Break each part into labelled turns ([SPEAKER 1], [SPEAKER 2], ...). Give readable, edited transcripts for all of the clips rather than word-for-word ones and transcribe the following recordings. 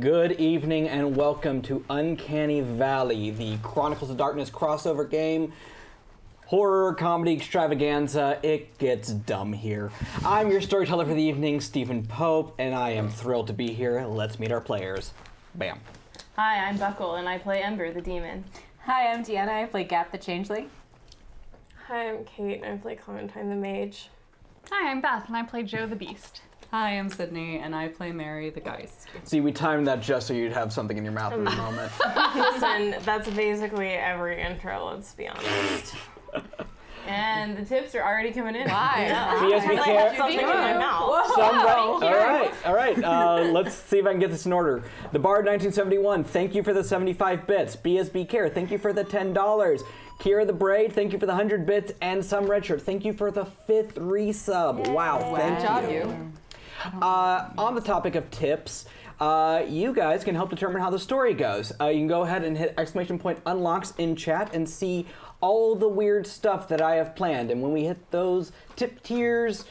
[SPEAKER 1] Good evening and welcome to Uncanny Valley, the Chronicles of Darkness crossover game. Horror comedy extravaganza. It gets dumb here. I'm your storyteller for the evening, Stephen Pope, and I am thrilled to be here. Let's meet our players. Bam.
[SPEAKER 2] Hi, I'm Buckle, and I play Ember, the demon.
[SPEAKER 3] Hi, I'm Deanna. I play Gap, the changeling.
[SPEAKER 4] Hi, I'm Kate, and I play Clementine, the mage.
[SPEAKER 5] Hi, I'm Beth, and I play Joe the Beast.
[SPEAKER 6] Hi, I'm Sydney, and I play Mary the Geist.
[SPEAKER 1] See, we timed that just so you'd have something in your mouth at the moment.
[SPEAKER 4] Listen, that's basically every intro, let's be honest.
[SPEAKER 2] And the tips are already coming in.
[SPEAKER 3] Why?
[SPEAKER 1] Yes, be
[SPEAKER 4] I have something in my mouth.
[SPEAKER 1] All right. Let's see if I can get this in order. The Bard 1971, thank you for the 75 bits. BSB Care, thank you for the $10. Kira the Braid, thank you for the 100 bits. And Some Redshirt, thank you for the 5th resub. Wow, thank
[SPEAKER 3] Good job, you.
[SPEAKER 1] On the topic of tips, you guys can help determine how the story goes. You can go ahead and hit !unlocks in chat and see all the weird stuff that I have planned. And when we hit those tip tiers,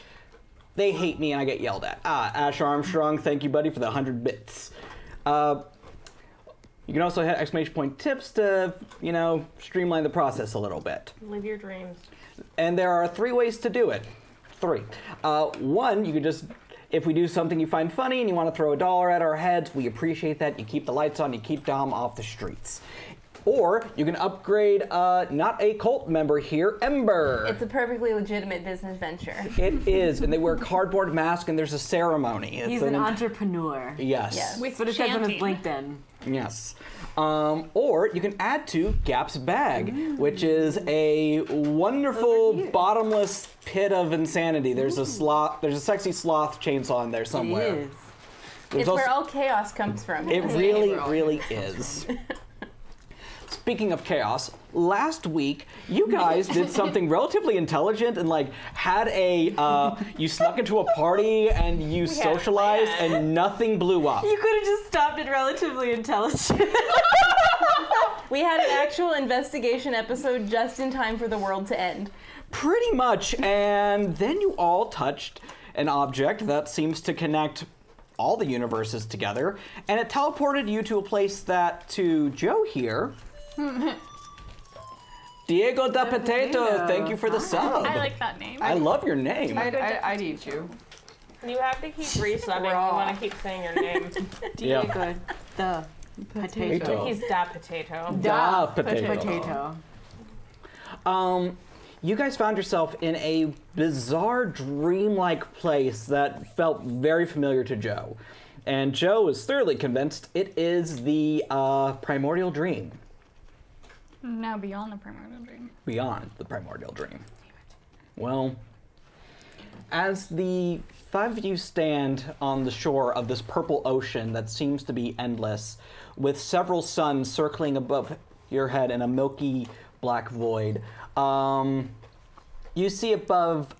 [SPEAKER 1] they hate me and I get yelled at. Ash Armstrong, thank you, buddy, for the 100 bits. You can also hit !tips to, streamline the process a little bit.
[SPEAKER 4] Live your dreams.
[SPEAKER 1] And there are 3 ways to do it. 3. One, you could just, if we do something you find funny and you want to throw $1 at our heads, we appreciate that. You keep the lights on, you keep Dom off the streets. Or you can upgrade not a cult member here, Ember.
[SPEAKER 2] It's a perfectly legitimate business venture.
[SPEAKER 1] It is, and they wear cardboard masks and there's a ceremony.
[SPEAKER 3] He's an entrepreneur.
[SPEAKER 1] Yes.
[SPEAKER 5] With
[SPEAKER 3] But it says on his
[SPEAKER 5] chanting.
[SPEAKER 3] LinkedIn.
[SPEAKER 1] Yes. Or you can add to Gap's Bag, which is a wonderful bottomless pit of insanity. There's a sexy sloth chainsaw in there somewhere.
[SPEAKER 3] It is.
[SPEAKER 1] There's
[SPEAKER 2] It's where all chaos comes from.
[SPEAKER 1] It really is. Speaking of chaos, last week you guys did something relatively intelligent and had you snuck into a party and you socialized and nothing blew up.
[SPEAKER 3] You could have just stopped at relatively intelligent.
[SPEAKER 2] We had an actual investigation episode just in time for the world to end.
[SPEAKER 1] Pretty much, and then you all touched an object that seems to connect all the universes together, and it teleported you to a place that, to Joe here, Diego da Potato, thank you for the sub.
[SPEAKER 5] I like that name.
[SPEAKER 1] I love your name.
[SPEAKER 6] I'd eat you.
[SPEAKER 4] You have to keep resubbing. You want to keep saying your name.
[SPEAKER 3] Diego, the potato.
[SPEAKER 4] He's da potato.
[SPEAKER 1] Da Potato.
[SPEAKER 3] Potato.
[SPEAKER 1] You guys found yourself in a bizarre, dreamlike place that felt very familiar to Joe. And Joe is thoroughly convinced it is the Primordial Dream.
[SPEAKER 5] No, beyond the primordial dream.
[SPEAKER 1] Beyond the Primordial Dream. Well, as the 5 of you stand on the shore of this purple ocean that seems to be endless, with several suns circling above your head in a milky black void, you see above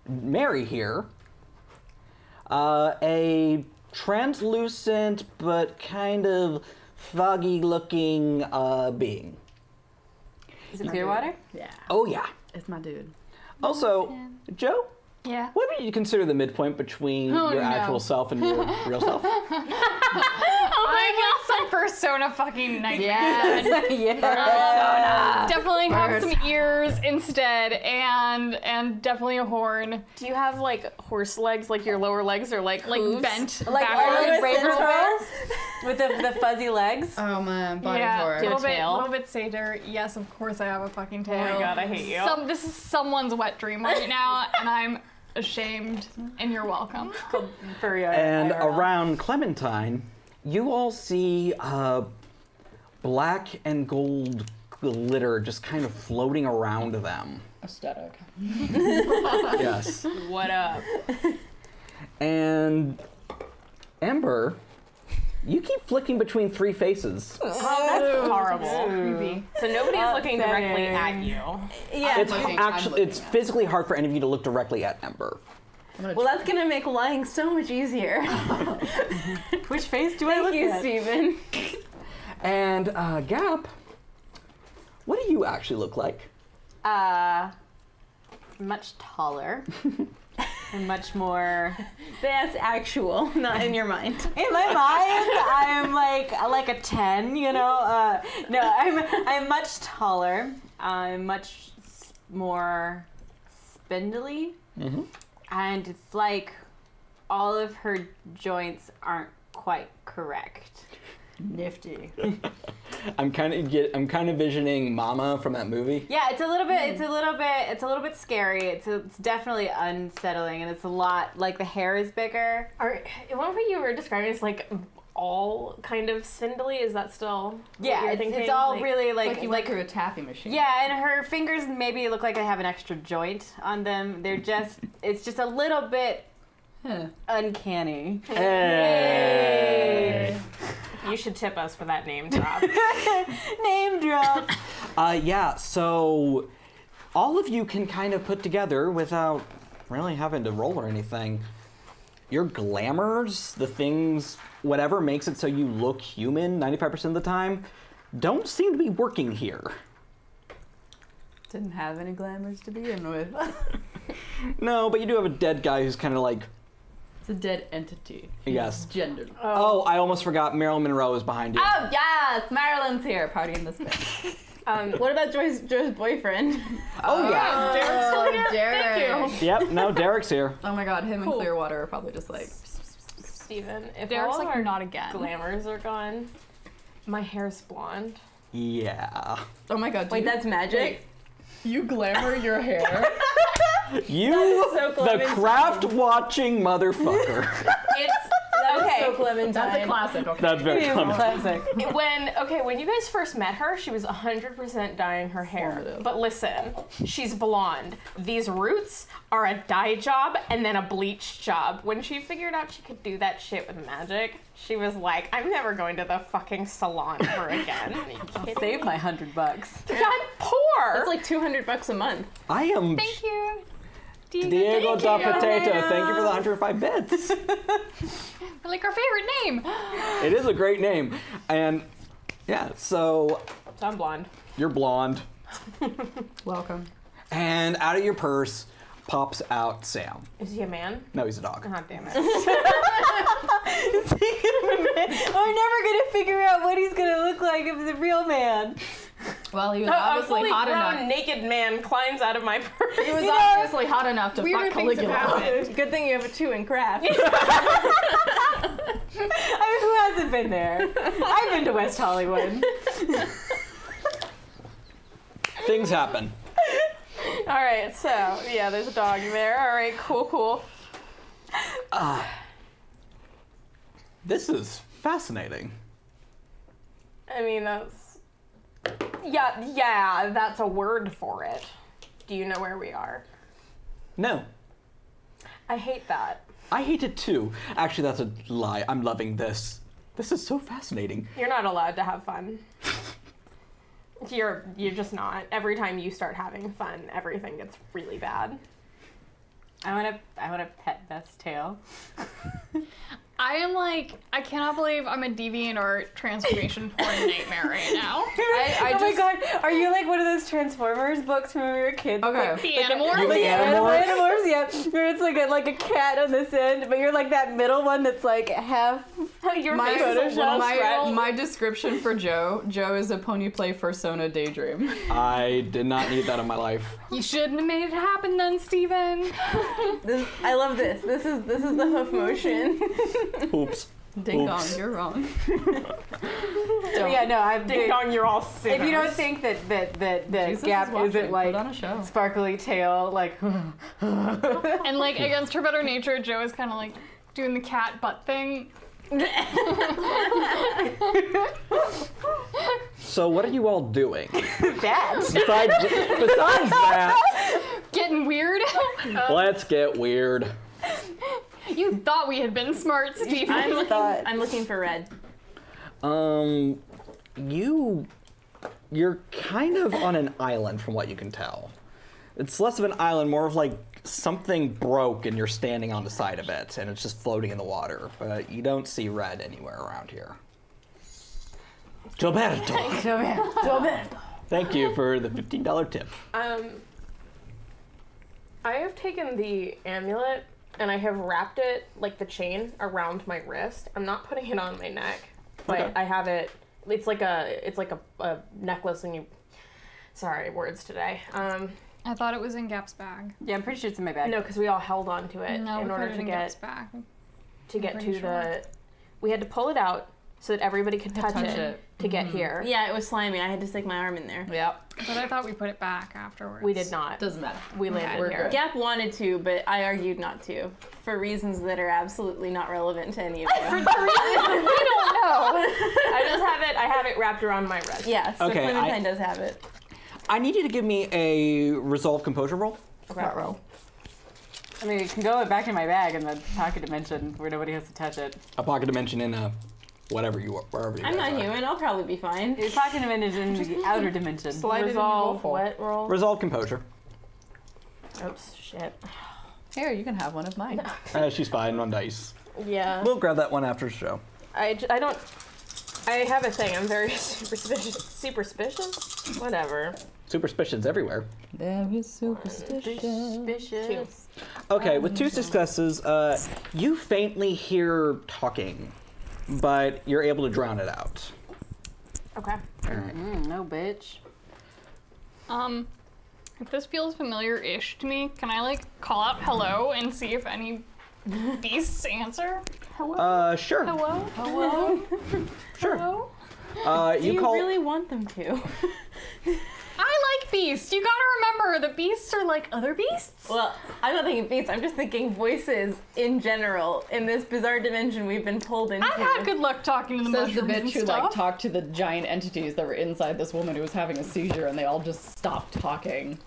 [SPEAKER 1] Mary here a translucent but kind of foggy-looking being.
[SPEAKER 3] Is it Clearwater?
[SPEAKER 6] Yeah.
[SPEAKER 1] Oh, yeah.
[SPEAKER 6] It's my dude.
[SPEAKER 1] Also, Joe,
[SPEAKER 5] Yeah.
[SPEAKER 1] what would you consider the midpoint between your
[SPEAKER 5] no.
[SPEAKER 1] actual self and your real self?
[SPEAKER 5] Oh my god, some persona fucking nightmare.
[SPEAKER 3] Yes.
[SPEAKER 5] Definitely definitely have some ears instead, and definitely a horn.
[SPEAKER 4] Do you have like horse legs, like your lower legs are like hooves?
[SPEAKER 5] Bent
[SPEAKER 3] Like
[SPEAKER 5] backwards.
[SPEAKER 3] Razor with the fuzzy legs.
[SPEAKER 6] Oh man, body
[SPEAKER 5] Yeah, a
[SPEAKER 6] horror.
[SPEAKER 5] little bit satyr. Yes, of course I have a fucking tail.
[SPEAKER 4] Oh my god, I hate you.
[SPEAKER 5] This is someone's wet dream right now, and I'm ashamed, and you're welcome.
[SPEAKER 1] And around Clementine, you all see black and gold glitter just kind of floating around them.
[SPEAKER 6] Aesthetic.
[SPEAKER 1] Yes.
[SPEAKER 4] What up?
[SPEAKER 1] And Ember, you keep flicking between three faces.
[SPEAKER 4] Oh, that's horrible.
[SPEAKER 5] Creepy.
[SPEAKER 4] So nobody's looking directly at you.
[SPEAKER 3] Yeah.
[SPEAKER 1] It's physically hard for any of you to look directly at Ember.
[SPEAKER 2] Well, that's gonna make lying so much easier.
[SPEAKER 3] Which face do I look
[SPEAKER 2] Thank you,
[SPEAKER 3] at?
[SPEAKER 2] Steven.
[SPEAKER 1] And Gap, what do you actually look like?
[SPEAKER 3] Much taller. And much more.
[SPEAKER 2] That's actual, not in your mind.
[SPEAKER 3] In my mind, I'm like a 10, you know. No, I'm much taller. I'm much more spindly, and it's like all of her joints aren't quite correct. Nifty.
[SPEAKER 1] I'm kind of visioning Mama from that movie.
[SPEAKER 3] Yeah, it's a little bit scary. It's definitely unsettling, and it's a lot. Like the hair is bigger.
[SPEAKER 4] What were you were describing as like all kind of spindly? Is that still what
[SPEAKER 3] Yeah,
[SPEAKER 4] you're thinking?
[SPEAKER 3] it's all
[SPEAKER 4] Like-
[SPEAKER 3] really
[SPEAKER 6] Like you went through a taffy machine.
[SPEAKER 3] Yeah, and her fingers maybe look like they have an extra joint on them. It's just a little bit uncanny.
[SPEAKER 1] Hey.
[SPEAKER 4] You should tip us for that name drop.
[SPEAKER 3] Name drop.
[SPEAKER 1] Yeah, so all of you can kind of put together without really having to roll or anything. Your glamours, the things, whatever makes it so you look human 95% of the time, don't seem to be working here.
[SPEAKER 6] Didn't have any glamours to begin with.
[SPEAKER 1] No, but you do have a dead guy who's kind of like,
[SPEAKER 6] It's a dead entity.
[SPEAKER 1] yes.
[SPEAKER 6] Gendered.
[SPEAKER 1] Oh, I almost forgot Marilyn Monroe is behind you.
[SPEAKER 6] Oh yes, Marilyn's here. Party in the spin.
[SPEAKER 2] What about Joe's boyfriend?
[SPEAKER 1] Oh, yeah.
[SPEAKER 4] Derek's still here?
[SPEAKER 6] Derek.
[SPEAKER 4] Thank you.
[SPEAKER 1] Yep, no, Derek's here.
[SPEAKER 6] Oh my god, him and Clearwater are probably just like.
[SPEAKER 4] Steven, if
[SPEAKER 5] Derek's
[SPEAKER 4] all of
[SPEAKER 5] like,
[SPEAKER 4] our
[SPEAKER 5] not again.
[SPEAKER 4] glamours are gone, my hair's blonde.
[SPEAKER 1] Yeah.
[SPEAKER 6] Oh my god.
[SPEAKER 2] Wait, that's magic.
[SPEAKER 6] You glamour your hair.
[SPEAKER 1] You,
[SPEAKER 2] so
[SPEAKER 1] the
[SPEAKER 2] Clementine.
[SPEAKER 1] craft-watching motherfucker.
[SPEAKER 4] Okay.
[SPEAKER 2] So Clementine.
[SPEAKER 6] That's a classic. Okay.
[SPEAKER 1] That's very Clementine.
[SPEAKER 3] Classic.
[SPEAKER 4] When you guys first met her, she was 100% dyeing her hair.
[SPEAKER 6] Formative.
[SPEAKER 4] But listen, she's blonde. These roots are a dye job and then a bleach job. When she figured out she could do that shit with magic, she was like, I'm never going to the fucking salon ever again. Are you kidding
[SPEAKER 3] Save
[SPEAKER 4] me?
[SPEAKER 3] my $100.
[SPEAKER 4] I'm poor.
[SPEAKER 2] That's like $200 a month.
[SPEAKER 1] I am
[SPEAKER 5] Thank you.
[SPEAKER 1] Diego da Potato. Thank you for the 105 bits.
[SPEAKER 5] Like our favorite name.
[SPEAKER 1] It is a great name. And yeah, so
[SPEAKER 4] So I'm blonde.
[SPEAKER 1] you're blonde.
[SPEAKER 6] Welcome.
[SPEAKER 1] And out of your purse pops out Sam.
[SPEAKER 4] Is he a man?
[SPEAKER 1] No, he's a dog.
[SPEAKER 4] God damn it.
[SPEAKER 3] I'm never gonna figure out what he's gonna look like if he's a real man.
[SPEAKER 6] Well, he was
[SPEAKER 4] A
[SPEAKER 6] obviously
[SPEAKER 4] fully
[SPEAKER 6] hot
[SPEAKER 4] grown
[SPEAKER 6] enough.
[SPEAKER 4] naked man climbs out of my purse.
[SPEAKER 6] He was obviously hot enough to
[SPEAKER 5] Weirder
[SPEAKER 6] fuck
[SPEAKER 5] things have
[SPEAKER 6] Caligula.
[SPEAKER 5] happened.
[SPEAKER 2] Good thing you have a 2 in craft.
[SPEAKER 3] Who hasn't been there? I've been to West Hollywood.
[SPEAKER 1] Things happen.
[SPEAKER 4] All right, so yeah, there's a dog there. All right, cool.
[SPEAKER 1] This is fascinating.
[SPEAKER 4] I mean, yeah, that's a word for it. Do you know where we are?
[SPEAKER 1] No,
[SPEAKER 4] I hate that.
[SPEAKER 1] I hate it too. Actually, that's a lie. I'm loving this. This is so fascinating.
[SPEAKER 4] You're not allowed to have fun. You're just not. Every time you start having fun, everything gets really bad.
[SPEAKER 3] I wanna pet Beth's tail.
[SPEAKER 5] I am like, I cannot believe I'm a deviant transformation porn nightmare right now.
[SPEAKER 3] Oh my god, are you like one of those Transformers books from when we were kids?
[SPEAKER 6] Okay.
[SPEAKER 3] Like,
[SPEAKER 5] The Animorphs?
[SPEAKER 1] You like Animorphs?
[SPEAKER 3] Animorphs, yeah. Where it's like a cat on this end, but you're like that middle one that's like half. Your face is a little stretched.
[SPEAKER 6] My description for Joe is a pony play persona daydream.
[SPEAKER 1] I did not need that in my life.
[SPEAKER 5] You shouldn't have made it happen then, Steven.
[SPEAKER 2] I love this. This is the hoof motion.
[SPEAKER 1] Oops.
[SPEAKER 6] Ding
[SPEAKER 1] Oops.
[SPEAKER 6] dong, you're wrong.
[SPEAKER 3] Yeah, no, I'm
[SPEAKER 4] Ding dong, you're all sinners.
[SPEAKER 3] If you don't think that
[SPEAKER 6] Jesus
[SPEAKER 3] Gap
[SPEAKER 6] is watching.
[SPEAKER 3] isn't like
[SPEAKER 6] Put on a show.
[SPEAKER 3] sparkly tail, like
[SPEAKER 5] And like against her better nature, Joe is kind of like doing the cat butt thing.
[SPEAKER 1] So what are you all doing?
[SPEAKER 3] that.
[SPEAKER 1] Besides that,
[SPEAKER 5] Getting weird.
[SPEAKER 1] let's get weird.
[SPEAKER 5] You thought we had been smart, Steven.
[SPEAKER 2] I'm looking for red.
[SPEAKER 1] You're kind of on an island from what you can tell. It's less of an island, more of like something broke and you're standing on the side of it and it's just floating in the water. But you don't see red anywhere around here. Gilberto. Thank you for the $15 tip.
[SPEAKER 4] I have taken the amulet and I have wrapped it, like the chain, around my wrist. I'm not putting it on my neck, but
[SPEAKER 1] Okay.
[SPEAKER 4] I have it. It's like a necklace, and you. Sorry, words today.
[SPEAKER 5] I thought it was in Gap's bag.
[SPEAKER 3] Yeah, I'm pretty sure it's in my bag.
[SPEAKER 4] No, because we all held on to it
[SPEAKER 5] No,
[SPEAKER 4] in
[SPEAKER 5] we
[SPEAKER 4] order
[SPEAKER 5] put it
[SPEAKER 4] to
[SPEAKER 5] in
[SPEAKER 4] get
[SPEAKER 5] Gap's bag.
[SPEAKER 4] to
[SPEAKER 5] pretty sure.
[SPEAKER 4] We had to pull it out so that everybody could touch it to get here.
[SPEAKER 2] Yeah, it was slimy. I had to stick my arm in there.
[SPEAKER 6] Yep.
[SPEAKER 5] But I thought we put it back afterwards.
[SPEAKER 4] We did not.
[SPEAKER 6] Doesn't matter.
[SPEAKER 4] We landed
[SPEAKER 6] we're
[SPEAKER 4] here.
[SPEAKER 6] good.
[SPEAKER 2] Gap wanted to, but I argued not to, for reasons that are absolutely not relevant to any of you.
[SPEAKER 4] We don't know. I have it wrapped around my wrist.
[SPEAKER 2] Yes, so
[SPEAKER 1] Okay,
[SPEAKER 2] Clementine does have it.
[SPEAKER 1] I need you to give me a resolve composure roll.
[SPEAKER 4] Okay.
[SPEAKER 3] I mean, it can go back in my bag in the pocket dimension where nobody has to touch it.
[SPEAKER 1] A pocket dimension in a wherever you are, wherever you
[SPEAKER 2] I'm
[SPEAKER 1] guys
[SPEAKER 2] not
[SPEAKER 1] are.
[SPEAKER 2] human. I'll probably be fine.
[SPEAKER 3] The pocket dimension is the outer dimension.
[SPEAKER 6] Slide it in your
[SPEAKER 4] Resolve
[SPEAKER 6] roll.
[SPEAKER 4] what roll?
[SPEAKER 1] Resolve composure.
[SPEAKER 4] Oops, shit.
[SPEAKER 6] Here, you can have one of mine.
[SPEAKER 1] She's fine on dice.
[SPEAKER 4] Yeah.
[SPEAKER 1] We'll grab that one after the show.
[SPEAKER 4] I don't. I have a thing. I'm very superstitious. Whatever.
[SPEAKER 1] Superstitions everywhere.
[SPEAKER 6] There is superstition.
[SPEAKER 3] Suspicious.
[SPEAKER 1] Okay, with 2 successes, you faintly hear talking, but you're able to drown it out.
[SPEAKER 4] Okay.
[SPEAKER 3] No, bitch.
[SPEAKER 5] If this feels familiar-ish to me, can I like call out hello and see if any beasts answer?
[SPEAKER 1] Sure.
[SPEAKER 5] Hello?
[SPEAKER 2] Hello?
[SPEAKER 1] Sure.
[SPEAKER 5] Hello?
[SPEAKER 2] Do you
[SPEAKER 1] call.
[SPEAKER 2] really want them to?
[SPEAKER 5] I like beasts. You gotta remember, the beasts are like other beasts.
[SPEAKER 2] Well, I'm not thinking beats. I'm just thinking voices in general in this bizarre dimension we've been pulled into.
[SPEAKER 5] I've had good luck talking to the
[SPEAKER 6] Says the
[SPEAKER 5] mushrooms
[SPEAKER 6] bitch
[SPEAKER 5] and
[SPEAKER 6] who
[SPEAKER 5] stuff.
[SPEAKER 6] like talked to the giant entities that were inside this woman who was having a seizure, and they all just stopped talking.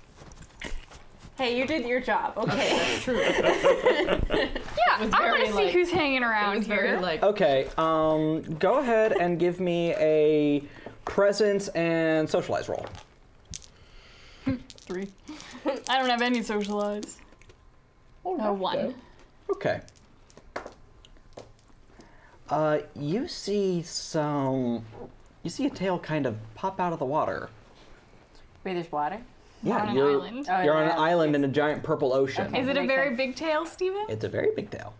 [SPEAKER 2] Hey, you did your job. Okay.
[SPEAKER 6] That's true.
[SPEAKER 5] Yeah, I want
[SPEAKER 6] very,
[SPEAKER 5] to see
[SPEAKER 6] like-
[SPEAKER 5] who's hanging
[SPEAKER 6] It
[SPEAKER 5] around
[SPEAKER 6] was
[SPEAKER 5] here.
[SPEAKER 6] very like.
[SPEAKER 1] Okay, go ahead and give me a presence and socialize roll.
[SPEAKER 6] 3.
[SPEAKER 5] I don't have any socialize.
[SPEAKER 6] Oh,
[SPEAKER 5] Or one.
[SPEAKER 1] Okay. You see a tail kind of pop out of the water.
[SPEAKER 3] Wait, there's water?
[SPEAKER 1] Yeah,
[SPEAKER 5] on an
[SPEAKER 1] you're
[SPEAKER 5] island.
[SPEAKER 3] Oh,
[SPEAKER 1] you're on an
[SPEAKER 3] yeah.
[SPEAKER 1] island in a giant purple ocean.
[SPEAKER 3] Okay.
[SPEAKER 5] Is it a
[SPEAKER 3] Makes
[SPEAKER 5] very
[SPEAKER 3] sense.
[SPEAKER 5] big tail, Steven?
[SPEAKER 1] It's a very big tail.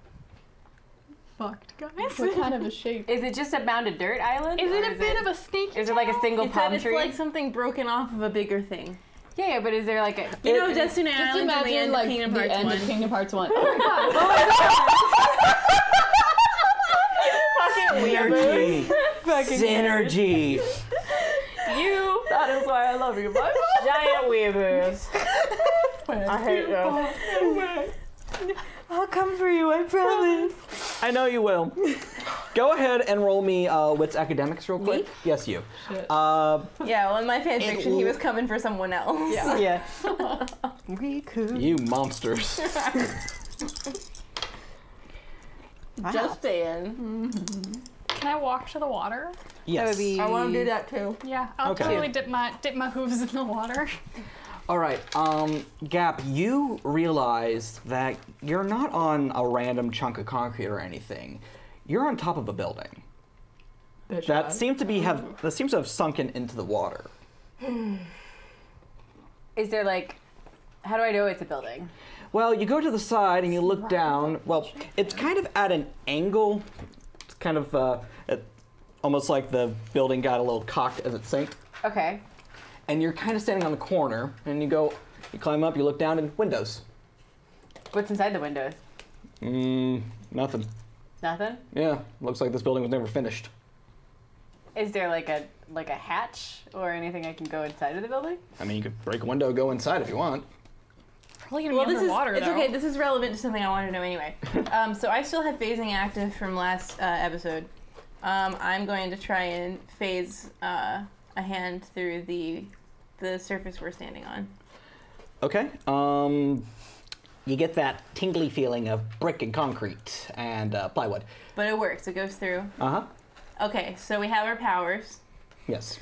[SPEAKER 5] Fucked, guys.
[SPEAKER 6] What kind of a shape?
[SPEAKER 3] Is it just a mound of dirt island?
[SPEAKER 5] Is
[SPEAKER 3] or
[SPEAKER 5] it a bit of a snaky
[SPEAKER 3] Is it like a
[SPEAKER 5] tail?
[SPEAKER 3] single
[SPEAKER 2] It's
[SPEAKER 3] palm
[SPEAKER 2] that it's
[SPEAKER 3] tree?
[SPEAKER 2] like something broken off of a bigger thing.
[SPEAKER 3] Yeah, but is there like a...
[SPEAKER 2] You know, Destiny
[SPEAKER 6] Just
[SPEAKER 2] Island at the end
[SPEAKER 6] imagine like
[SPEAKER 2] of Kingdom
[SPEAKER 6] the
[SPEAKER 2] Hearts
[SPEAKER 6] end
[SPEAKER 2] 1.
[SPEAKER 6] of Kingdom Hearts 1.
[SPEAKER 1] Synergy. Synergy.
[SPEAKER 4] You. That is why I love you, but giant weeaboos. I hate you.
[SPEAKER 3] I'll come for you, I promise.
[SPEAKER 1] I know you will. Go ahead and roll me wits academics real quick.
[SPEAKER 2] Me?
[SPEAKER 1] Yes, you.
[SPEAKER 2] Yeah, well, in my fan
[SPEAKER 1] It
[SPEAKER 2] fiction, he
[SPEAKER 1] will-
[SPEAKER 2] was coming for someone else.
[SPEAKER 3] Yeah. We could.
[SPEAKER 1] You monsters.
[SPEAKER 2] Just saying.
[SPEAKER 5] Can I walk to the water?
[SPEAKER 1] Yes.
[SPEAKER 3] That would be...
[SPEAKER 2] I want to do that too.
[SPEAKER 5] Yeah, I'll
[SPEAKER 1] Okay.
[SPEAKER 5] totally dip my hooves in the water.
[SPEAKER 1] All right, Gap, you realize that you're not on a random chunk of concrete or anything. You're on top of a building. That seems to have sunken into the water.
[SPEAKER 3] Is there like, how do I know it's a building?
[SPEAKER 1] Well, you go to the side and you look down. Well, it's kind of at an angle. It's kind of almost like the building got a little cocked as it sank.
[SPEAKER 3] Okay.
[SPEAKER 1] And you're kind of standing on the corner, and you climb up, you look down, and windows.
[SPEAKER 3] What's inside the windows?
[SPEAKER 1] Nothing.
[SPEAKER 3] Nothing?
[SPEAKER 1] Yeah, looks like this building was never finished.
[SPEAKER 3] Is there like a hatch or anything I can go inside of the building?
[SPEAKER 1] I mean, you could break a window, go inside if you want.
[SPEAKER 5] Probably gonna be underwater,
[SPEAKER 2] it's
[SPEAKER 5] though.
[SPEAKER 2] okay. This is relevant to something I want to know anyway. So I still have phasing active from last episode. I'm going to try and phase a hand through the surface we're standing on.
[SPEAKER 1] Okay. You get that tingly feeling of brick and concrete and plywood.
[SPEAKER 2] But it works. It goes through.
[SPEAKER 1] Uh-huh.
[SPEAKER 2] Okay, so we have our powers.
[SPEAKER 1] Yes.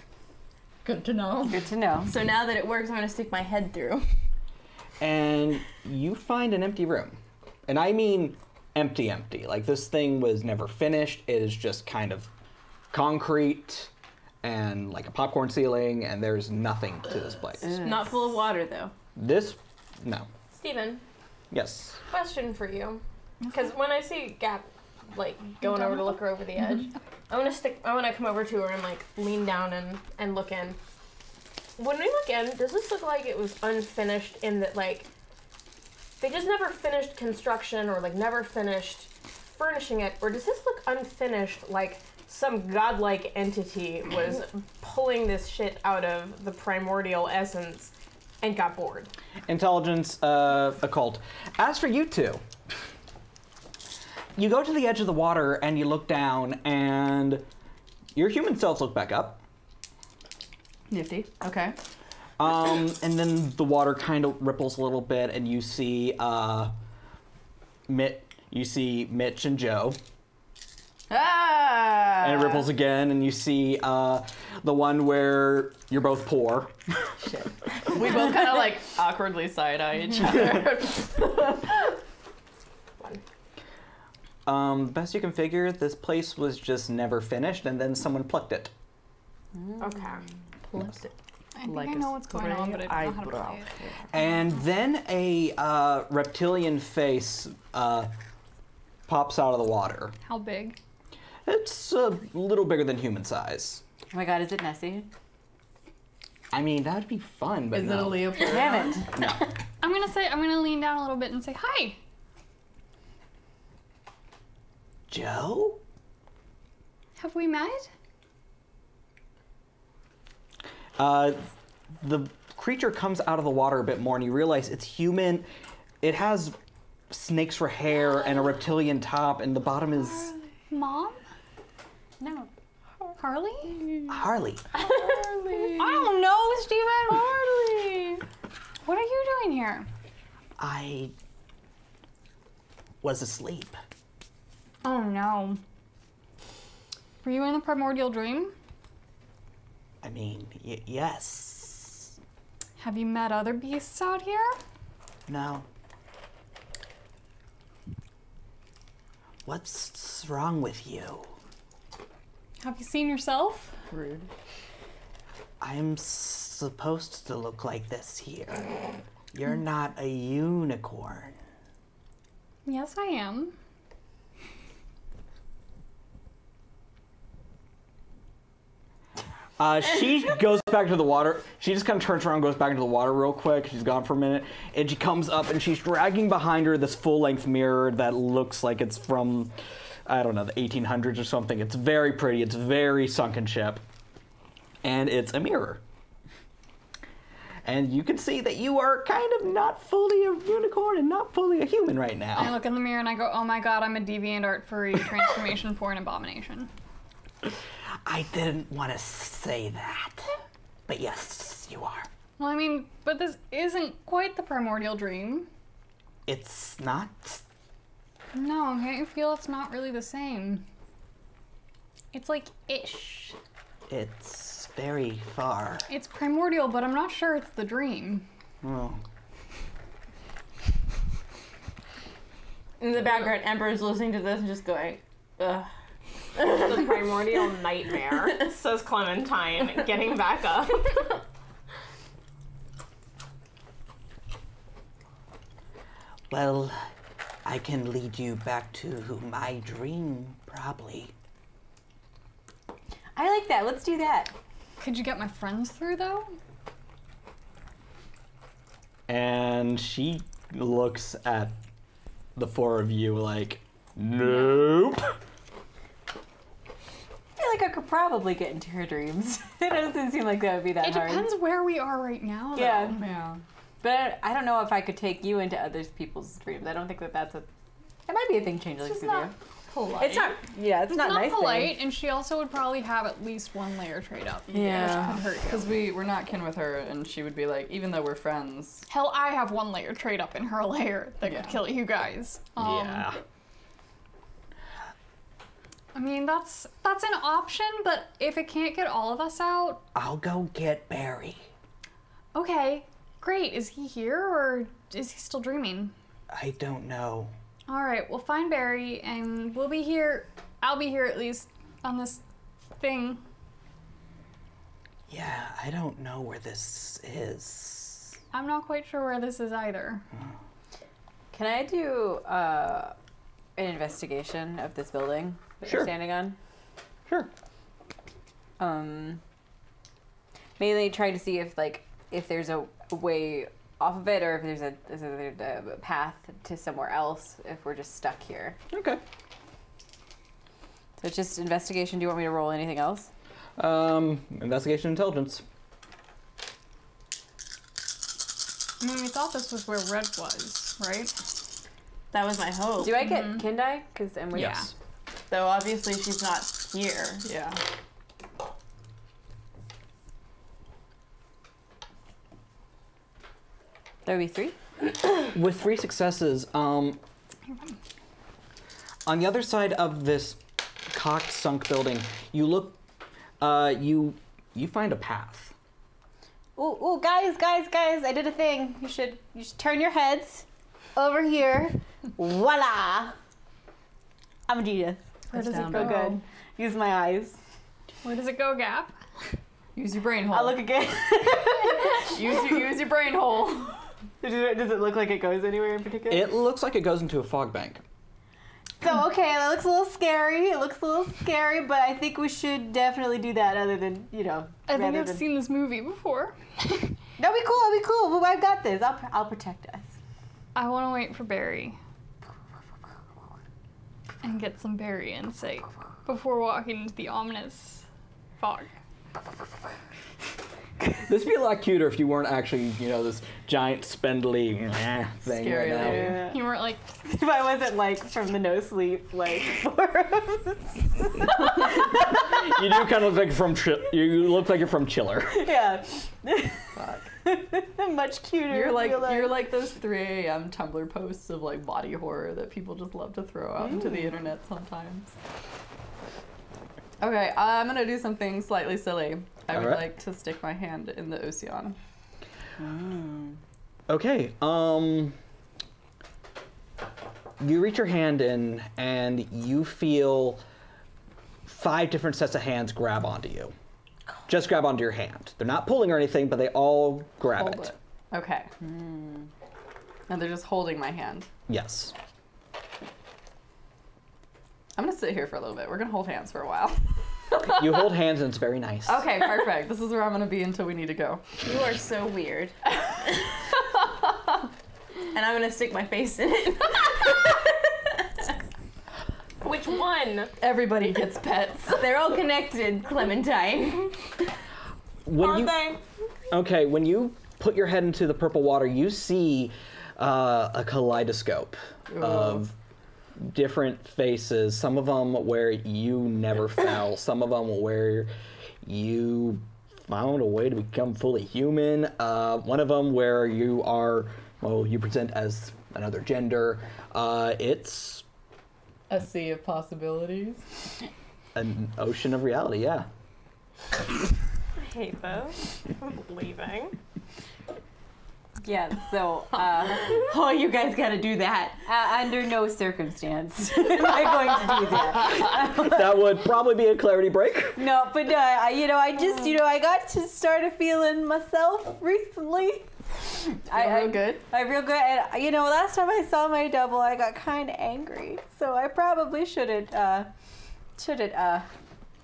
[SPEAKER 6] Good to know.
[SPEAKER 3] Good to know.
[SPEAKER 2] So now that it works, I'm going to stick my head through.
[SPEAKER 1] And you find an empty room. And I mean empty. Like, this thing was never finished. It is just kind of concrete and like a popcorn ceiling, and there's nothing to this place.
[SPEAKER 2] Not full of water, though.
[SPEAKER 1] No.
[SPEAKER 4] Steven,
[SPEAKER 1] Yes.
[SPEAKER 4] question for you. Because when I see Gap, like, going over to look her over the edge, I want to come over to her and, like, lean down and look in. When we look in, does this look like it was unfinished in that, like, they just never finished construction or, like, never finished furnishing it? Or does this look unfinished, like some godlike entity was pulling this shit out of the primordial essence and got bored?
[SPEAKER 1] Intelligence, occult. As for you two, you go to the edge of the water and you look down, and your human selves look back up.
[SPEAKER 6] Nifty. Okay.
[SPEAKER 1] And then the water kind of ripples a little bit, and you see Mitch and Joe.
[SPEAKER 3] Ah!
[SPEAKER 1] And it ripples again, and you see the one where you're both poor.
[SPEAKER 6] Shit. We both kind of like awkwardly side-eye each other.
[SPEAKER 1] Best you can figure, this place was just never finished, and then someone plucked it.
[SPEAKER 4] Okay.
[SPEAKER 5] I think I know what's going on, but I don't know how to play it.
[SPEAKER 1] And then a reptilian face pops out of the water.
[SPEAKER 5] How big?
[SPEAKER 1] It's a little bigger than human size.
[SPEAKER 3] Oh my god, is it Nessie?
[SPEAKER 1] I mean, that'd be fun, but
[SPEAKER 6] Is
[SPEAKER 1] no.
[SPEAKER 6] it a leopard?
[SPEAKER 3] Damn it.
[SPEAKER 1] No.
[SPEAKER 5] I'm gonna lean down a little bit and say, hi!
[SPEAKER 1] Joe?
[SPEAKER 5] Have we met?
[SPEAKER 1] The creature comes out of the water a bit more, and you realize it's human. It has snakes for hair and a reptilian top, and the bottom is
[SPEAKER 5] Mom?
[SPEAKER 3] No.
[SPEAKER 5] Harley?
[SPEAKER 1] Harley.
[SPEAKER 5] I don't know, Steven! Harley! What are you doing here?
[SPEAKER 1] I was asleep.
[SPEAKER 5] Oh no. Were you in the primordial dream?
[SPEAKER 1] I mean, yes.
[SPEAKER 5] Have you met other beasts out here?
[SPEAKER 1] No. What's wrong with you?
[SPEAKER 5] Have you seen yourself?
[SPEAKER 6] Rude.
[SPEAKER 1] I'm supposed to look like this here. You're not a unicorn.
[SPEAKER 5] Yes, I am.
[SPEAKER 1] She goes back to the water. She just kind of turns around and goes back into the water real quick. She's gone for a minute. And she comes up and she's dragging behind her this full-length mirror that looks like it's from, I don't know, the 1800s or something. It's very pretty. It's very sunken ship. And it's a mirror. And you can see that you are kind of not fully a unicorn and not fully a human right
[SPEAKER 5] I
[SPEAKER 1] now.
[SPEAKER 5] look in the mirror and I go, oh my god, I'm a deviant art furry transformation for an abomination.
[SPEAKER 1] I didn't want to say that. But yes, you are.
[SPEAKER 5] Well, I mean, but this isn't quite the primordial dream.
[SPEAKER 1] It's not.
[SPEAKER 5] No, can't you feel it's not really the same? It's like ish.
[SPEAKER 1] It's very far.
[SPEAKER 5] It's primordial, but I'm not sure it's the dream.
[SPEAKER 1] Oh.
[SPEAKER 2] In the background, Ember is listening to this and just going, ugh.
[SPEAKER 4] The primordial nightmare, says Clementine, getting back up.
[SPEAKER 1] Well, I can lead you back to my dream, probably.
[SPEAKER 3] I like that. Let's do that.
[SPEAKER 5] Could you get my friends through though?
[SPEAKER 1] And she looks at the four of you like, nope.
[SPEAKER 3] I feel like I could probably get into her dreams. It doesn't seem like that would be that
[SPEAKER 5] It
[SPEAKER 3] hard.
[SPEAKER 5] depends where we are right now, though.
[SPEAKER 3] Yeah.
[SPEAKER 6] Yeah.
[SPEAKER 3] But I don't know if I could take you into other people's dreams. I don't think that that's a... It might be a thing changelings
[SPEAKER 5] It's
[SPEAKER 3] could
[SPEAKER 5] not
[SPEAKER 3] do.
[SPEAKER 5] polite.
[SPEAKER 3] It's not... Yeah, it's not nice
[SPEAKER 5] polite,
[SPEAKER 3] thing.
[SPEAKER 5] and she also would probably have at least one layer trade up.
[SPEAKER 3] Yeah.
[SPEAKER 5] Which could hurt you.
[SPEAKER 6] Because we're not kin with her, and she would be like, even though we're friends.
[SPEAKER 5] Hell, I have one layer trade up in her layer that
[SPEAKER 6] Yeah.
[SPEAKER 5] could kill you guys.
[SPEAKER 1] Yeah.
[SPEAKER 5] I mean, that's an option, but if it can't get all of us out,
[SPEAKER 1] I'll go get Barry.
[SPEAKER 5] okay, great. Is he here or is he still dreaming?
[SPEAKER 1] I don't know.
[SPEAKER 5] All right, we'll find Barry and we'll be here. I'll be here at least on this thing.
[SPEAKER 1] Yeah, I don't know where this is.
[SPEAKER 5] I'm not quite sure where this is either.
[SPEAKER 3] Can I do an investigation of this building that
[SPEAKER 1] Sure.
[SPEAKER 3] you're standing on?
[SPEAKER 1] Sure.
[SPEAKER 3] Mainly trying to see if there's a way off of it, or if there's a path to somewhere else. If we're just stuck here.
[SPEAKER 1] Okay.
[SPEAKER 3] So it's just investigation. Do you want me to roll anything else?
[SPEAKER 1] Investigation intelligence.
[SPEAKER 5] I mean, we thought this was where Red was, right?
[SPEAKER 2] That was my hope.
[SPEAKER 3] Do I get Kindai? Because I'm with
[SPEAKER 1] Yes.
[SPEAKER 2] Though obviously she's not here.
[SPEAKER 6] Yeah.
[SPEAKER 3] That would be 3.
[SPEAKER 1] With 3 successes, on the other side of this cocked, sunk building, you look, you find a path.
[SPEAKER 3] Ooh, guys! I did a thing. You should turn your heads over here. Voila! I'm a genius.
[SPEAKER 5] Where does it
[SPEAKER 6] down
[SPEAKER 5] go?
[SPEAKER 3] So good. Use my eyes.
[SPEAKER 5] Where does it go, Gap?
[SPEAKER 6] Use your brain hole.
[SPEAKER 3] I'll look again.
[SPEAKER 6] use your brain hole.
[SPEAKER 3] Does it look like it goes anywhere in particular?
[SPEAKER 1] It looks like it goes into a fog bank.
[SPEAKER 3] So, okay, that looks a little scary. But I think we should definitely do that other than,
[SPEAKER 5] I think I've seen this movie before.
[SPEAKER 3] That'll be cool. Well, I've got this. I'll protect us.
[SPEAKER 5] I want to wait for Barry. And get some Barry insight before walking into the ominous fog.
[SPEAKER 1] This would be a lot cuter if you weren't actually, this giant, spindly thing
[SPEAKER 6] Scary
[SPEAKER 1] right now.
[SPEAKER 6] lady.
[SPEAKER 3] Yeah.
[SPEAKER 5] You weren't like,
[SPEAKER 3] If I wasn't, from the no sleep,
[SPEAKER 1] You do kind of look like you look like you're from Chiller.
[SPEAKER 3] yeah.
[SPEAKER 6] Fuck.
[SPEAKER 3] Much cuter.
[SPEAKER 6] You're like those 3 a.m. Tumblr posts of like body horror that people just love to throw out into the internet sometimes. Okay, I'm gonna do something slightly silly. I would
[SPEAKER 1] Alright.
[SPEAKER 6] like to stick my hand in the ocean.
[SPEAKER 1] Okay, you reach your hand in and you feel 5 different sets of hands grab onto you. Just grab onto your hand. They're not pulling or anything, but they all grab
[SPEAKER 6] Hold
[SPEAKER 1] it.
[SPEAKER 6] it. Okay. And they're just holding my hand.
[SPEAKER 1] Yes.
[SPEAKER 6] I'm gonna sit here for a little bit. We're gonna hold hands for a while.
[SPEAKER 1] You hold hands and it's very nice.
[SPEAKER 6] Okay, perfect. This is where I'm gonna be until we need to go.
[SPEAKER 2] You are so weird. And I'm gonna stick my face in it.
[SPEAKER 4] Which one?
[SPEAKER 6] Everybody gets pets.
[SPEAKER 2] They're all connected, Clementine.
[SPEAKER 1] When you put your head into the purple water, you see a kaleidoscope of different faces. Some of them where you never fell. Some of them where you found a way to become fully human. One of them where you are, you present as another gender. It's
[SPEAKER 6] A sea of possibilities.
[SPEAKER 1] an ocean of reality, yeah.
[SPEAKER 4] I hate this. I'm leaving.
[SPEAKER 3] Yeah, so, oh, you guys gotta do that. Under no circumstance am I going to do that.
[SPEAKER 1] That would probably be a clarity break.
[SPEAKER 3] No, but I got to start feeling myself recently.
[SPEAKER 6] Real good.
[SPEAKER 3] I real good. And, last time I saw my double, I got kind of angry. So I probably shouldn't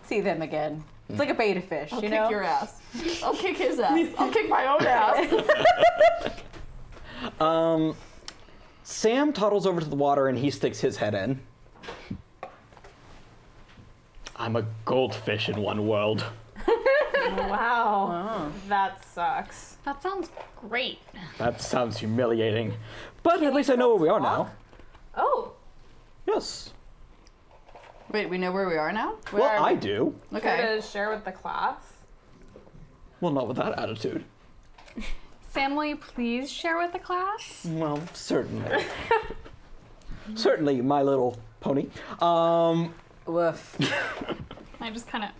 [SPEAKER 3] see them again. It's like a beta fish,
[SPEAKER 6] I'll
[SPEAKER 3] you
[SPEAKER 6] kick
[SPEAKER 3] know?
[SPEAKER 6] your ass. I'll kick his ass. I'll kick my own ass.
[SPEAKER 1] Sam toddles over to the water and he sticks his head in. I'm a goldfish in one world.
[SPEAKER 4] Wow. That sucks.
[SPEAKER 5] That sounds great.
[SPEAKER 1] That sounds humiliating. But at least I know where we are now.
[SPEAKER 4] Oh.
[SPEAKER 1] Yes.
[SPEAKER 6] Wait, we know where we are now?
[SPEAKER 1] Well, I do.
[SPEAKER 6] Okay.
[SPEAKER 4] Care to share with the class?
[SPEAKER 1] Well, not with that attitude.
[SPEAKER 5] Sam, will you please share with the class?
[SPEAKER 1] Well, certainly. Certainly, my little pony.
[SPEAKER 3] Woof.
[SPEAKER 5] I just kind of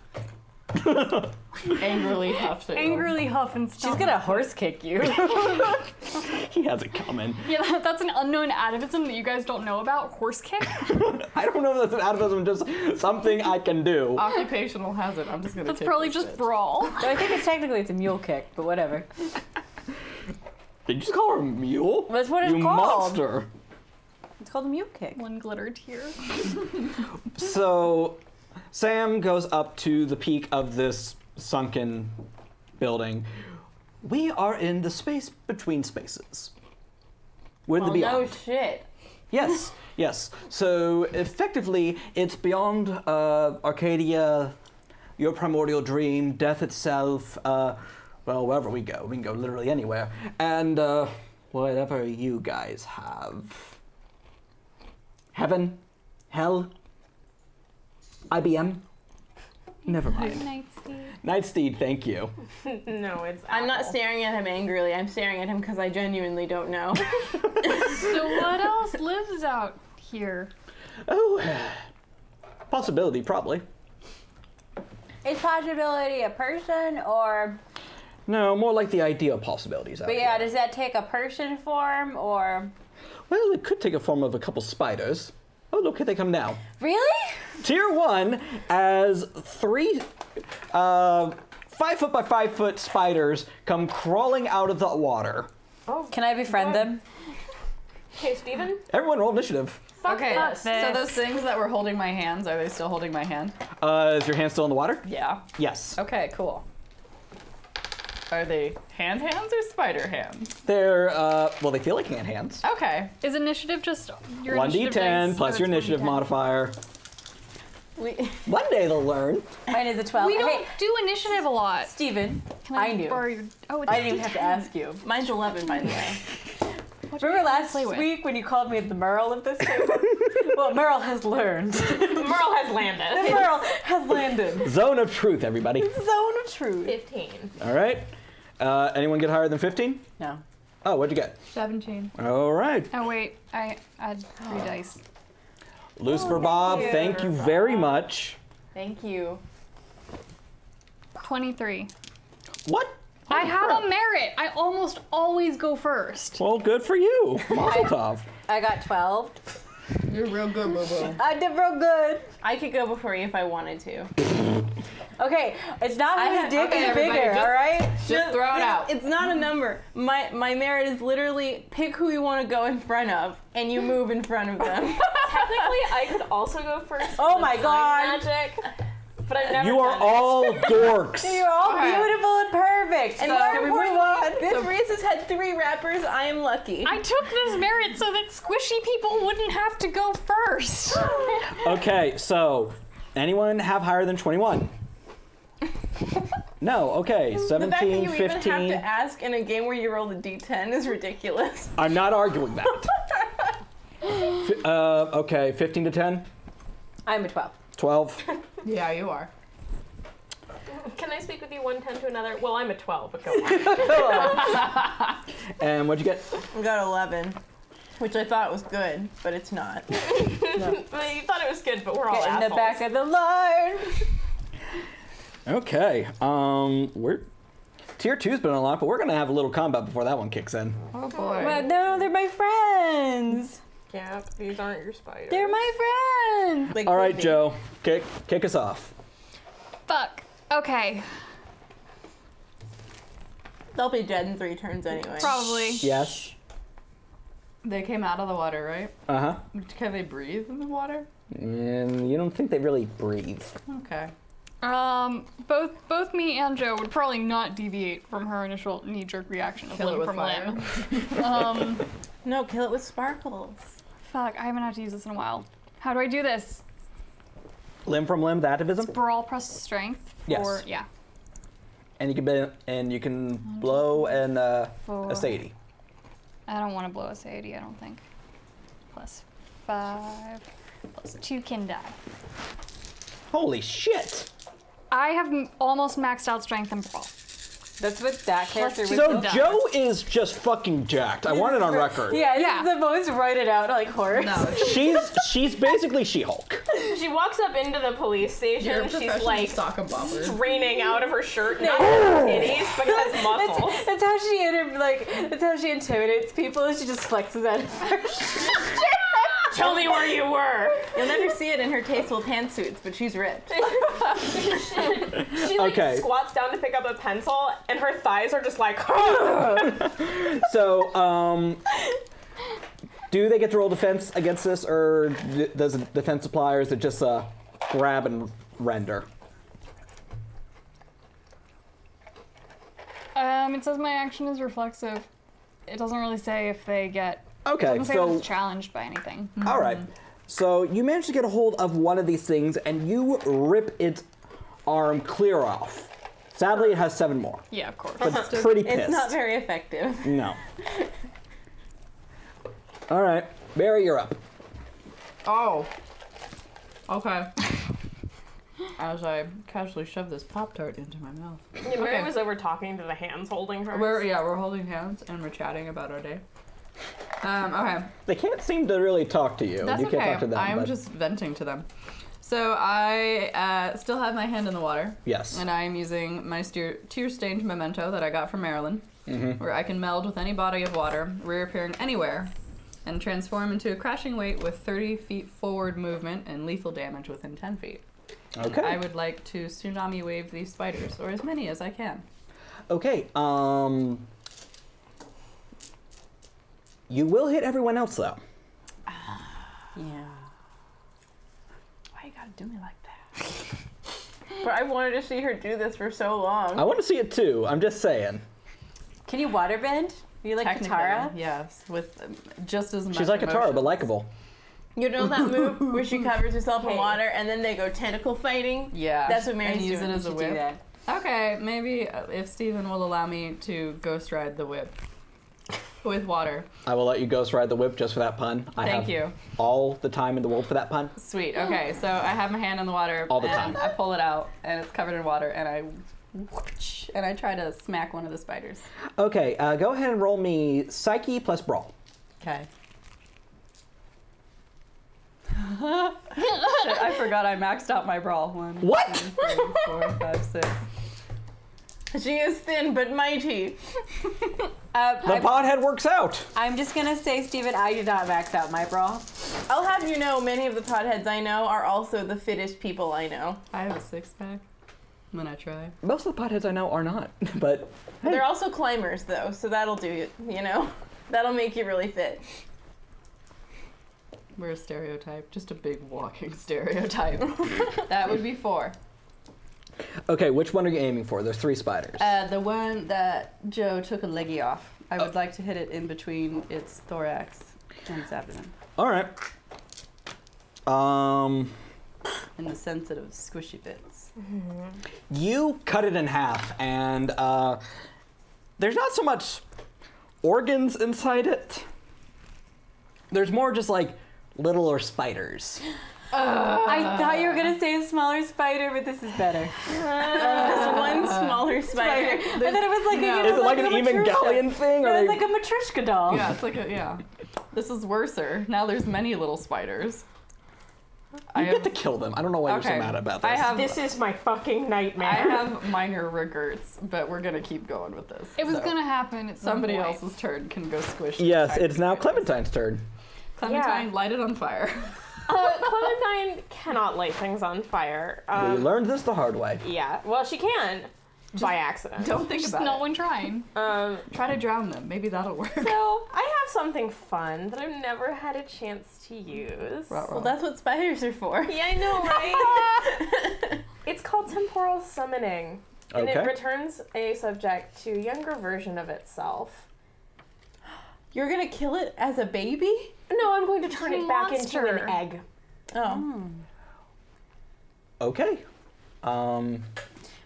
[SPEAKER 6] Angrily huffed it.
[SPEAKER 5] angrily huff and
[SPEAKER 3] She's
[SPEAKER 5] stomp.
[SPEAKER 3] gonna horse kick you.
[SPEAKER 1] He has it coming.
[SPEAKER 5] Yeah, that's an unknown atavism that you guys don't know about. Horse kick.
[SPEAKER 1] I don't know if that's an atavism, just something I can do.
[SPEAKER 6] Occupational hazard. I'm just gonna
[SPEAKER 5] That's
[SPEAKER 6] take
[SPEAKER 5] probably
[SPEAKER 6] this
[SPEAKER 5] just
[SPEAKER 6] bitch.
[SPEAKER 5] brawl.
[SPEAKER 3] So I think it's a mule kick, but whatever.
[SPEAKER 1] Did you just call her a mule?
[SPEAKER 3] That's what it's
[SPEAKER 1] you
[SPEAKER 3] called.
[SPEAKER 1] monster.
[SPEAKER 3] It's called a mule kick.
[SPEAKER 5] One glitter tear.
[SPEAKER 1] So, Sam goes up to the peak of this sunken building. We are in the space between spaces. We're in the beyond.
[SPEAKER 2] No shit.
[SPEAKER 1] Yes, yes. So effectively, it's beyond Arcadia, your primordial dream, death itself. Well, wherever we can go literally anywhere, and whatever you guys have. Heaven, hell, IBM. Never mind.
[SPEAKER 5] Night, Steve.
[SPEAKER 1] Nightsteed, thank you.
[SPEAKER 4] No, it's
[SPEAKER 2] I'm not
[SPEAKER 4] Apple.
[SPEAKER 2] staring at him angrily. I'm staring at him because I genuinely don't know.
[SPEAKER 5] So what else lives out here?
[SPEAKER 1] Oh, possibility, probably.
[SPEAKER 3] Is possibility a person or?
[SPEAKER 1] No, more like the idea of possibilities. Out
[SPEAKER 3] But yeah,
[SPEAKER 1] here.
[SPEAKER 3] does that take a person form or?
[SPEAKER 1] Well, it could take a form of a couple spiders. Oh, look, here they come now.
[SPEAKER 3] Really?
[SPEAKER 1] Tier 1 as 3 5 foot by 5 foot spiders come crawling out of the water.
[SPEAKER 4] Oh,
[SPEAKER 3] Can I befriend them?
[SPEAKER 4] hey, Steven?
[SPEAKER 1] Everyone roll initiative.
[SPEAKER 4] Fuck
[SPEAKER 6] Okay,
[SPEAKER 4] this.
[SPEAKER 6] so those things that were holding my hands, are they still holding my hand?
[SPEAKER 1] Is your hand still in the water?
[SPEAKER 6] Yeah.
[SPEAKER 1] Yes.
[SPEAKER 6] Okay, cool. Are they hand hands or spider hands?
[SPEAKER 1] They're, well, they feel like hand hands.
[SPEAKER 6] Okay.
[SPEAKER 5] Is initiative just your
[SPEAKER 1] 1d10
[SPEAKER 5] initiative dice?
[SPEAKER 1] plus
[SPEAKER 5] Oh,
[SPEAKER 1] your
[SPEAKER 5] it's
[SPEAKER 1] initiative
[SPEAKER 5] 1d10.
[SPEAKER 1] modifier.
[SPEAKER 2] We,
[SPEAKER 1] One day they'll learn.
[SPEAKER 3] Mine is a 12.
[SPEAKER 5] We don't
[SPEAKER 3] Hey,
[SPEAKER 5] do initiative a lot.
[SPEAKER 3] Steven,
[SPEAKER 5] Can
[SPEAKER 3] I knew.
[SPEAKER 5] borrow your... Oh, it's
[SPEAKER 3] I didn't even have to ask you.
[SPEAKER 2] mine's 11, by the way.
[SPEAKER 3] Remember last
[SPEAKER 5] play with?
[SPEAKER 3] week when you called me the Merle of this table? Well, Merle has learned.
[SPEAKER 4] Merle has landed.
[SPEAKER 3] Merle has landed.
[SPEAKER 1] Zone of truth, everybody.
[SPEAKER 3] Zone of truth.
[SPEAKER 4] 15.
[SPEAKER 1] All right. Anyone get higher than 15?
[SPEAKER 3] No.
[SPEAKER 1] Oh, what'd you get?
[SPEAKER 6] 17.
[SPEAKER 1] All right.
[SPEAKER 5] Oh, wait. I had 3 dice.
[SPEAKER 1] Lucifer Bob, thank you very much.
[SPEAKER 2] Thank you.
[SPEAKER 5] 23.
[SPEAKER 1] What?
[SPEAKER 5] I
[SPEAKER 1] Holy
[SPEAKER 5] have
[SPEAKER 1] crap.
[SPEAKER 5] a merit. I almost always go first.
[SPEAKER 1] Well, good for you. Mazel tov.
[SPEAKER 3] I got 12.
[SPEAKER 6] You're real good, boo-boo.
[SPEAKER 3] I did real good.
[SPEAKER 2] I could go before you if I wanted to.
[SPEAKER 3] Okay, it's not
[SPEAKER 2] I
[SPEAKER 3] whose
[SPEAKER 2] have-
[SPEAKER 3] dick
[SPEAKER 6] okay,
[SPEAKER 3] is
[SPEAKER 6] everybody,
[SPEAKER 3] bigger,
[SPEAKER 6] just-
[SPEAKER 3] all right?
[SPEAKER 6] Just throw it out.
[SPEAKER 2] It's not a number. My merit is literally pick who you want to go in front of, and you move in front of them.
[SPEAKER 4] Technically, I could also go first.
[SPEAKER 3] Oh
[SPEAKER 4] with
[SPEAKER 3] my
[SPEAKER 4] time
[SPEAKER 3] God.
[SPEAKER 4] Magic, but I've never
[SPEAKER 1] You are
[SPEAKER 4] done it.
[SPEAKER 1] all dorks.
[SPEAKER 3] You're all
[SPEAKER 6] Okay.
[SPEAKER 3] beautiful and perfect.
[SPEAKER 2] And
[SPEAKER 3] so
[SPEAKER 2] more
[SPEAKER 3] can we move
[SPEAKER 2] importantly,
[SPEAKER 3] on?
[SPEAKER 2] this Reese's had 3 wrappers. I am lucky.
[SPEAKER 5] I took this merit so that squishy people wouldn't have to go first.
[SPEAKER 1] Okay, so anyone have higher than 21? No, okay,
[SPEAKER 2] The fact that
[SPEAKER 1] 17,
[SPEAKER 2] you even have
[SPEAKER 1] 15.
[SPEAKER 2] to ask in a game where you roll a d10 is ridiculous.
[SPEAKER 1] I'm not arguing that. Okay, 15 to 10,
[SPEAKER 3] I'm a 12.
[SPEAKER 1] 12.
[SPEAKER 6] Yeah, you are.
[SPEAKER 4] Can I speak with you 110 to another? Well, I'm a 12, but go on.
[SPEAKER 1] And what'd you get?
[SPEAKER 2] I got 11, which I thought was good, but it's not.
[SPEAKER 4] But you thought it was good, but we're all
[SPEAKER 3] Get in
[SPEAKER 4] assholes.
[SPEAKER 3] the back of the line.
[SPEAKER 1] Okay, we're Tier 2's been unlocked, but we're gonna have a little combat before that one kicks in.
[SPEAKER 6] Oh boy.
[SPEAKER 3] But no, they're my friends.
[SPEAKER 4] Yeah, these aren't your spiders.
[SPEAKER 3] They're my friends.
[SPEAKER 2] Like,
[SPEAKER 1] All right,
[SPEAKER 2] maybe.
[SPEAKER 1] Joe, kick us off.
[SPEAKER 5] Fuck. Okay.
[SPEAKER 2] They'll be dead in 3 turns anyway.
[SPEAKER 5] Probably.
[SPEAKER 1] Yes.
[SPEAKER 6] They came out of the water, right?
[SPEAKER 1] Uh-huh.
[SPEAKER 6] Can they breathe in the water?
[SPEAKER 1] And you don't think they really breathe.
[SPEAKER 6] Okay.
[SPEAKER 5] Both me and Joe would probably not deviate from her initial knee-jerk reaction of
[SPEAKER 6] Kill it
[SPEAKER 5] limb
[SPEAKER 6] with
[SPEAKER 5] from
[SPEAKER 6] fire.
[SPEAKER 5] limb.
[SPEAKER 2] No, kill it with sparkles.
[SPEAKER 5] Fuck, I haven't had to use this in a while. How do I do this?
[SPEAKER 1] Limb from limb, the activism?
[SPEAKER 5] Brawl plus strength?
[SPEAKER 1] Yes.
[SPEAKER 5] Or, yeah.
[SPEAKER 1] And you can blow and a
[SPEAKER 5] For-
[SPEAKER 1] Sadie.
[SPEAKER 5] I don't want to blow a Sadie, I don't think. Plus 5. Plus 2 can die.
[SPEAKER 1] Holy shit!
[SPEAKER 5] I have almost maxed out strength and brawl.
[SPEAKER 3] That's what that character was.
[SPEAKER 1] So
[SPEAKER 5] done.
[SPEAKER 1] Joe is just fucking jacked. I want it on record.
[SPEAKER 3] Yeah, this
[SPEAKER 5] Yeah.
[SPEAKER 3] is the most roided out like horse.
[SPEAKER 6] No,
[SPEAKER 1] She's basically She-Hulk.
[SPEAKER 4] She walks up into the police station.
[SPEAKER 6] you're a
[SPEAKER 4] She's
[SPEAKER 6] professional
[SPEAKER 4] like
[SPEAKER 6] soccer bopper.
[SPEAKER 4] draining out of her shirt, not her titties, but has muscles.
[SPEAKER 3] That's how she that's how she intimidates people. She just flexes out of her shirt.
[SPEAKER 4] Tell me where you were.
[SPEAKER 2] You'll never see it in her tasteful pantsuits, but she's ripped.
[SPEAKER 4] She like
[SPEAKER 1] Okay.
[SPEAKER 4] squats down to pick up a pencil, and her thighs are just like.
[SPEAKER 1] So, do they get to roll defense against this, or does the defense apply, or is it just grab and render?
[SPEAKER 5] It says my action is reflexive. It doesn't really say if they get.
[SPEAKER 1] Okay,
[SPEAKER 5] It doesn't say
[SPEAKER 1] so
[SPEAKER 5] if it's challenged by anything.
[SPEAKER 1] all right. So you manage to get a hold of one of these things, and you rip its arm clear off. Sadly, it has 7 more.
[SPEAKER 5] Yeah, of course.
[SPEAKER 1] But it's pretty pissed.
[SPEAKER 2] It's not very effective.
[SPEAKER 1] No. All right, Barry, you're up.
[SPEAKER 6] Oh. Okay. As I casually shove this Pop-Tart into my mouth.
[SPEAKER 4] Yeah, Mary was over talking to the hands holding hers.
[SPEAKER 6] We're holding hands and we're chatting about our day. Okay.
[SPEAKER 1] They can't seem to really talk to you.
[SPEAKER 6] That's
[SPEAKER 1] You can't
[SPEAKER 6] okay.
[SPEAKER 1] talk to them.
[SPEAKER 6] I'm
[SPEAKER 1] but
[SPEAKER 6] just venting to them. So I still have my hand in the water.
[SPEAKER 1] yes.
[SPEAKER 6] And I'm using my tear-stained memento that I got from Marilyn, where I can meld with any body of water, reappearing anywhere, and transform into a crashing weight with 30 feet forward movement and lethal damage within 10 feet.
[SPEAKER 1] Okay.
[SPEAKER 6] I would like to tsunami wave these spiders, or as many as I can.
[SPEAKER 1] Okay. You will hit everyone else though.
[SPEAKER 3] Yeah.
[SPEAKER 6] Why you gotta do me like that?
[SPEAKER 2] But I wanted to see her do this for so long.
[SPEAKER 1] I want to see it too. I'm just saying.
[SPEAKER 3] Can you waterbend? Are you like Katara?
[SPEAKER 6] Yes, with just as much.
[SPEAKER 1] She's like a Katara,
[SPEAKER 6] emotion.
[SPEAKER 1] but likable.
[SPEAKER 2] You know that move where she covers herself in water and then they go tentacle fighting?
[SPEAKER 6] Yeah,
[SPEAKER 2] That's what Mary's
[SPEAKER 6] and use
[SPEAKER 2] doing.
[SPEAKER 6] it as a
[SPEAKER 3] You should do
[SPEAKER 6] whip.
[SPEAKER 3] that.
[SPEAKER 6] Okay, maybe if Steven will allow me to ghost ride the whip with water.
[SPEAKER 1] I will let you ghost ride the whip just for that pun. I
[SPEAKER 6] Thank
[SPEAKER 1] have
[SPEAKER 6] you.
[SPEAKER 1] all the time in the world for that pun.
[SPEAKER 6] Sweet. Okay, so I have my hand in the water
[SPEAKER 1] All the
[SPEAKER 6] and
[SPEAKER 1] time.
[SPEAKER 6] I pull it out and it's covered in water and I whoosh, and I try to smack one of the spiders.
[SPEAKER 1] Okay, go ahead and roll me Psyche plus Brawl.
[SPEAKER 6] Okay. Shit, I forgot I maxed out my brawl. 1,
[SPEAKER 1] What?
[SPEAKER 6] 2, 3, 4, 5, 6.
[SPEAKER 2] She is thin but mighty.
[SPEAKER 1] The pothead works out.
[SPEAKER 3] I'm just gonna say, Steven, I did not max out my brawl.
[SPEAKER 2] I'll have you know, many of the potheads I know are also the fittest people I know.
[SPEAKER 6] I have a 6-pack when I try.
[SPEAKER 1] Most of the potheads I know are not, but hey.
[SPEAKER 2] They're also climbers though, so that'll do it, you know? That'll make you really fit.
[SPEAKER 6] We're a stereotype, just a big walking stereotype. That would be 4.
[SPEAKER 1] Okay, which one are you aiming for? There's 3 spiders.
[SPEAKER 6] The one that Joe took a leggy off. I would like to hit it in between its thorax and its abdomen.
[SPEAKER 1] All right.
[SPEAKER 6] In the sensitive, squishy bits.
[SPEAKER 1] You cut it in half, and there's not so much organs inside it. There's more just like littler spiders.
[SPEAKER 3] I thought you were gonna say a smaller spider, but this is better.
[SPEAKER 2] Just one smaller spider.
[SPEAKER 3] I thought it was like a,
[SPEAKER 1] Is it like an Evangelion thing?
[SPEAKER 3] No,
[SPEAKER 1] Or
[SPEAKER 3] it's like a Matryoshka doll.
[SPEAKER 6] Yeah, it's like a, yeah. This is worser. Now there's many little spiders.
[SPEAKER 1] You get to kill them. I don't know why you're so mad about this.
[SPEAKER 4] This is my fucking nightmare.
[SPEAKER 6] I have minor regrets, but we're gonna keep going with this.
[SPEAKER 5] It was gonna happen at some
[SPEAKER 6] Somebody
[SPEAKER 5] point.
[SPEAKER 6] else's turn can go squish.
[SPEAKER 1] Yes,
[SPEAKER 6] the
[SPEAKER 1] it's now
[SPEAKER 6] spiders.
[SPEAKER 1] Clementine's turn.
[SPEAKER 6] Clementine, light it on fire.
[SPEAKER 4] Clementine cannot light things on fire.
[SPEAKER 1] We learned this the hard way.
[SPEAKER 4] Yeah, well, she can. By accident.
[SPEAKER 6] Don't think
[SPEAKER 5] Just
[SPEAKER 6] about
[SPEAKER 5] no
[SPEAKER 6] it.
[SPEAKER 5] one trying.
[SPEAKER 6] Try to drown them. Maybe that'll work.
[SPEAKER 4] So, I have something fun that I've never had a chance to use.
[SPEAKER 2] Well, that's what spiders are for.
[SPEAKER 4] Yeah, I know, right? It's called temporal summoning. And it
[SPEAKER 1] Okay.
[SPEAKER 4] returns a subject to a younger version of itself.
[SPEAKER 2] You're gonna kill it as a baby?
[SPEAKER 4] No, I'm going to turn it back into an
[SPEAKER 5] Monster.
[SPEAKER 4] egg.
[SPEAKER 2] Oh.
[SPEAKER 1] Okay.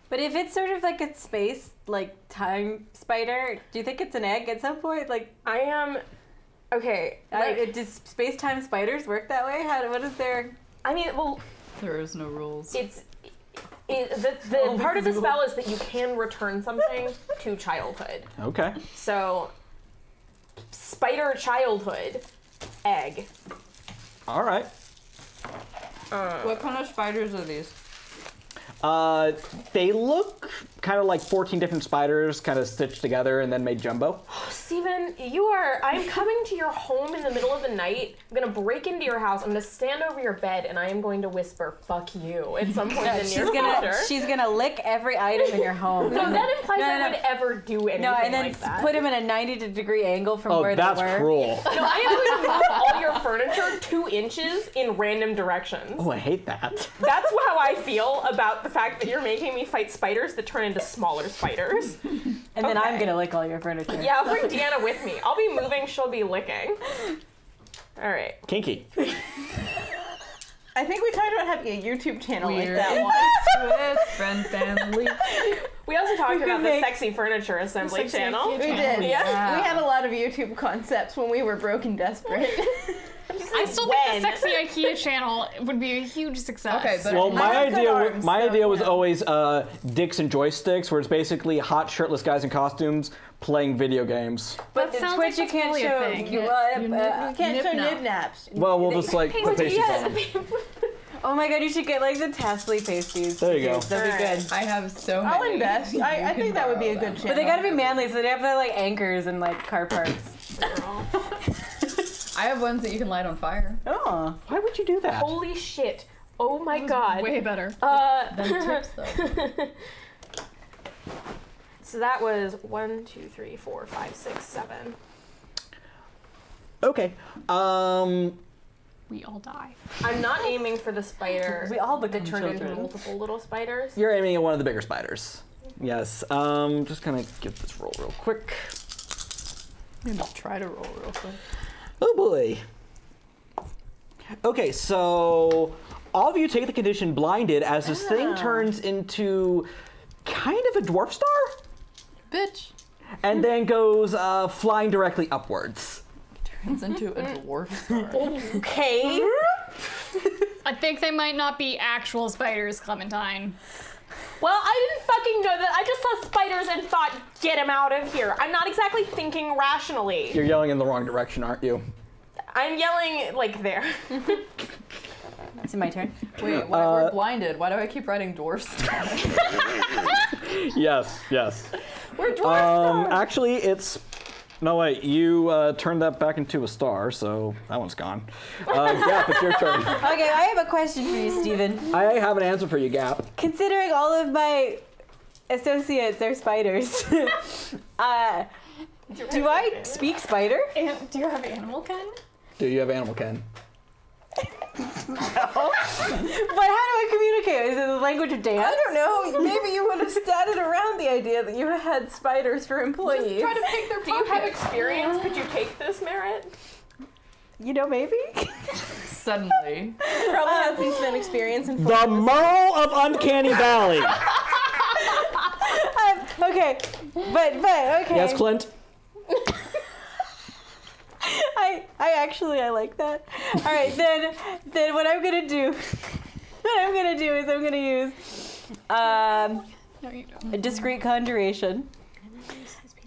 [SPEAKER 3] But if it's sort of like a space, like time spider, do you think it's an egg at some point? Like,
[SPEAKER 4] I am... Okay, like...
[SPEAKER 3] does space-time spiders work that way? What is their...
[SPEAKER 4] I mean, well,
[SPEAKER 6] There is no rules.
[SPEAKER 4] the part of the spell is that you can return something to childhood.
[SPEAKER 1] Okay.
[SPEAKER 4] So, spider childhood, egg.
[SPEAKER 1] All right.
[SPEAKER 6] What kind of spiders are these?
[SPEAKER 1] They look kind of like 14 different spiders kind of stitched together and then made jumbo.
[SPEAKER 4] Steven, I'm coming to your home in the middle of the night. I'm gonna break into your house. I'm gonna stand over your bed and I am going to whisper, "Fuck you," at some point in the near future.
[SPEAKER 3] She's gonna lick every item in your home.
[SPEAKER 4] No, that implies
[SPEAKER 3] No,
[SPEAKER 4] I
[SPEAKER 3] no.
[SPEAKER 4] would ever do anything
[SPEAKER 3] No, and then
[SPEAKER 4] like that.
[SPEAKER 3] put him in a 90-degree angle from
[SPEAKER 1] Oh,
[SPEAKER 3] where
[SPEAKER 1] that's
[SPEAKER 3] they were.
[SPEAKER 1] cruel.
[SPEAKER 4] No, I am going to move all your furniture 2 inches in random directions.
[SPEAKER 1] Oh, I hate that.
[SPEAKER 4] That's how I feel about the fact that you're making me fight spiders that turn into smaller spiders.
[SPEAKER 3] And then I'm gonna lick all your furniture.
[SPEAKER 4] Yeah, I'll bring Deanna with me. I'll be moving, she'll be licking. All right.
[SPEAKER 1] Kinky.
[SPEAKER 2] I think we talked about having a YouTube channel
[SPEAKER 6] Weird.
[SPEAKER 2] like that once.
[SPEAKER 6] With friend family.
[SPEAKER 4] We also talked about the
[SPEAKER 3] make-
[SPEAKER 4] sexy furniture assembly
[SPEAKER 2] Sexy
[SPEAKER 4] channel.
[SPEAKER 2] We did.
[SPEAKER 4] Yeah.
[SPEAKER 2] We had a lot of YouTube concepts when we were broke and desperate.
[SPEAKER 5] I still think the sexy IKEA channel would be a huge success.
[SPEAKER 6] Okay, but
[SPEAKER 1] Well, my
[SPEAKER 2] have good
[SPEAKER 1] idea,
[SPEAKER 2] arms,
[SPEAKER 1] my
[SPEAKER 2] so,
[SPEAKER 1] idea was
[SPEAKER 2] you know.
[SPEAKER 1] always dicks and joysticks, where it's basically hot shirtless guys in costumes playing video games.
[SPEAKER 3] But
[SPEAKER 5] That sounds
[SPEAKER 3] Twitch,
[SPEAKER 5] like
[SPEAKER 3] you
[SPEAKER 5] that's
[SPEAKER 3] can't
[SPEAKER 5] really a
[SPEAKER 3] show.
[SPEAKER 5] thing.
[SPEAKER 3] You
[SPEAKER 2] can't show
[SPEAKER 6] Nip-nap.
[SPEAKER 2] nib naps.
[SPEAKER 1] Well, we'll just like put pasties on them.
[SPEAKER 3] Oh my god, you should get like the Tastley pasties.
[SPEAKER 1] There you go.
[SPEAKER 3] That'd be good.
[SPEAKER 6] I have so many.
[SPEAKER 2] I'll invest. I think that would be a good channel.
[SPEAKER 3] But they gotta be manly, so they have to have like anchors and like car parts.
[SPEAKER 6] I have ones that you can light on fire.
[SPEAKER 3] Oh.
[SPEAKER 1] Why would you do that?
[SPEAKER 4] Holy shit. Oh my god.
[SPEAKER 5] Way better.
[SPEAKER 6] Then tips though.
[SPEAKER 4] So that was 1, 2, 3, 4, 5, 6, 7.
[SPEAKER 1] Okay.
[SPEAKER 5] We all die.
[SPEAKER 4] I'm not aiming for the spider.
[SPEAKER 3] We all
[SPEAKER 4] that
[SPEAKER 3] become
[SPEAKER 4] turned into
[SPEAKER 3] children.
[SPEAKER 4] multiple little spiders.
[SPEAKER 1] You're aiming at one of the bigger spiders. Yes. Just gonna give this roll real quick.
[SPEAKER 2] Just try to roll real quick.
[SPEAKER 1] Oh boy. Okay, so all of you take the condition blinded as this thing turns into kind of a dwarf star
[SPEAKER 5] Bitch.
[SPEAKER 1] and then goes flying directly upwards.
[SPEAKER 6] Turns into a dwarf star.
[SPEAKER 4] Okay.
[SPEAKER 5] I think they might not be actual spiders, Clementine.
[SPEAKER 4] Well, I didn't fucking know that. I just saw spiders and thought, get him out of here. I'm not exactly thinking rationally.
[SPEAKER 1] You're yelling in the wrong direction, aren't you?
[SPEAKER 4] I'm yelling like there.
[SPEAKER 3] Is it my turn?
[SPEAKER 6] Wait, we're blinded. Why do I keep writing dwarf star?
[SPEAKER 1] Yes, yes.
[SPEAKER 3] We're dwarf
[SPEAKER 1] Actually, it's... No, wait, you turned that back into a star, so that one's gone. Gap, it's your turn.
[SPEAKER 3] Okay, I have a question for you, Steven.
[SPEAKER 1] I have an answer for you, Gap.
[SPEAKER 3] Considering all of my associates are spiders, do I speak spider?
[SPEAKER 5] And do you have animal ken?
[SPEAKER 1] Do you have animal ken?
[SPEAKER 3] But how do I communicate? Is it the language of dance?
[SPEAKER 2] I don't know. Maybe you would have statted around the idea that you had spiders for employees.
[SPEAKER 5] Try to pick their
[SPEAKER 4] Do you have
[SPEAKER 5] pocket.
[SPEAKER 4] experience? Could you take this, Merritt?
[SPEAKER 3] You know, maybe?
[SPEAKER 6] Suddenly.
[SPEAKER 2] Probably has some spent experience in
[SPEAKER 1] The moral of Uncanny Valley.
[SPEAKER 3] Okay, but okay.
[SPEAKER 1] Yes, Clint?
[SPEAKER 3] I like that. All right, then what I'm gonna do is I'm gonna use
[SPEAKER 5] No, you don't.
[SPEAKER 3] a discreet conjuration,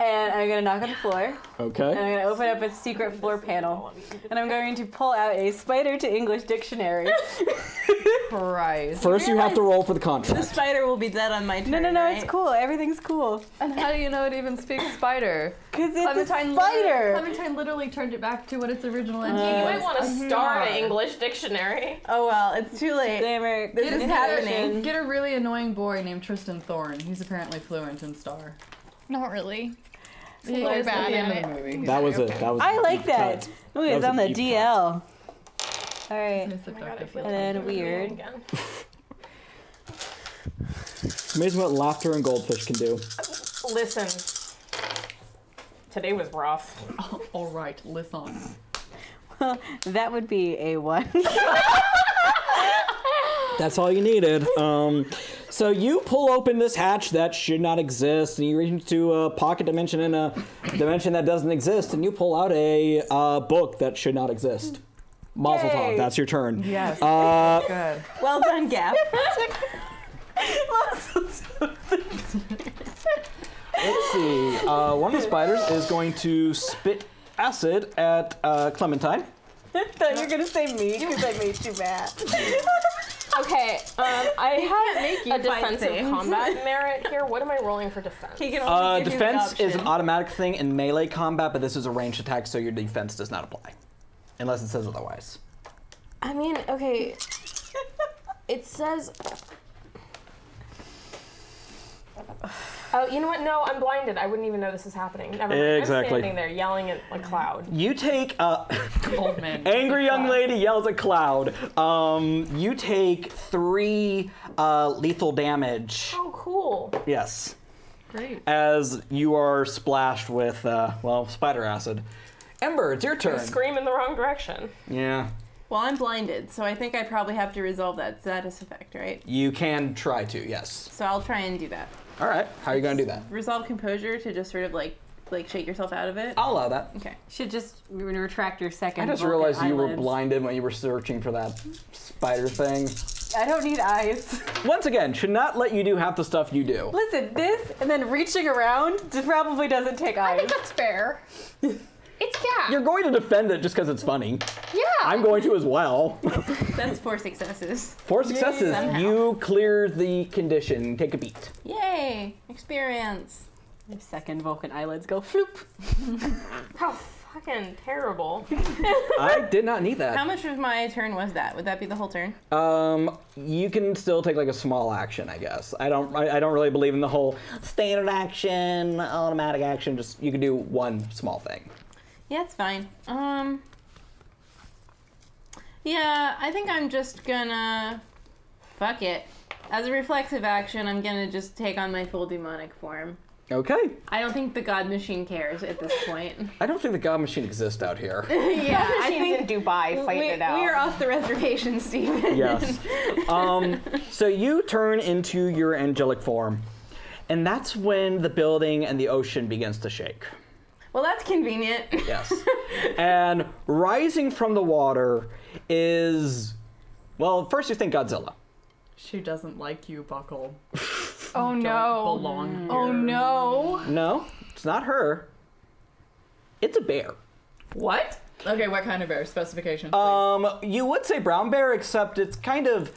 [SPEAKER 3] and I'm gonna knock on the floor, and
[SPEAKER 1] Okay.
[SPEAKER 3] I'm gonna open up a secret floor panel, and I'm going to pull out a spider to English dictionary.
[SPEAKER 6] Christ.
[SPEAKER 1] First, you have to roll for the
[SPEAKER 2] The
[SPEAKER 1] contract.
[SPEAKER 2] spider will be dead on my turn.
[SPEAKER 3] No,
[SPEAKER 2] right?
[SPEAKER 3] it's cool. Everything's cool.
[SPEAKER 6] And how do you know it even speaks spider?
[SPEAKER 3] Cause it's a
[SPEAKER 6] Clementine
[SPEAKER 3] spider.
[SPEAKER 6] Clementine literally turned it back to what its original
[SPEAKER 4] You
[SPEAKER 6] entity
[SPEAKER 4] might
[SPEAKER 6] was.
[SPEAKER 4] want to
[SPEAKER 6] a
[SPEAKER 4] start
[SPEAKER 6] star.
[SPEAKER 4] an English dictionary.
[SPEAKER 2] Oh well, it's too late.
[SPEAKER 3] Disclaimer.
[SPEAKER 2] This is happening.
[SPEAKER 6] Get a really annoying boy named Tristan Thorne. He's apparently fluent in star.
[SPEAKER 5] Not really.
[SPEAKER 6] He
[SPEAKER 5] We're
[SPEAKER 6] is at
[SPEAKER 5] bad
[SPEAKER 6] the end
[SPEAKER 5] at
[SPEAKER 6] of the movie.
[SPEAKER 1] That was it. That was.
[SPEAKER 3] I
[SPEAKER 1] a
[SPEAKER 3] like
[SPEAKER 1] deep
[SPEAKER 3] that.
[SPEAKER 1] cut.
[SPEAKER 3] Ooh,
[SPEAKER 1] That
[SPEAKER 3] it's
[SPEAKER 1] was
[SPEAKER 3] on
[SPEAKER 1] a
[SPEAKER 3] the
[SPEAKER 1] deep
[SPEAKER 3] DL. All right.
[SPEAKER 6] He's seductive.
[SPEAKER 3] And then weird.
[SPEAKER 4] Again.
[SPEAKER 1] It's amazing what laughter and goldfish can do.
[SPEAKER 4] Listen. Today was rough.
[SPEAKER 6] All right, listen.
[SPEAKER 3] Well, that would be a 1.
[SPEAKER 1] That's all you needed. So you pull open this hatch that should not exist, and you reach into a pocket dimension in a dimension that doesn't exist, and you pull out a book that should not exist. Mazel tov.
[SPEAKER 3] Yay.
[SPEAKER 1] That's your turn.
[SPEAKER 6] Yes.
[SPEAKER 1] Good.
[SPEAKER 2] Well done, Gap.
[SPEAKER 1] Let's see. One of the spiders is going to spit acid at Clementine.
[SPEAKER 3] I thought you were gonna say me because I made you mad.
[SPEAKER 4] Okay, I
[SPEAKER 2] make you
[SPEAKER 4] have a
[SPEAKER 2] fight
[SPEAKER 4] defensive
[SPEAKER 2] things.
[SPEAKER 4] combat merit here. What am I rolling for defense?
[SPEAKER 2] He can only give you the
[SPEAKER 1] Defense is an
[SPEAKER 2] option.
[SPEAKER 1] automatic thing in melee combat, but this is a ranged attack, so your defense does not apply. Unless it says otherwise.
[SPEAKER 4] I mean, okay. It says. Oh, you know what? No, I'm blinded. I wouldn't even know this is happening. Never mind.
[SPEAKER 1] Exactly.
[SPEAKER 4] I'm standing there yelling at a cloud.
[SPEAKER 1] You take
[SPEAKER 6] Old man.
[SPEAKER 1] angry young lady yells at cloud. You take 3 lethal damage.
[SPEAKER 4] Oh, cool.
[SPEAKER 1] Yes,
[SPEAKER 6] Great.
[SPEAKER 1] as you are splashed with spider acid. Ember, it's your turn.
[SPEAKER 4] Scream in the wrong direction.
[SPEAKER 1] Yeah,
[SPEAKER 2] Well, I'm blinded, so I think I probably have to resolve that status effect, right?
[SPEAKER 1] you can try to. Yes.
[SPEAKER 2] So I'll try and do that.
[SPEAKER 1] All right. How are you gonna do that?
[SPEAKER 2] Resolve composure to just sort of like shake yourself out of it.
[SPEAKER 1] I'll allow that.
[SPEAKER 2] Okay.
[SPEAKER 3] Should just retract your second.
[SPEAKER 1] I just
[SPEAKER 3] Vulcan
[SPEAKER 1] realized you were
[SPEAKER 3] eyelids.
[SPEAKER 1] blinded when you were searching for that spider thing.
[SPEAKER 3] I don't need eyes.
[SPEAKER 1] Once again, should not let you do half the stuff you do.
[SPEAKER 3] Listen, this and then reaching around probably doesn't take
[SPEAKER 5] I
[SPEAKER 3] eyes.
[SPEAKER 5] think that's fair. It's Gap.
[SPEAKER 1] You're going to defend it just because it's funny.
[SPEAKER 5] Yeah.
[SPEAKER 1] I'm going to as well.
[SPEAKER 2] That's 4 successes.
[SPEAKER 1] 4 successes.
[SPEAKER 2] Somehow.
[SPEAKER 1] You clear the condition. Take a beat.
[SPEAKER 2] Yay! Experience.
[SPEAKER 3] Your second Vulcan eyelids go floop.
[SPEAKER 4] How fucking terrible.
[SPEAKER 1] I did not need
[SPEAKER 2] How
[SPEAKER 1] that.
[SPEAKER 2] much of my turn was that? Would that be the whole turn?
[SPEAKER 1] You can still take like a small action, I guess. I don't really believe in the whole standard action, automatic action. Just you can do one small thing.
[SPEAKER 2] Yeah, it's fine. Yeah, I think I'm just gonna... Fuck it. As a reflexive action, I'm gonna just take on my full demonic form.
[SPEAKER 1] Okay.
[SPEAKER 2] I don't think the god machine cares at this point.
[SPEAKER 1] I don't think the God Machine exists out here.
[SPEAKER 2] Yeah, I
[SPEAKER 4] Machines
[SPEAKER 2] think
[SPEAKER 4] in Dubai fighting it out.
[SPEAKER 2] we are off the reservation, Steven.
[SPEAKER 1] Yes. So you turn into your angelic form, and that's when the building and the ocean begins to shake.
[SPEAKER 2] Well, that's convenient.
[SPEAKER 1] Yes. And rising from the water is, well, first you think Godzilla.
[SPEAKER 6] She doesn't like you, Buckle.
[SPEAKER 5] Oh
[SPEAKER 6] Don't
[SPEAKER 5] no.
[SPEAKER 6] belong here.
[SPEAKER 5] Oh no.
[SPEAKER 1] No, it's not her. It's a bear.
[SPEAKER 6] What? Okay, what kind of bear? Specifications, please.
[SPEAKER 1] You would say brown bear, except it's kind of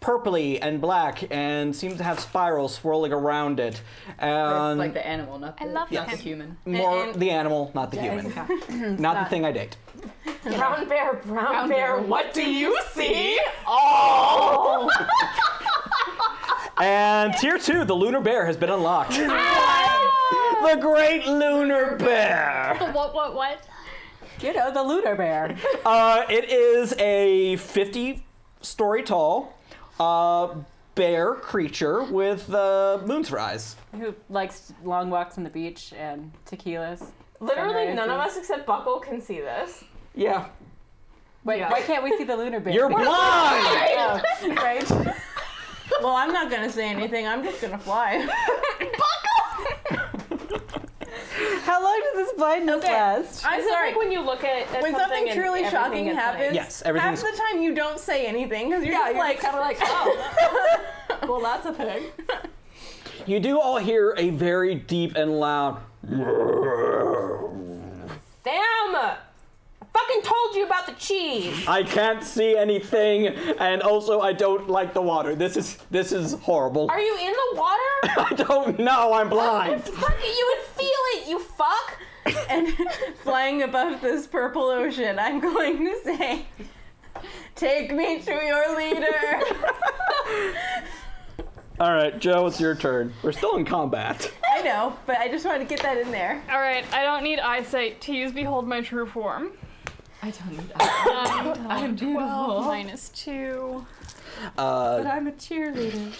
[SPEAKER 1] purpley and black and seems to have spirals swirling around it.
[SPEAKER 6] It's like the animal, not the,
[SPEAKER 5] love
[SPEAKER 6] not the
[SPEAKER 5] him.
[SPEAKER 6] human.
[SPEAKER 1] More the animal, not the human. Not the thing I date.
[SPEAKER 4] Brown bear, what do you see? Oh!
[SPEAKER 1] And tier 2, the lunar bear has been unlocked. The great lunar bear.
[SPEAKER 5] What?
[SPEAKER 3] You know, the lunar bear.
[SPEAKER 1] It is a 50-story tall bear creature with moon's rise.
[SPEAKER 3] Who likes long walks on the beach and tequilas.
[SPEAKER 4] Literally none of
[SPEAKER 3] sunrises.
[SPEAKER 4] us except Buckle can see this.
[SPEAKER 1] Yeah.
[SPEAKER 3] Wait,
[SPEAKER 4] Yeah.
[SPEAKER 3] why can't we see the lunar bear?
[SPEAKER 1] You're blind!
[SPEAKER 3] Oh, right.
[SPEAKER 2] Well, I'm not gonna say anything. I'm just gonna fly.
[SPEAKER 3] How long does this blindness last?
[SPEAKER 2] I'm
[SPEAKER 4] Is it
[SPEAKER 2] sorry.
[SPEAKER 4] like when you look at
[SPEAKER 2] When something
[SPEAKER 4] and
[SPEAKER 2] truly
[SPEAKER 4] everything
[SPEAKER 2] shocking
[SPEAKER 4] is
[SPEAKER 2] happens,
[SPEAKER 4] like,
[SPEAKER 1] Yes,
[SPEAKER 2] half
[SPEAKER 1] everything's-
[SPEAKER 2] the time you don't say anything because you're just
[SPEAKER 4] you're
[SPEAKER 2] like,
[SPEAKER 4] kind of like, oh.
[SPEAKER 6] Well, that's a thing.
[SPEAKER 1] You do all hear a very deep and loud.
[SPEAKER 4] Sam! I fucking told you about the cheese!
[SPEAKER 1] I can't see anything, and also I don't like the water. This is horrible.
[SPEAKER 4] Are you in the water?
[SPEAKER 1] I don't know. I'm blind.
[SPEAKER 4] Fuck it, you would feel it, you fuck!
[SPEAKER 2] And flying above this purple ocean, I'm going to say, take me to your leader.
[SPEAKER 1] All right, Joe, it's your turn. We're still in combat.
[SPEAKER 2] I know, but I just wanted to get that in there.
[SPEAKER 5] All right, I don't need eyesight to use Behold My True Form.
[SPEAKER 6] I don't need that. I'm
[SPEAKER 5] 12
[SPEAKER 6] beautiful.
[SPEAKER 5] minus 2.
[SPEAKER 6] But I'm a cheerleader.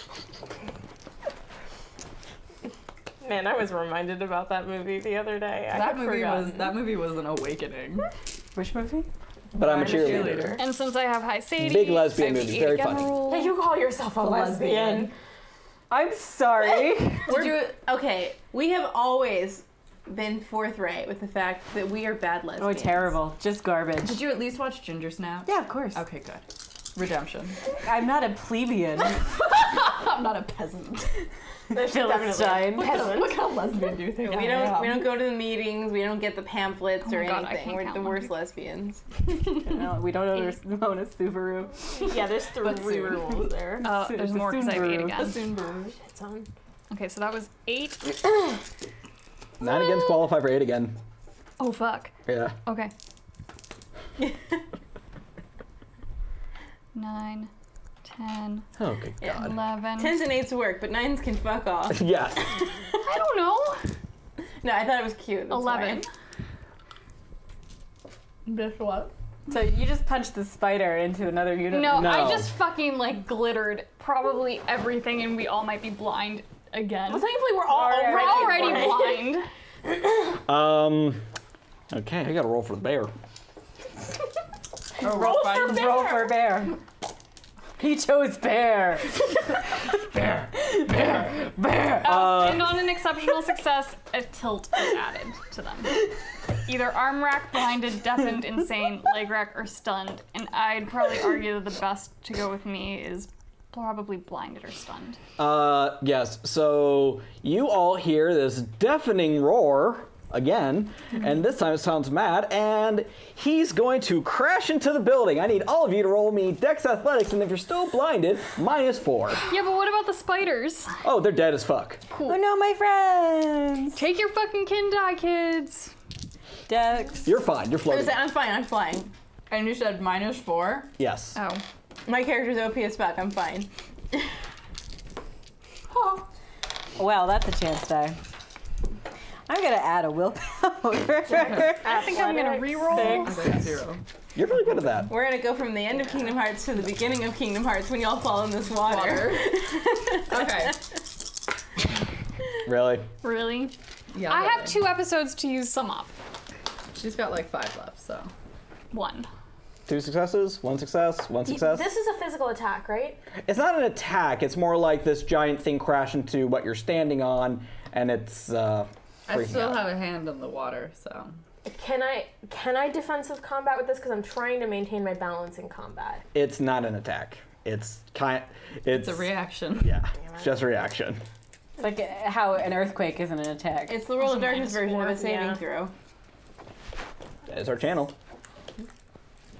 [SPEAKER 4] Man, I was reminded about that movie the other day.
[SPEAKER 6] That movie was an awakening.
[SPEAKER 3] Which movie?
[SPEAKER 1] But I'm a cheerleader.
[SPEAKER 6] cheerleader.
[SPEAKER 5] And since I have high Sadie,
[SPEAKER 1] Big lesbian
[SPEAKER 5] I have
[SPEAKER 1] movie,
[SPEAKER 5] the
[SPEAKER 1] very
[SPEAKER 5] 8 again
[SPEAKER 1] funny.
[SPEAKER 5] rule.
[SPEAKER 4] Hey, you call yourself a lesbian.
[SPEAKER 3] I'm sorry.
[SPEAKER 2] Okay, we have always been forthright with the fact that we are bad
[SPEAKER 3] Oh,
[SPEAKER 2] lesbians.
[SPEAKER 3] terrible. Just garbage.
[SPEAKER 6] Did you at least watch Ginger Snaps?
[SPEAKER 3] Yeah, of course.
[SPEAKER 6] Okay, good. Redemption.
[SPEAKER 3] I'm not a plebeian.
[SPEAKER 6] I'm not a peasant.
[SPEAKER 3] Philistine.
[SPEAKER 6] What kind of lesbian do you think
[SPEAKER 2] We
[SPEAKER 6] I
[SPEAKER 2] don't.
[SPEAKER 6] am?
[SPEAKER 2] We don't go to the meetings. We don't get the pamphlets
[SPEAKER 5] Oh
[SPEAKER 2] or
[SPEAKER 5] my God, I
[SPEAKER 2] anything.
[SPEAKER 5] can't
[SPEAKER 2] We're
[SPEAKER 5] count
[SPEAKER 2] the
[SPEAKER 5] one,
[SPEAKER 2] worst
[SPEAKER 5] two.
[SPEAKER 2] lesbians.
[SPEAKER 3] No, we don't own a Subaru.
[SPEAKER 4] Yeah, there's
[SPEAKER 6] But
[SPEAKER 4] three
[SPEAKER 6] soon.
[SPEAKER 4] rules there.
[SPEAKER 5] Oh, there's more because I have 8
[SPEAKER 3] Subaru.
[SPEAKER 5] again.
[SPEAKER 4] It's on.
[SPEAKER 5] Okay, so that was 8.
[SPEAKER 1] 9 against qualify for 8 again.
[SPEAKER 5] Oh, fuck.
[SPEAKER 1] Yeah.
[SPEAKER 5] Okay. 9, 10,
[SPEAKER 1] Oh, good
[SPEAKER 2] Yeah.
[SPEAKER 1] God.
[SPEAKER 5] 11.
[SPEAKER 2] 10s and 8s work, but 9s can fuck off.
[SPEAKER 1] Yes.
[SPEAKER 5] I don't know.
[SPEAKER 2] No, I thought it was cute. That's
[SPEAKER 5] 11.
[SPEAKER 2] why.
[SPEAKER 6] This what?
[SPEAKER 3] So you just punched the spider into another unit.
[SPEAKER 5] No,
[SPEAKER 1] No.
[SPEAKER 5] I just fucking like glittered probably everything, and we all might be blind again.
[SPEAKER 4] Well, thankfully, we're all
[SPEAKER 5] We're already blind.
[SPEAKER 1] Okay, I gotta roll for the bear.
[SPEAKER 3] Roll for bear. He chose bear. Bear.
[SPEAKER 5] And on an exceptional success, a tilt is added to them. Either arm rack, blinded, deafened, insane, leg rack, or stunned. And I'd probably argue that the best to go with me is probably blinded or stunned.
[SPEAKER 1] Yes, so you all hear this deafening roar again, and this time it sounds mad, and he's going to crash into the building. I need all of you to roll me Dex Athletics, and if you're still blinded, -4.
[SPEAKER 5] Yeah, but what about the spiders?
[SPEAKER 1] Oh, they're dead as fuck.
[SPEAKER 3] Oh no, my friends.
[SPEAKER 5] Take your fucking kin die, kids.
[SPEAKER 3] Dex.
[SPEAKER 1] You're fine, you're floating.
[SPEAKER 2] I'm fine. I'm flying.
[SPEAKER 6] And you said -4?
[SPEAKER 1] Yes.
[SPEAKER 5] Oh.
[SPEAKER 2] My character's OP as fuck. I'm fine.
[SPEAKER 3] Well, that's a chance die. I'm gonna add a willpower.
[SPEAKER 5] I think I'm gonna reroll.
[SPEAKER 6] I got 0.
[SPEAKER 1] You're really good at that.
[SPEAKER 2] We're gonna go from the end of Kingdom Hearts to the beginning of Kingdom Hearts when y'all fall in this water.
[SPEAKER 6] Okay.
[SPEAKER 1] Really?
[SPEAKER 5] Really?
[SPEAKER 6] Yeah.
[SPEAKER 5] I have
[SPEAKER 6] really.
[SPEAKER 5] 2 episodes to use some up.
[SPEAKER 6] She's got like 5 left, so.
[SPEAKER 5] 1.
[SPEAKER 1] 2 successes, 1 success, 1 success.
[SPEAKER 4] This is a physical attack, right?
[SPEAKER 1] It's not an attack, it's more like this giant thing crash into what you're standing on, and it's
[SPEAKER 6] I
[SPEAKER 1] freaking
[SPEAKER 6] still
[SPEAKER 1] out.
[SPEAKER 6] have a hand in the water, so.
[SPEAKER 4] Can I defensive combat with this? Because I'm trying to maintain my balance in combat.
[SPEAKER 1] It's not an attack. It's
[SPEAKER 6] It's a reaction.
[SPEAKER 1] Yeah, it's just a reaction.
[SPEAKER 3] It's like how an earthquake isn't an attack.
[SPEAKER 2] It's the World of Darkness version of a
[SPEAKER 4] -4,
[SPEAKER 2] saving
[SPEAKER 4] yeah.
[SPEAKER 2] throw.
[SPEAKER 1] That is our channel.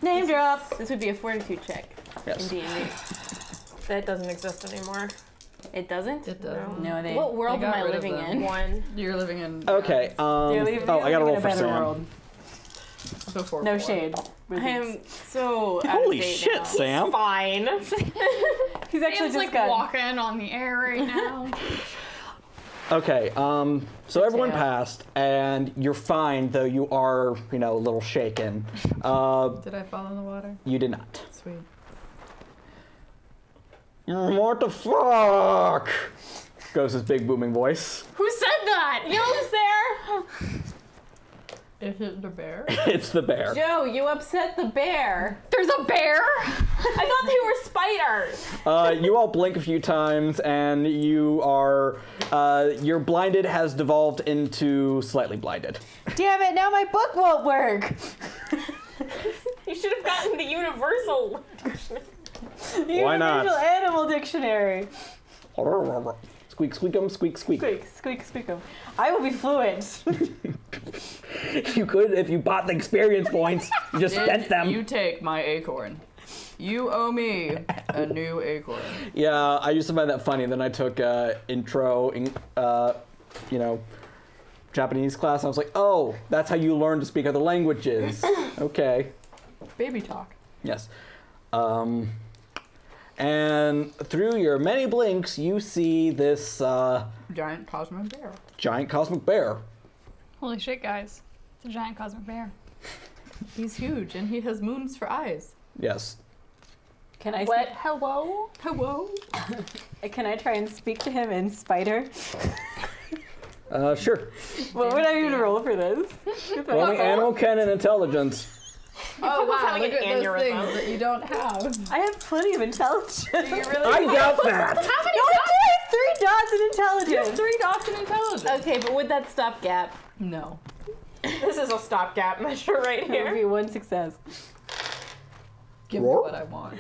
[SPEAKER 3] Name drop.
[SPEAKER 2] This would be a fortitude check in
[SPEAKER 1] Yes.
[SPEAKER 2] D&D.
[SPEAKER 4] That doesn't exist anymore.
[SPEAKER 2] It doesn't?
[SPEAKER 6] It does.
[SPEAKER 3] No, they.
[SPEAKER 2] What world
[SPEAKER 6] They
[SPEAKER 2] am
[SPEAKER 6] got
[SPEAKER 2] I
[SPEAKER 6] rid of
[SPEAKER 2] living
[SPEAKER 6] them.
[SPEAKER 2] in?
[SPEAKER 4] 1.
[SPEAKER 6] You're living in.
[SPEAKER 1] Okay,
[SPEAKER 3] You're
[SPEAKER 1] I
[SPEAKER 3] leaving
[SPEAKER 1] gotta roll
[SPEAKER 3] in a
[SPEAKER 1] for
[SPEAKER 3] better
[SPEAKER 1] Sam.
[SPEAKER 3] world.
[SPEAKER 6] Before
[SPEAKER 3] No
[SPEAKER 6] 4.
[SPEAKER 3] shade.
[SPEAKER 2] I am so out
[SPEAKER 1] Holy
[SPEAKER 2] of date
[SPEAKER 1] shit,
[SPEAKER 2] now.
[SPEAKER 1] Sam!
[SPEAKER 4] Fine.
[SPEAKER 3] He's actually
[SPEAKER 5] Sam's
[SPEAKER 3] just
[SPEAKER 5] like
[SPEAKER 3] got.
[SPEAKER 5] walking on the air right now.
[SPEAKER 1] Okay, so everyone
[SPEAKER 3] Sam.
[SPEAKER 1] passed, and you're fine, though you are, a little shaken.
[SPEAKER 6] Did I fall in the water?
[SPEAKER 1] You did not.
[SPEAKER 6] Sweet.
[SPEAKER 1] What the fuck? Goes his big booming voice.
[SPEAKER 5] Who said that?
[SPEAKER 4] You know who's there?
[SPEAKER 6] Is it the bear?
[SPEAKER 1] It's the bear.
[SPEAKER 2] Joe, you upset the bear.
[SPEAKER 5] There's a bear?
[SPEAKER 4] I thought they were spiders.
[SPEAKER 1] You all blink a few times, and you are, your blinded has devolved into slightly blinded.
[SPEAKER 3] Damn it! Now my book won't work.
[SPEAKER 4] You should have gotten the universal.
[SPEAKER 1] Why not?
[SPEAKER 3] Universal Animal Dictionary.
[SPEAKER 1] Squeak, squeak 'em, squeak, squeak.
[SPEAKER 3] Squeak, squeak, squeak 'em. I will be fluent.
[SPEAKER 1] You could if you bought the experience points. You just spent them.
[SPEAKER 6] You take my acorn. You owe me a new acorn.
[SPEAKER 1] Yeah, I used to find that funny. Then I took intro, Japanese class. And I was like, oh, that's how you learn to speak other languages. Okay.
[SPEAKER 6] Baby talk.
[SPEAKER 1] Yes. And through your many blinks, you see this
[SPEAKER 6] Giant cosmic bear.
[SPEAKER 1] giant cosmic bear.
[SPEAKER 5] Holy shit, guys. It's a giant cosmic bear.
[SPEAKER 6] He's huge and he has moons for eyes.
[SPEAKER 1] Yes.
[SPEAKER 3] Can I
[SPEAKER 4] What? Hello?
[SPEAKER 6] Hello.
[SPEAKER 3] Can I try and speak to him in spider?
[SPEAKER 1] Sure.
[SPEAKER 3] What would I even roll for this?
[SPEAKER 1] Roll me animal ken and intelligence.
[SPEAKER 6] Oh wow,
[SPEAKER 4] having
[SPEAKER 6] look
[SPEAKER 4] an
[SPEAKER 6] at those
[SPEAKER 4] aneurysm.
[SPEAKER 6] things that you don't have.
[SPEAKER 3] I have plenty of intelligence.
[SPEAKER 6] Do you really?
[SPEAKER 1] I doubt that.
[SPEAKER 3] How many dots? I have 3 dots in
[SPEAKER 6] You
[SPEAKER 3] intelligence.
[SPEAKER 6] have 3 dots in intelligence.
[SPEAKER 2] Okay, but with that stopgap,
[SPEAKER 6] No.
[SPEAKER 4] This is a stopgap measure right
[SPEAKER 3] It would
[SPEAKER 4] here.
[SPEAKER 3] be 1 success.
[SPEAKER 6] Give me
[SPEAKER 1] Roar?
[SPEAKER 6] what I want.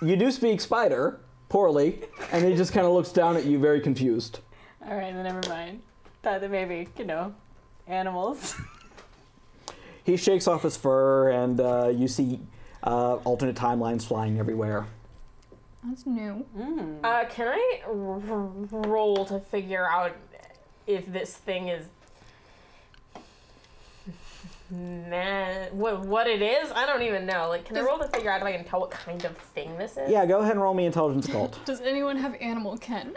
[SPEAKER 1] You do speak spider poorly, and he just kind of looks down at you, very confused.
[SPEAKER 3] All right, then never mind. Thought that maybe, animals.
[SPEAKER 1] He shakes off his fur, and you see alternate timelines flying everywhere.
[SPEAKER 5] That's new.
[SPEAKER 4] Can I roll to figure out if this thing is what it is? I don't even know. Like, can I roll to figure out if I can tell what kind of thing this is?
[SPEAKER 1] Yeah, go ahead and roll me intelligence occult.
[SPEAKER 5] Does anyone have animal ken?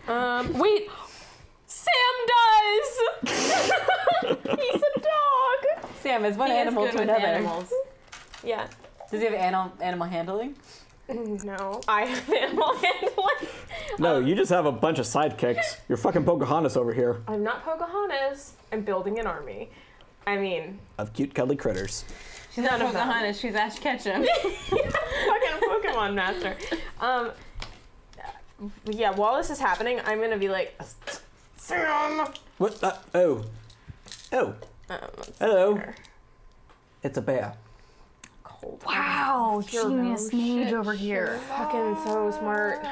[SPEAKER 4] Wait. Sam does. He's a dog.
[SPEAKER 3] Sam is one
[SPEAKER 2] he is
[SPEAKER 3] animal
[SPEAKER 2] good
[SPEAKER 3] to
[SPEAKER 2] with
[SPEAKER 3] another.
[SPEAKER 2] animals.
[SPEAKER 4] Yeah.
[SPEAKER 3] Does he have animal handling?
[SPEAKER 4] No, I have animal handling.
[SPEAKER 1] No, you just have a bunch of sidekicks. You're fucking Pocahontas over here.
[SPEAKER 4] I'm not Pocahontas. I'm building an army. I mean,
[SPEAKER 1] Of cute, cuddly critters.
[SPEAKER 2] She's not
[SPEAKER 4] None of them.
[SPEAKER 2] Pocahontas, she's Ash Ketchum.
[SPEAKER 4] fucking Pokemon master. Yeah, while this is happening, I'm gonna be like, Sam.
[SPEAKER 1] What? Oh. Hello. It's a bear.
[SPEAKER 4] Cold.
[SPEAKER 5] Wow,
[SPEAKER 4] You're
[SPEAKER 5] genius mage over here.
[SPEAKER 4] Fucking so smart.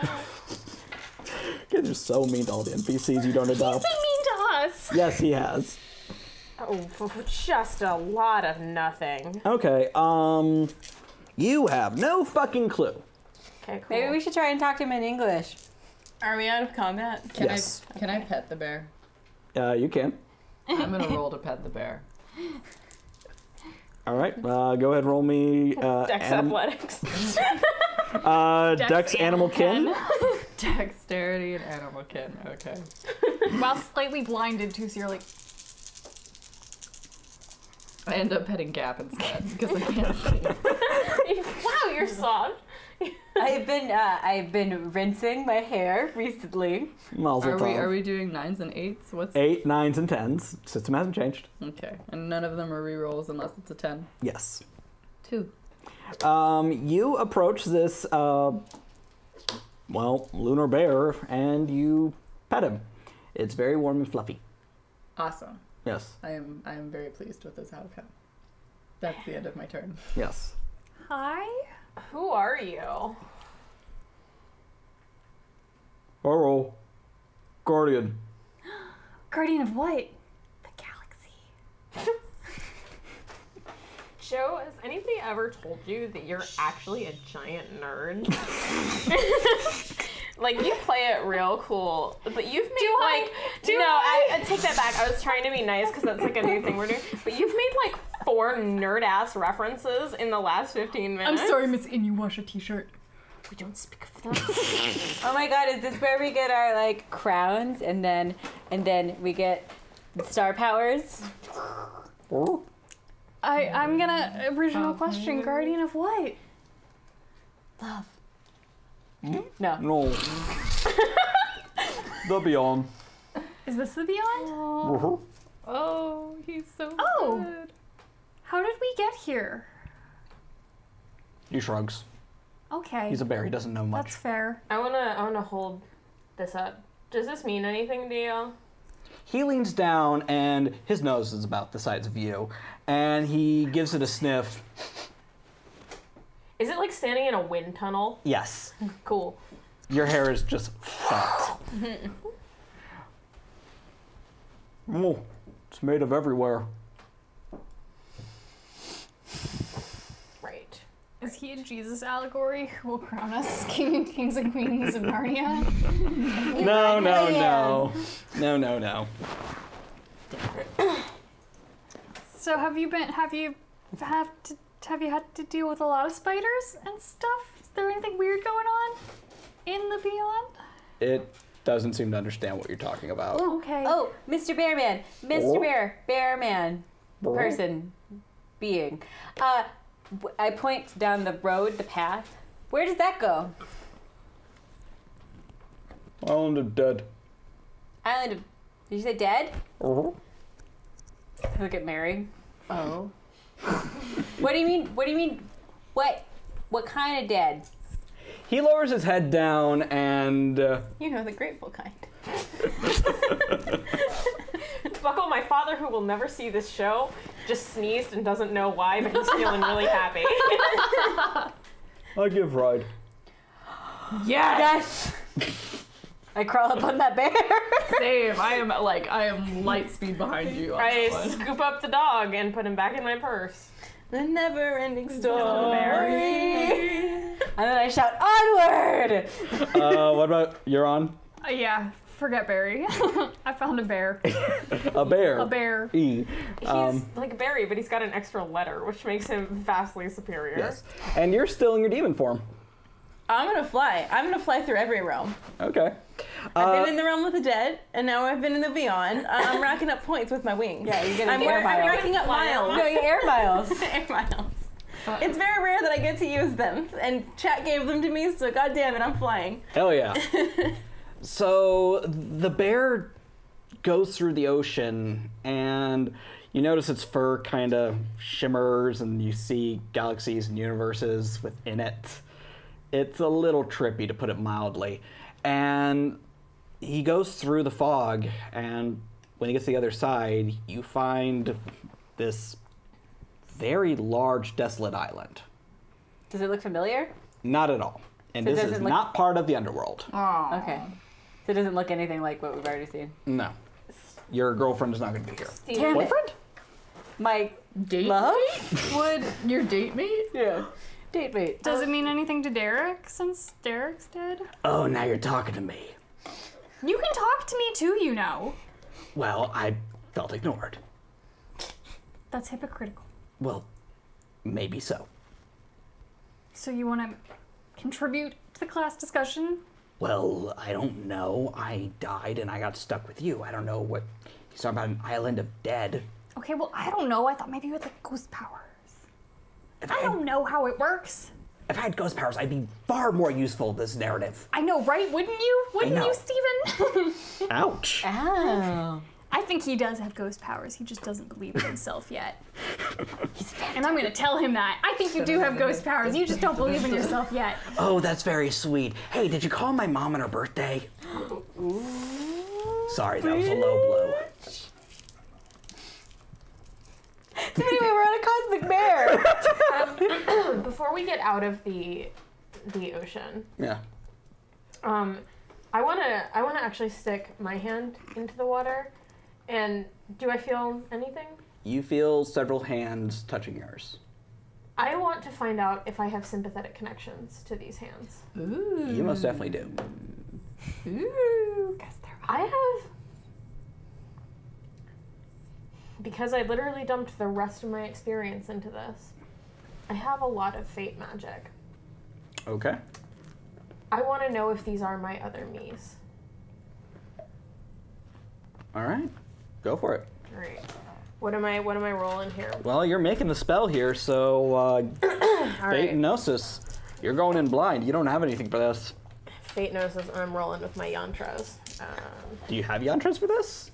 [SPEAKER 1] You guys are so mean to all the NPCs you don't adopt.
[SPEAKER 4] mean to us.
[SPEAKER 1] Yes, he has.
[SPEAKER 4] Oh, just a lot of nothing.
[SPEAKER 1] Okay, you have no fucking clue.
[SPEAKER 4] Okay, cool.
[SPEAKER 3] Maybe we should try and talk to him in English.
[SPEAKER 2] Are we out of combat?
[SPEAKER 1] Yes.
[SPEAKER 6] Can I pet the bear?
[SPEAKER 1] You can.
[SPEAKER 6] I'm gonna roll to pet the bear.
[SPEAKER 1] All right, go ahead and roll me
[SPEAKER 4] Dex athletics.
[SPEAKER 1] Dex animal kin.
[SPEAKER 6] Dexterity and animal kin. Okay.
[SPEAKER 5] While slightly blinded too, so you're like,
[SPEAKER 6] I end up petting Gap instead because I can't see.
[SPEAKER 4] Wow, you're soft.
[SPEAKER 3] I've been rinsing my hair recently.
[SPEAKER 1] Mazel tov.
[SPEAKER 6] Are we doing 9s and 8s? What's
[SPEAKER 1] 8, 9s, and 10s. System hasn't changed.
[SPEAKER 6] okay? And none of them are rerolls unless it's a 10.
[SPEAKER 1] Yes.
[SPEAKER 6] 2.
[SPEAKER 1] You approach this, lunar bear, and you pet him. It's very warm and fluffy.
[SPEAKER 6] Awesome.
[SPEAKER 1] Yes.
[SPEAKER 6] I am very pleased with this outcome. That's the end of my turn.
[SPEAKER 1] Yes.
[SPEAKER 5] hi?
[SPEAKER 4] Who are you?
[SPEAKER 1] Hello. Guardian.
[SPEAKER 5] Guardian of what? The galaxy.
[SPEAKER 4] Joe, has anybody ever told you that you're actually a giant nerd? Like, you play it real cool, but you've made I take that back. I was trying to be nice because that's like a new thing we're doing. But you've made like 4 nerd-ass references in the last 15 minutes.
[SPEAKER 5] I'm sorry, Miss Inuyasha t-shirt.
[SPEAKER 4] We don't speak of them.
[SPEAKER 3] Oh my god, is this where we get our crowns and then we get star powers?
[SPEAKER 5] I'm gonna original question. Guardian of what?
[SPEAKER 3] Love.
[SPEAKER 1] No.
[SPEAKER 3] No.
[SPEAKER 1] The Beyond.
[SPEAKER 5] Is this the Beyond?
[SPEAKER 6] Oh, he's so
[SPEAKER 5] Oh.
[SPEAKER 6] good.
[SPEAKER 5] How did we get here?
[SPEAKER 1] He shrugs.
[SPEAKER 5] Okay,
[SPEAKER 1] He's a bear. He doesn't know much.
[SPEAKER 5] that's fair.
[SPEAKER 4] I wanna hold this up. Does this mean anything to you?
[SPEAKER 1] He leans down, and his nose is about the size of you, and he gives it a sniff.
[SPEAKER 4] Is it like standing in a wind tunnel?
[SPEAKER 1] Yes.
[SPEAKER 4] Cool.
[SPEAKER 1] Your hair is just fucked. Oh, it's made of everywhere.
[SPEAKER 4] Right.
[SPEAKER 5] Is he a Jesus allegory who will crown us kings and queens of Narnia?
[SPEAKER 1] No. No.
[SPEAKER 5] So have you had to deal with a lot of spiders and stuff? Is there anything weird going on in the Beyond?
[SPEAKER 1] It doesn't seem to understand what you're talking about.
[SPEAKER 5] Oh, okay.
[SPEAKER 3] Oh, Mr. Bearman. Mr.
[SPEAKER 1] Oh.
[SPEAKER 3] Bearman. Person. Being. I point down the road, the path. Where does that go?
[SPEAKER 1] Island of Dead.
[SPEAKER 3] Island of... Did you say dead?
[SPEAKER 1] Uh-huh.
[SPEAKER 3] Look at Mary. Oh. What do you mean? What kind of dead?
[SPEAKER 1] He lowers his head down and...
[SPEAKER 2] You know, the grateful kind.
[SPEAKER 4] Buckle, my father, who will never see this show, just sneezed and doesn't know why, but he's feeling really happy.
[SPEAKER 1] I give ride.
[SPEAKER 3] Yes! I crawl up on that bear.
[SPEAKER 6] Same. I am light speed behind you. On
[SPEAKER 4] I
[SPEAKER 6] that one.
[SPEAKER 4] scoop up the dog and put him back in my purse.
[SPEAKER 2] The never-ending story.
[SPEAKER 3] And then I shout, onward!
[SPEAKER 1] What about you're on?
[SPEAKER 5] Yeah, forget Barry. I found a bear.
[SPEAKER 1] A bear.
[SPEAKER 5] A bear.
[SPEAKER 1] E.
[SPEAKER 4] He's like Barry, but he's got an extra letter, which makes him vastly superior.
[SPEAKER 1] Yes. And you're still in your demon form.
[SPEAKER 2] I'm gonna fly. I'm gonna fly through every realm.
[SPEAKER 1] Okay.
[SPEAKER 2] I've been in the realm of the dead, and now I've been in the beyond. I'm racking up points with my wings.
[SPEAKER 3] Yeah, you're getting
[SPEAKER 2] I'm
[SPEAKER 3] air miles.
[SPEAKER 2] racking up miles.
[SPEAKER 3] No, you air miles.
[SPEAKER 2] Air miles. It's very rare that I get to use them, and chat gave them to me, so god damn it, I'm flying.
[SPEAKER 1] Hell yeah. So the bear goes through the ocean, and you notice its fur kind of shimmers, and you see galaxies and universes within it. It's a little trippy, to put it mildly. And he goes through the fog, and when he gets to the other side, you find this very large, desolate island.
[SPEAKER 3] Does it look familiar?
[SPEAKER 1] Not at all. And
[SPEAKER 3] So it
[SPEAKER 1] this is
[SPEAKER 3] doesn't look-
[SPEAKER 1] not part of the underworld.
[SPEAKER 6] Aw.
[SPEAKER 3] Okay. So it doesn't look anything like what we've already seen.
[SPEAKER 1] No. Your girlfriend is not going to be here.
[SPEAKER 3] Damn it.
[SPEAKER 1] Boyfriend?
[SPEAKER 3] My
[SPEAKER 6] Date
[SPEAKER 3] love?
[SPEAKER 6] mate? Would your date mate?
[SPEAKER 3] Yeah. Date mate.
[SPEAKER 5] Does it mean anything to Derek since Derek's dead?
[SPEAKER 1] Oh, now you're talking to me.
[SPEAKER 5] You can talk to me too, you know.
[SPEAKER 1] Well, I felt ignored.
[SPEAKER 5] That's hypocritical.
[SPEAKER 1] Well, maybe so.
[SPEAKER 5] So you want to contribute to the class discussion?
[SPEAKER 1] Well, I don't know. I died and I got stuck with you. I don't know what... He's talking about an island of dead.
[SPEAKER 5] Okay, well, I don't know. I thought maybe you had like ghost powers.
[SPEAKER 1] If
[SPEAKER 5] I don't know how it works.
[SPEAKER 1] If I had ghost powers, I'd be far more useful in this narrative.
[SPEAKER 5] I know, right? Wouldn't you? Wouldn't
[SPEAKER 1] know.
[SPEAKER 5] you, Steven?
[SPEAKER 1] Ouch.
[SPEAKER 3] Oh.
[SPEAKER 5] I think he does have ghost powers. He just doesn't believe in himself yet. And I'm going to tell him that. I think you do have ghost powers. You just don't believe in yourself yet.
[SPEAKER 1] Oh, that's very sweet. Hey, did you call my mom on her birthday? Sorry, that was a low blow.
[SPEAKER 3] So anyway, we're on a cosmic bear.
[SPEAKER 4] Before we get out of the ocean,
[SPEAKER 1] Yeah.
[SPEAKER 4] I wanna actually stick my hand into the water, and do I feel anything?
[SPEAKER 1] You feel several hands touching yours.
[SPEAKER 4] I want to find out if I have sympathetic connections to these hands.
[SPEAKER 6] Ooh.
[SPEAKER 1] You most definitely do.
[SPEAKER 6] Ooh.
[SPEAKER 4] I have, because I literally dumped the rest of my experience into this, I have a lot of fate magic.
[SPEAKER 1] Okay.
[SPEAKER 4] I want to know if these are my other me's.
[SPEAKER 1] All right. Go for it.
[SPEAKER 4] All right. What am I rolling here?
[SPEAKER 1] Well, you're making the spell here, so
[SPEAKER 4] All
[SPEAKER 1] Fate
[SPEAKER 4] right.
[SPEAKER 1] and Gnosis. You're going in blind. You don't have anything for this.
[SPEAKER 4] Fate Gnosis, and I'm rolling with my yantras.
[SPEAKER 1] Do you have yantras for this?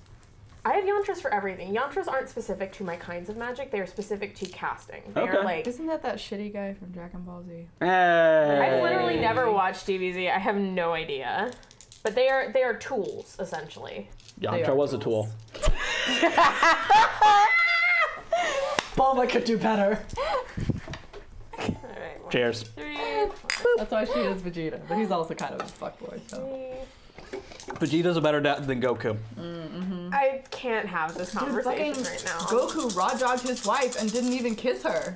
[SPEAKER 4] I have yantras for everything. Yantras aren't specific to my kinds of magic. They are specific to casting. They
[SPEAKER 1] Okay.
[SPEAKER 4] are like...
[SPEAKER 6] Isn't that shitty guy from Dragon Ball Z?
[SPEAKER 1] Hey.
[SPEAKER 4] I've literally never watched DBZ. I have no idea. But they are tools, essentially.
[SPEAKER 1] Yantra was a tool.
[SPEAKER 3] Bulma could do better.
[SPEAKER 4] Alright,
[SPEAKER 1] Cheers.
[SPEAKER 4] 3,
[SPEAKER 6] That's why she is Vegeta, but he's also kind of a fuckboy, so.
[SPEAKER 1] Vegeta's a better dad than Goku.
[SPEAKER 4] I can't have this conversation right now.
[SPEAKER 6] Goku raw-dogged his wife and didn't even kiss her.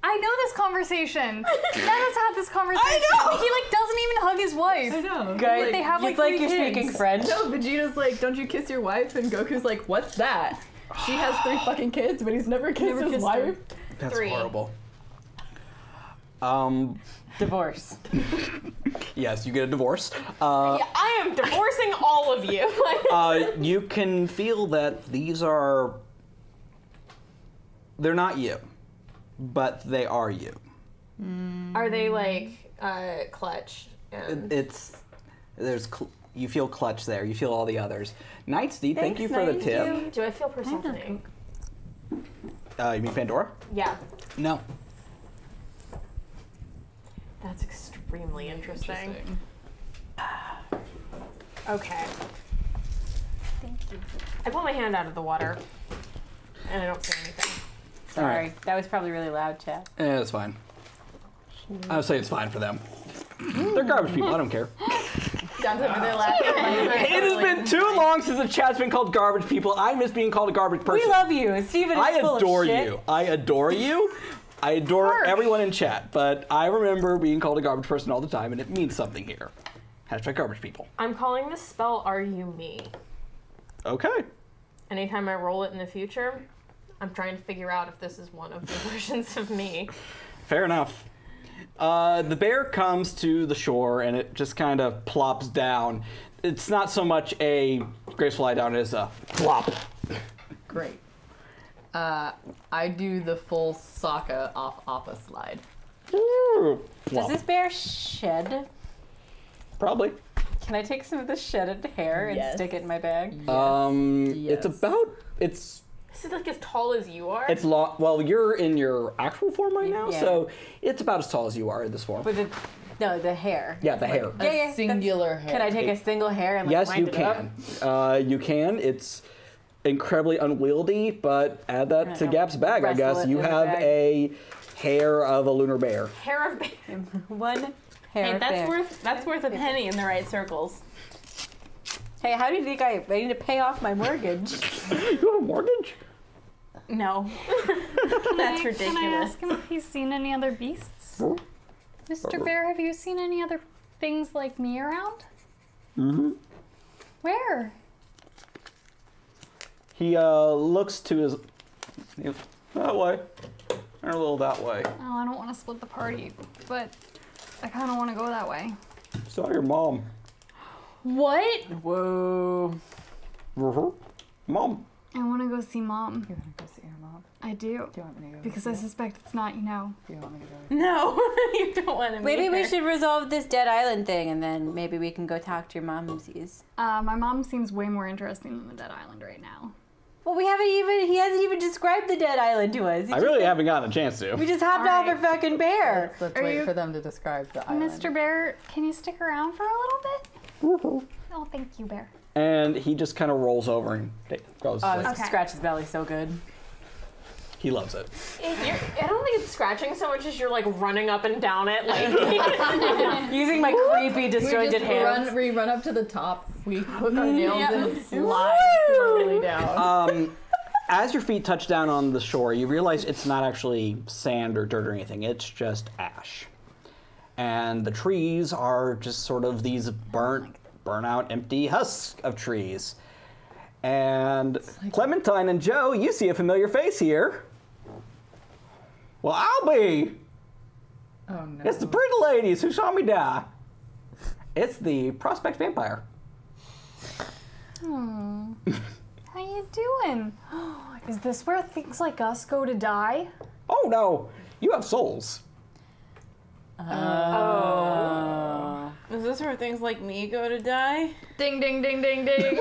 [SPEAKER 5] I know this conversation. Ned has had this conversation. I know. He like doesn't even hug his wife.
[SPEAKER 6] I know.
[SPEAKER 3] Guys,
[SPEAKER 5] They have like
[SPEAKER 3] it's like
[SPEAKER 5] 3
[SPEAKER 3] you're
[SPEAKER 5] kids.
[SPEAKER 3] speaking French.
[SPEAKER 6] No, Vegeta's like, don't you kiss your wife? And Goku's like, what's that? She has 3 fucking kids, but he's never kissed his wife.
[SPEAKER 1] That's
[SPEAKER 4] 3.
[SPEAKER 1] horrible.
[SPEAKER 3] Divorce.
[SPEAKER 1] Yes, you get a divorce.
[SPEAKER 4] Yeah, I am divorcing all of you.
[SPEAKER 1] You can feel that they're not you, but they are you.
[SPEAKER 4] Are they like clutch? And...
[SPEAKER 1] You feel clutch there. You feel all the others. Nightsty, thank you for the tip.
[SPEAKER 4] Do I feel Persephone?
[SPEAKER 1] You mean Pandora?
[SPEAKER 4] Yeah.
[SPEAKER 1] No.
[SPEAKER 4] That's extremely interesting. Okay.
[SPEAKER 5] Thank you.
[SPEAKER 4] I pull my hand out of the water, and I don't say anything.
[SPEAKER 3] Sorry,
[SPEAKER 1] All right.
[SPEAKER 3] that was probably really loud, chat.
[SPEAKER 1] It's fine. I would say it's fine for them. They're garbage people. I don't care.
[SPEAKER 2] John's over there laughing.
[SPEAKER 1] It has been too long since the chat's been called garbage people. I miss being called a garbage person.
[SPEAKER 3] We love you. Steven is
[SPEAKER 1] I
[SPEAKER 3] full
[SPEAKER 1] adore
[SPEAKER 3] of shit.
[SPEAKER 1] you. I adore you. I adore everyone in chat, but I remember being called a garbage person all the time, and it means something here. Hashtag garbage people.
[SPEAKER 4] I'm calling this spell Are You Me?
[SPEAKER 1] Okay.
[SPEAKER 4] Anytime I roll it in the future, I'm trying to figure out if this is one of the versions of me.
[SPEAKER 1] Fair enough. The bear comes to the shore, and it just kind of plops down. It's not so much a graceful lie down as a plop.
[SPEAKER 6] Great. I do the full Sokka off Appa slide.
[SPEAKER 1] Ooh.
[SPEAKER 3] Does
[SPEAKER 1] Plop.
[SPEAKER 3] this bear shed?
[SPEAKER 1] Probably.
[SPEAKER 3] Can I take some of the shedded hair and stick it in my bag?
[SPEAKER 1] It's about,
[SPEAKER 4] Is it like as tall as you are?
[SPEAKER 1] it's long, well, you're in your actual form right now,
[SPEAKER 3] Yeah.
[SPEAKER 1] so it's about as tall as you are in this form.
[SPEAKER 3] With the, no, the hair.
[SPEAKER 1] Yeah, the hair.
[SPEAKER 3] Yeah, yeah,
[SPEAKER 6] Singular hair.
[SPEAKER 3] Can I take a single hair and like
[SPEAKER 1] Yes,
[SPEAKER 3] wind
[SPEAKER 1] you
[SPEAKER 3] it up?
[SPEAKER 1] can. You can. It's incredibly unwieldy, but add that to
[SPEAKER 3] I'll
[SPEAKER 1] Gap's bag, I
[SPEAKER 3] wrestle
[SPEAKER 1] guess.
[SPEAKER 3] it
[SPEAKER 1] You
[SPEAKER 3] in the
[SPEAKER 1] have
[SPEAKER 3] bag.
[SPEAKER 1] a hair of a lunar bear.
[SPEAKER 4] Hair of bear.
[SPEAKER 3] One hair.
[SPEAKER 2] Hey,
[SPEAKER 3] of
[SPEAKER 2] that's
[SPEAKER 3] bear.
[SPEAKER 2] worth a penny in the right circles.
[SPEAKER 3] Hey, how do you think I need to pay off my mortgage?
[SPEAKER 1] You have a mortgage?
[SPEAKER 2] No. That's ridiculous.
[SPEAKER 5] Can I ask him if he's seen any other beasts? Mr. Bear, have you seen any other things like me around?
[SPEAKER 1] Mm-hmm.
[SPEAKER 5] Where?
[SPEAKER 1] He looks to his... That way. Or a little that way.
[SPEAKER 5] Oh, I don't want to split the party, but I kind of want to go that way.
[SPEAKER 1] Saw your mom.
[SPEAKER 5] What?
[SPEAKER 3] Whoa.
[SPEAKER 1] Mom.
[SPEAKER 5] I want to go see Mom.
[SPEAKER 6] You want to go see your mom?
[SPEAKER 5] I do.
[SPEAKER 6] Do you want me to go?
[SPEAKER 5] Because I suspect it's not, you know.
[SPEAKER 6] Do you want me to go?
[SPEAKER 2] No, you don't want to.
[SPEAKER 3] Maybe we should resolve this dead island thing, and then maybe we can go talk to your momsies.
[SPEAKER 5] My mom seems way more interesting than the Dead Island right now.
[SPEAKER 3] Well, he hasn't even described the dead island to us.
[SPEAKER 1] I really haven't gotten a chance to.
[SPEAKER 3] We just hopped off a fucking bear.
[SPEAKER 6] Let's
[SPEAKER 5] Are
[SPEAKER 6] wait
[SPEAKER 5] you-
[SPEAKER 6] for them to describe the island.
[SPEAKER 5] Mr. Bear, can you stick around for a little bit? Oh, thank you, Bear.
[SPEAKER 1] And he just kind of rolls over and goes.
[SPEAKER 3] Oh,
[SPEAKER 1] like,
[SPEAKER 3] this scratch his belly so good.
[SPEAKER 1] he loves it.
[SPEAKER 4] I don't think it's scratching so much as you're like running up and down it, like
[SPEAKER 3] Using my creepy disjointed hands.
[SPEAKER 6] We run up to the top. We hook our nails and slide slowly down.
[SPEAKER 1] As your feet touch down on the shore, you realize it's not actually sand or dirt or anything. It's just ash. And the trees are just sort of these burnt out, empty husks of trees. And Clementine and Joe, you see a familiar face here. Well, I'll be.
[SPEAKER 6] Oh no.
[SPEAKER 1] It's the pretty ladies who saw me die. It's the Prospect Vampire.
[SPEAKER 5] How you doing? Is this where things like us go to die?
[SPEAKER 1] Oh no, you have souls.
[SPEAKER 2] Is this where things like me go to die?
[SPEAKER 6] Ding ding ding ding ding.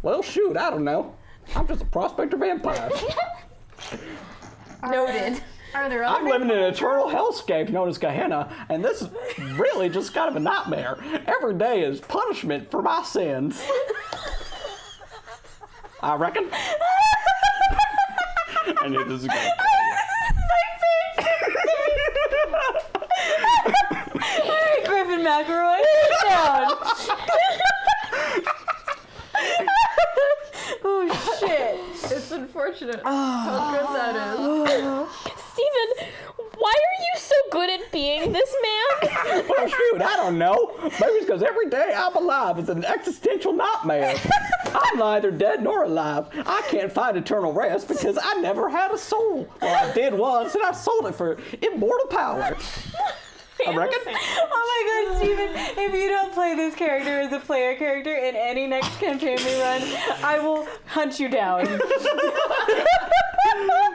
[SPEAKER 1] Well, shoot, I don't know. I'm just a prospector vampire.
[SPEAKER 2] Noted.
[SPEAKER 5] Are there
[SPEAKER 1] I'm
[SPEAKER 5] other
[SPEAKER 1] living in an eternal hellscape known as Gehenna, and this is really just kind of a nightmare. Every day is punishment for my sins. I reckon. I knew this was going to
[SPEAKER 3] McElroy. Down. Oh shit!
[SPEAKER 6] It's unfortunate how good that is.
[SPEAKER 4] Steven, why are you so good at being this man?
[SPEAKER 1] Well, shoot, I don't know. Maybe it's because every day I'm alive is an existential nightmare. I'm neither dead nor alive. I can't find eternal rest because I never had a soul. Well, I did once, and I sold it for immortal power. I reckon.
[SPEAKER 3] Oh my god, Steven, if you don't play this character as a player character in any next campaign we run, I will hunt you down.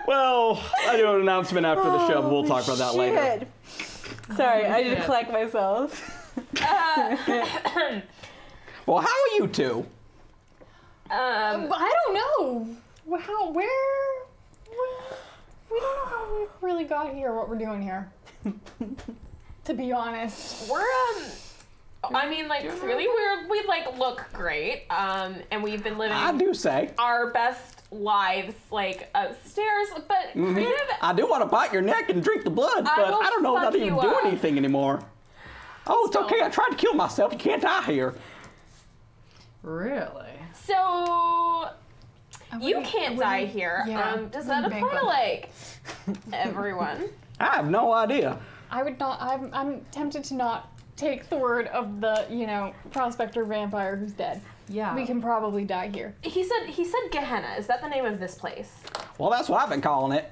[SPEAKER 1] Well, I do an announcement after the show, but we'll talk about that later.
[SPEAKER 3] Sorry, I need to collect myself.
[SPEAKER 1] Well, how are you two?
[SPEAKER 5] I don't know. We don't know how we really got here, what we're doing here. To be honest.
[SPEAKER 4] We're, I mean, like, really, we like, look great, and we've been living
[SPEAKER 1] I do say.
[SPEAKER 4] our best lives, like, upstairs, but kind of...
[SPEAKER 1] I do want to bite your neck and drink the blood, but
[SPEAKER 4] will
[SPEAKER 1] I don't know if
[SPEAKER 4] fuck
[SPEAKER 1] that even
[SPEAKER 4] you
[SPEAKER 1] do
[SPEAKER 4] up.
[SPEAKER 1] anything anymore. Oh, it's okay. I tried to kill myself. You can't die here.
[SPEAKER 6] Really?
[SPEAKER 4] So... You can't die here.
[SPEAKER 5] Yeah,
[SPEAKER 4] does that apply to, like, everyone?
[SPEAKER 1] I have no idea.
[SPEAKER 5] I would not. I'm tempted to not take the word of the prospector vampire who's dead.
[SPEAKER 6] Yeah.
[SPEAKER 5] We can probably die here.
[SPEAKER 4] He said Gehenna. Is that the name of this place?
[SPEAKER 1] Well, that's what I've been calling it.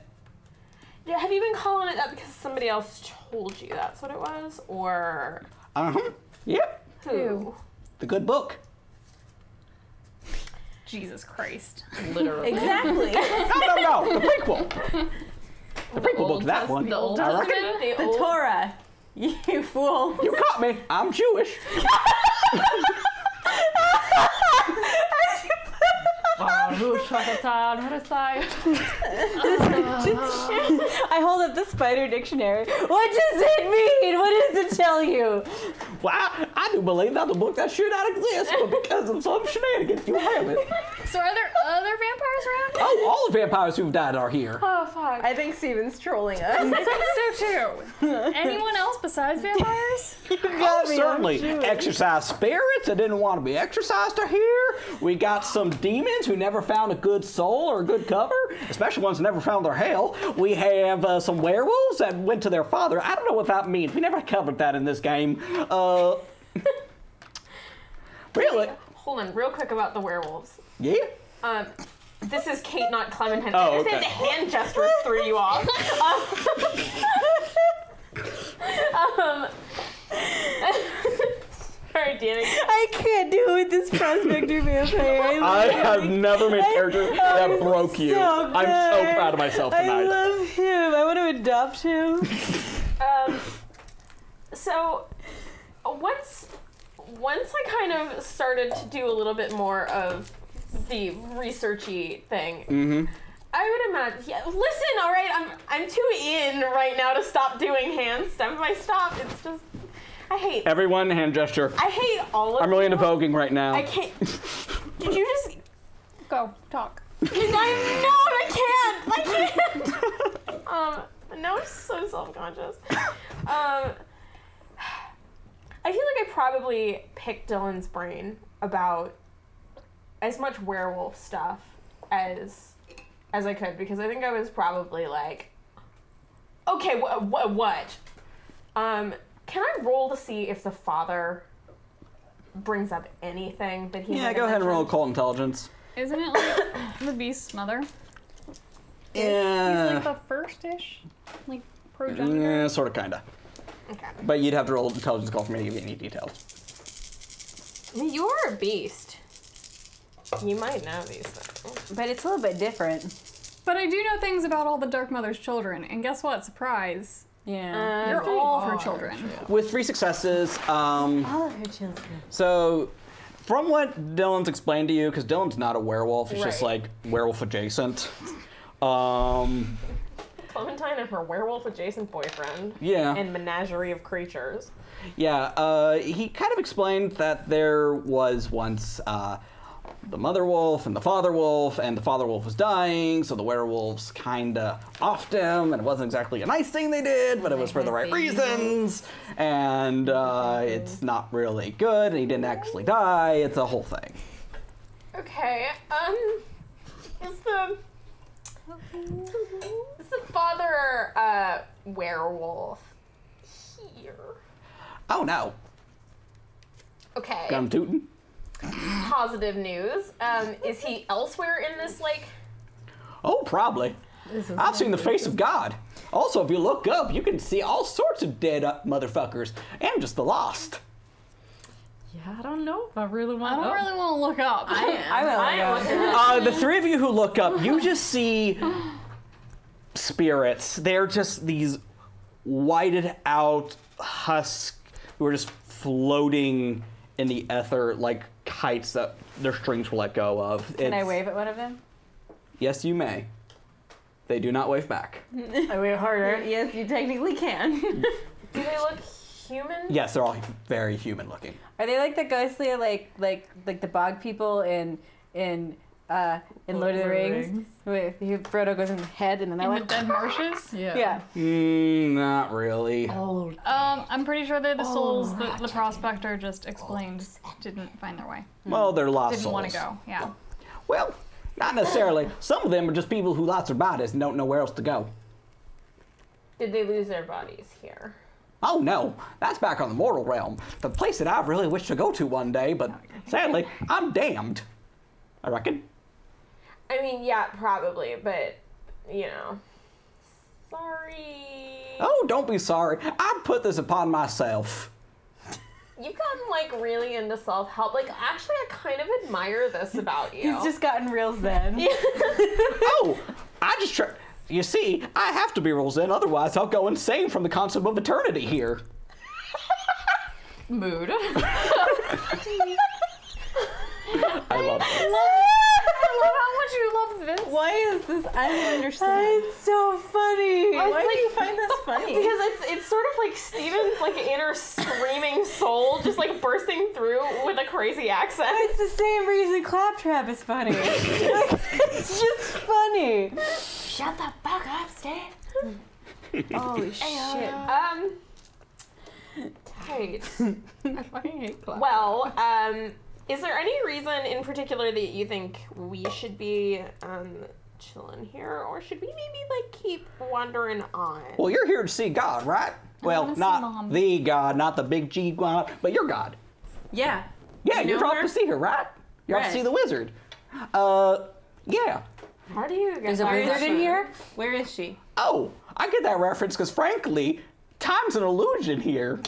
[SPEAKER 4] Yeah, have you been calling it that because somebody else told you that's what it was? Or
[SPEAKER 1] Uh-huh. Yep.
[SPEAKER 4] who?
[SPEAKER 1] The good book.
[SPEAKER 5] Jesus Christ.
[SPEAKER 6] Literally.
[SPEAKER 3] Exactly.
[SPEAKER 1] No. The prequel. The prequel book, that one.
[SPEAKER 6] The Old
[SPEAKER 1] I reckon.
[SPEAKER 6] Testament?
[SPEAKER 3] The Torah. You fool.
[SPEAKER 1] You caught me. I'm Jewish.
[SPEAKER 3] I hold up the spider dictionary. What does it mean? What does it tell you?
[SPEAKER 1] Well, I do believe that's a book that should not exist, but because of some shenanigans, you have it.
[SPEAKER 5] So are there other vampires around?
[SPEAKER 1] Oh, all the vampires who've died are here.
[SPEAKER 5] Oh fuck.
[SPEAKER 3] I think Steven's trolling us.
[SPEAKER 5] I think so too. Anyone else besides vampires?
[SPEAKER 1] Oh, certainly. Exercise spirits that didn't want to be exercised are here. We got some demons who never found a good soul or a good cover, especially ones who never found their hell. We have some werewolves that went to their father. I don't know what that means. We never covered that in this game. Really?
[SPEAKER 4] Hold on, real quick about the werewolves.
[SPEAKER 1] Yeah?
[SPEAKER 4] This is Kate, not Clementine.
[SPEAKER 1] Oh,
[SPEAKER 4] I
[SPEAKER 1] okay.
[SPEAKER 4] understand the hand gesture threw you off. Sorry, Danny.
[SPEAKER 3] I can't do it with this prospector vampire.
[SPEAKER 1] I have never made a character that broke you.
[SPEAKER 3] so
[SPEAKER 1] I'm so
[SPEAKER 3] good.
[SPEAKER 1] proud of myself
[SPEAKER 3] I
[SPEAKER 1] tonight.
[SPEAKER 3] love him. I want to adopt him.
[SPEAKER 4] So once I kind of started to do a little bit more of the researchy thing, I would imagine. Yeah, listen, all right, I'm too in right now to stop doing hand stuff. If I stop, it's just I hate.
[SPEAKER 1] Everyone, hand gesture.
[SPEAKER 4] I hate all of.
[SPEAKER 1] I'm really
[SPEAKER 4] you.
[SPEAKER 1] into voguing right now.
[SPEAKER 4] I can't. Did you just?
[SPEAKER 5] Go talk.
[SPEAKER 4] I can't. Now I'm so self-conscious. I feel like I probably picked Dylan's brain about as much werewolf stuff as I could, because I think I was probably like, okay, what? Can I roll to see if the father brings up anything that he?
[SPEAKER 1] Yeah,
[SPEAKER 4] might
[SPEAKER 1] go
[SPEAKER 4] have
[SPEAKER 1] ahead and roll
[SPEAKER 4] mentioned?
[SPEAKER 1] occult intelligence.
[SPEAKER 5] Isn't it like the beast's mother?
[SPEAKER 1] Yeah.
[SPEAKER 5] He's like the first-ish, like progenitor.
[SPEAKER 1] Yeah, sort of, kinda.
[SPEAKER 4] Okay.
[SPEAKER 1] But you'd have to roll intelligence call for me to give you any details.
[SPEAKER 4] I mean, you are a beast. You might know these things.
[SPEAKER 3] But it's a little bit different.
[SPEAKER 5] But I do know things about all the Dark Mother's children, and guess what? Surprise!
[SPEAKER 3] Yeah.
[SPEAKER 5] You're all her children.
[SPEAKER 1] With 3 successes,
[SPEAKER 3] All of her children.
[SPEAKER 1] so from what Dylan's explained to you, because Dylan's not a werewolf, it's just
[SPEAKER 4] Right.
[SPEAKER 1] like werewolf adjacent.
[SPEAKER 4] Clementine and her werewolf-adjacent boyfriend.
[SPEAKER 1] Yeah.
[SPEAKER 4] And menagerie of creatures.
[SPEAKER 1] Yeah, he kind of explained that there was once the mother wolf and the father wolf, and the father wolf was dying, so the werewolves kinda offed him, and it wasn't exactly a nice thing they did, but it was for the right reasons, and it's not really good, and he didn't actually die. It's a whole thing.
[SPEAKER 4] Okay, is the father werewolf here?
[SPEAKER 1] Oh no.
[SPEAKER 4] Okay.
[SPEAKER 1] Got him tootin'.
[SPEAKER 4] Positive news. Is he elsewhere in this, like...
[SPEAKER 1] Oh, probably. I've seen the face of God. Also, if you look up, you can see all sorts of dead motherfuckers, and just the lost.
[SPEAKER 6] Yeah, I don't know if I really
[SPEAKER 5] I
[SPEAKER 6] want
[SPEAKER 5] don't really want to look up.
[SPEAKER 3] I will.
[SPEAKER 1] The three of you who look up, you just see spirits. They're just these whited out husks who are just floating in the ether like kites that their strings will let go of.
[SPEAKER 3] Can I wave at one of them?
[SPEAKER 1] Yes, you may. They do not wave back.
[SPEAKER 3] I wave harder.
[SPEAKER 2] Yes, you technically can.
[SPEAKER 4] Do they look human?
[SPEAKER 1] Yes, they're all very human looking.
[SPEAKER 3] Are they like the ghostly, like the bog people in Lord of the Rings? Wait, Frodo goes in the head, and then they're
[SPEAKER 5] In the
[SPEAKER 3] like
[SPEAKER 5] dead marshes?
[SPEAKER 3] yeah.
[SPEAKER 1] Not really.
[SPEAKER 5] I'm pretty sure they're the souls that the prospector just explained didn't find their way.
[SPEAKER 1] Well, they're lost
[SPEAKER 5] Didn't
[SPEAKER 1] souls.
[SPEAKER 5] want to go, yeah.
[SPEAKER 1] Well, not necessarily. Some of them are just people who lost their bodies and don't know where else to go.
[SPEAKER 4] Did they lose their bodies here?
[SPEAKER 1] Oh no, that's back on the mortal realm. The place that I really wish to go to one day, but sadly, I'm damned. I reckon.
[SPEAKER 4] I mean, yeah, probably, but, you know. Sorry.
[SPEAKER 1] Oh, don't be sorry. I put this upon myself.
[SPEAKER 4] You've gotten, like, really into self-help. Like, actually, I kind of admire this about you.
[SPEAKER 3] He's just gotten real zen.
[SPEAKER 1] Oh, I just try. You see, I have to be real zen, otherwise I'll go insane from the concept of eternity here.
[SPEAKER 6] Mood.
[SPEAKER 1] I love this.
[SPEAKER 5] I love how much you love this.
[SPEAKER 2] Why is this? I don't understand.
[SPEAKER 3] It's so funny.
[SPEAKER 2] Why do you find this funny?
[SPEAKER 4] Because it's sort of like Steven's, like, inner screaming soul just, like, bursting through with a crazy accent.
[SPEAKER 3] It's the same reason Claptrap is funny. It's just funny.
[SPEAKER 4] Shut the fuck up, Steve.
[SPEAKER 3] Holy shit.
[SPEAKER 4] Tight.
[SPEAKER 6] I fucking hate class.
[SPEAKER 4] Well, is there any reason in particular that you think we should be chilling here, or should we maybe like keep wandering on?
[SPEAKER 1] Well, you're here to see God, right? Well,
[SPEAKER 5] wanna see
[SPEAKER 1] not
[SPEAKER 5] Mom.
[SPEAKER 1] the God, not the big G God, but your God.
[SPEAKER 2] Yeah.
[SPEAKER 1] Yeah,
[SPEAKER 2] You
[SPEAKER 1] you're
[SPEAKER 2] know
[SPEAKER 1] off
[SPEAKER 2] her?
[SPEAKER 1] to see her, right? You're off to
[SPEAKER 2] Right.
[SPEAKER 1] see the wizard. Yeah.
[SPEAKER 4] How do you get
[SPEAKER 3] There's a
[SPEAKER 4] that
[SPEAKER 3] wizard in
[SPEAKER 4] much?
[SPEAKER 3] here?
[SPEAKER 2] Where is she?
[SPEAKER 1] Oh, I get that reference because, frankly, time's an illusion here.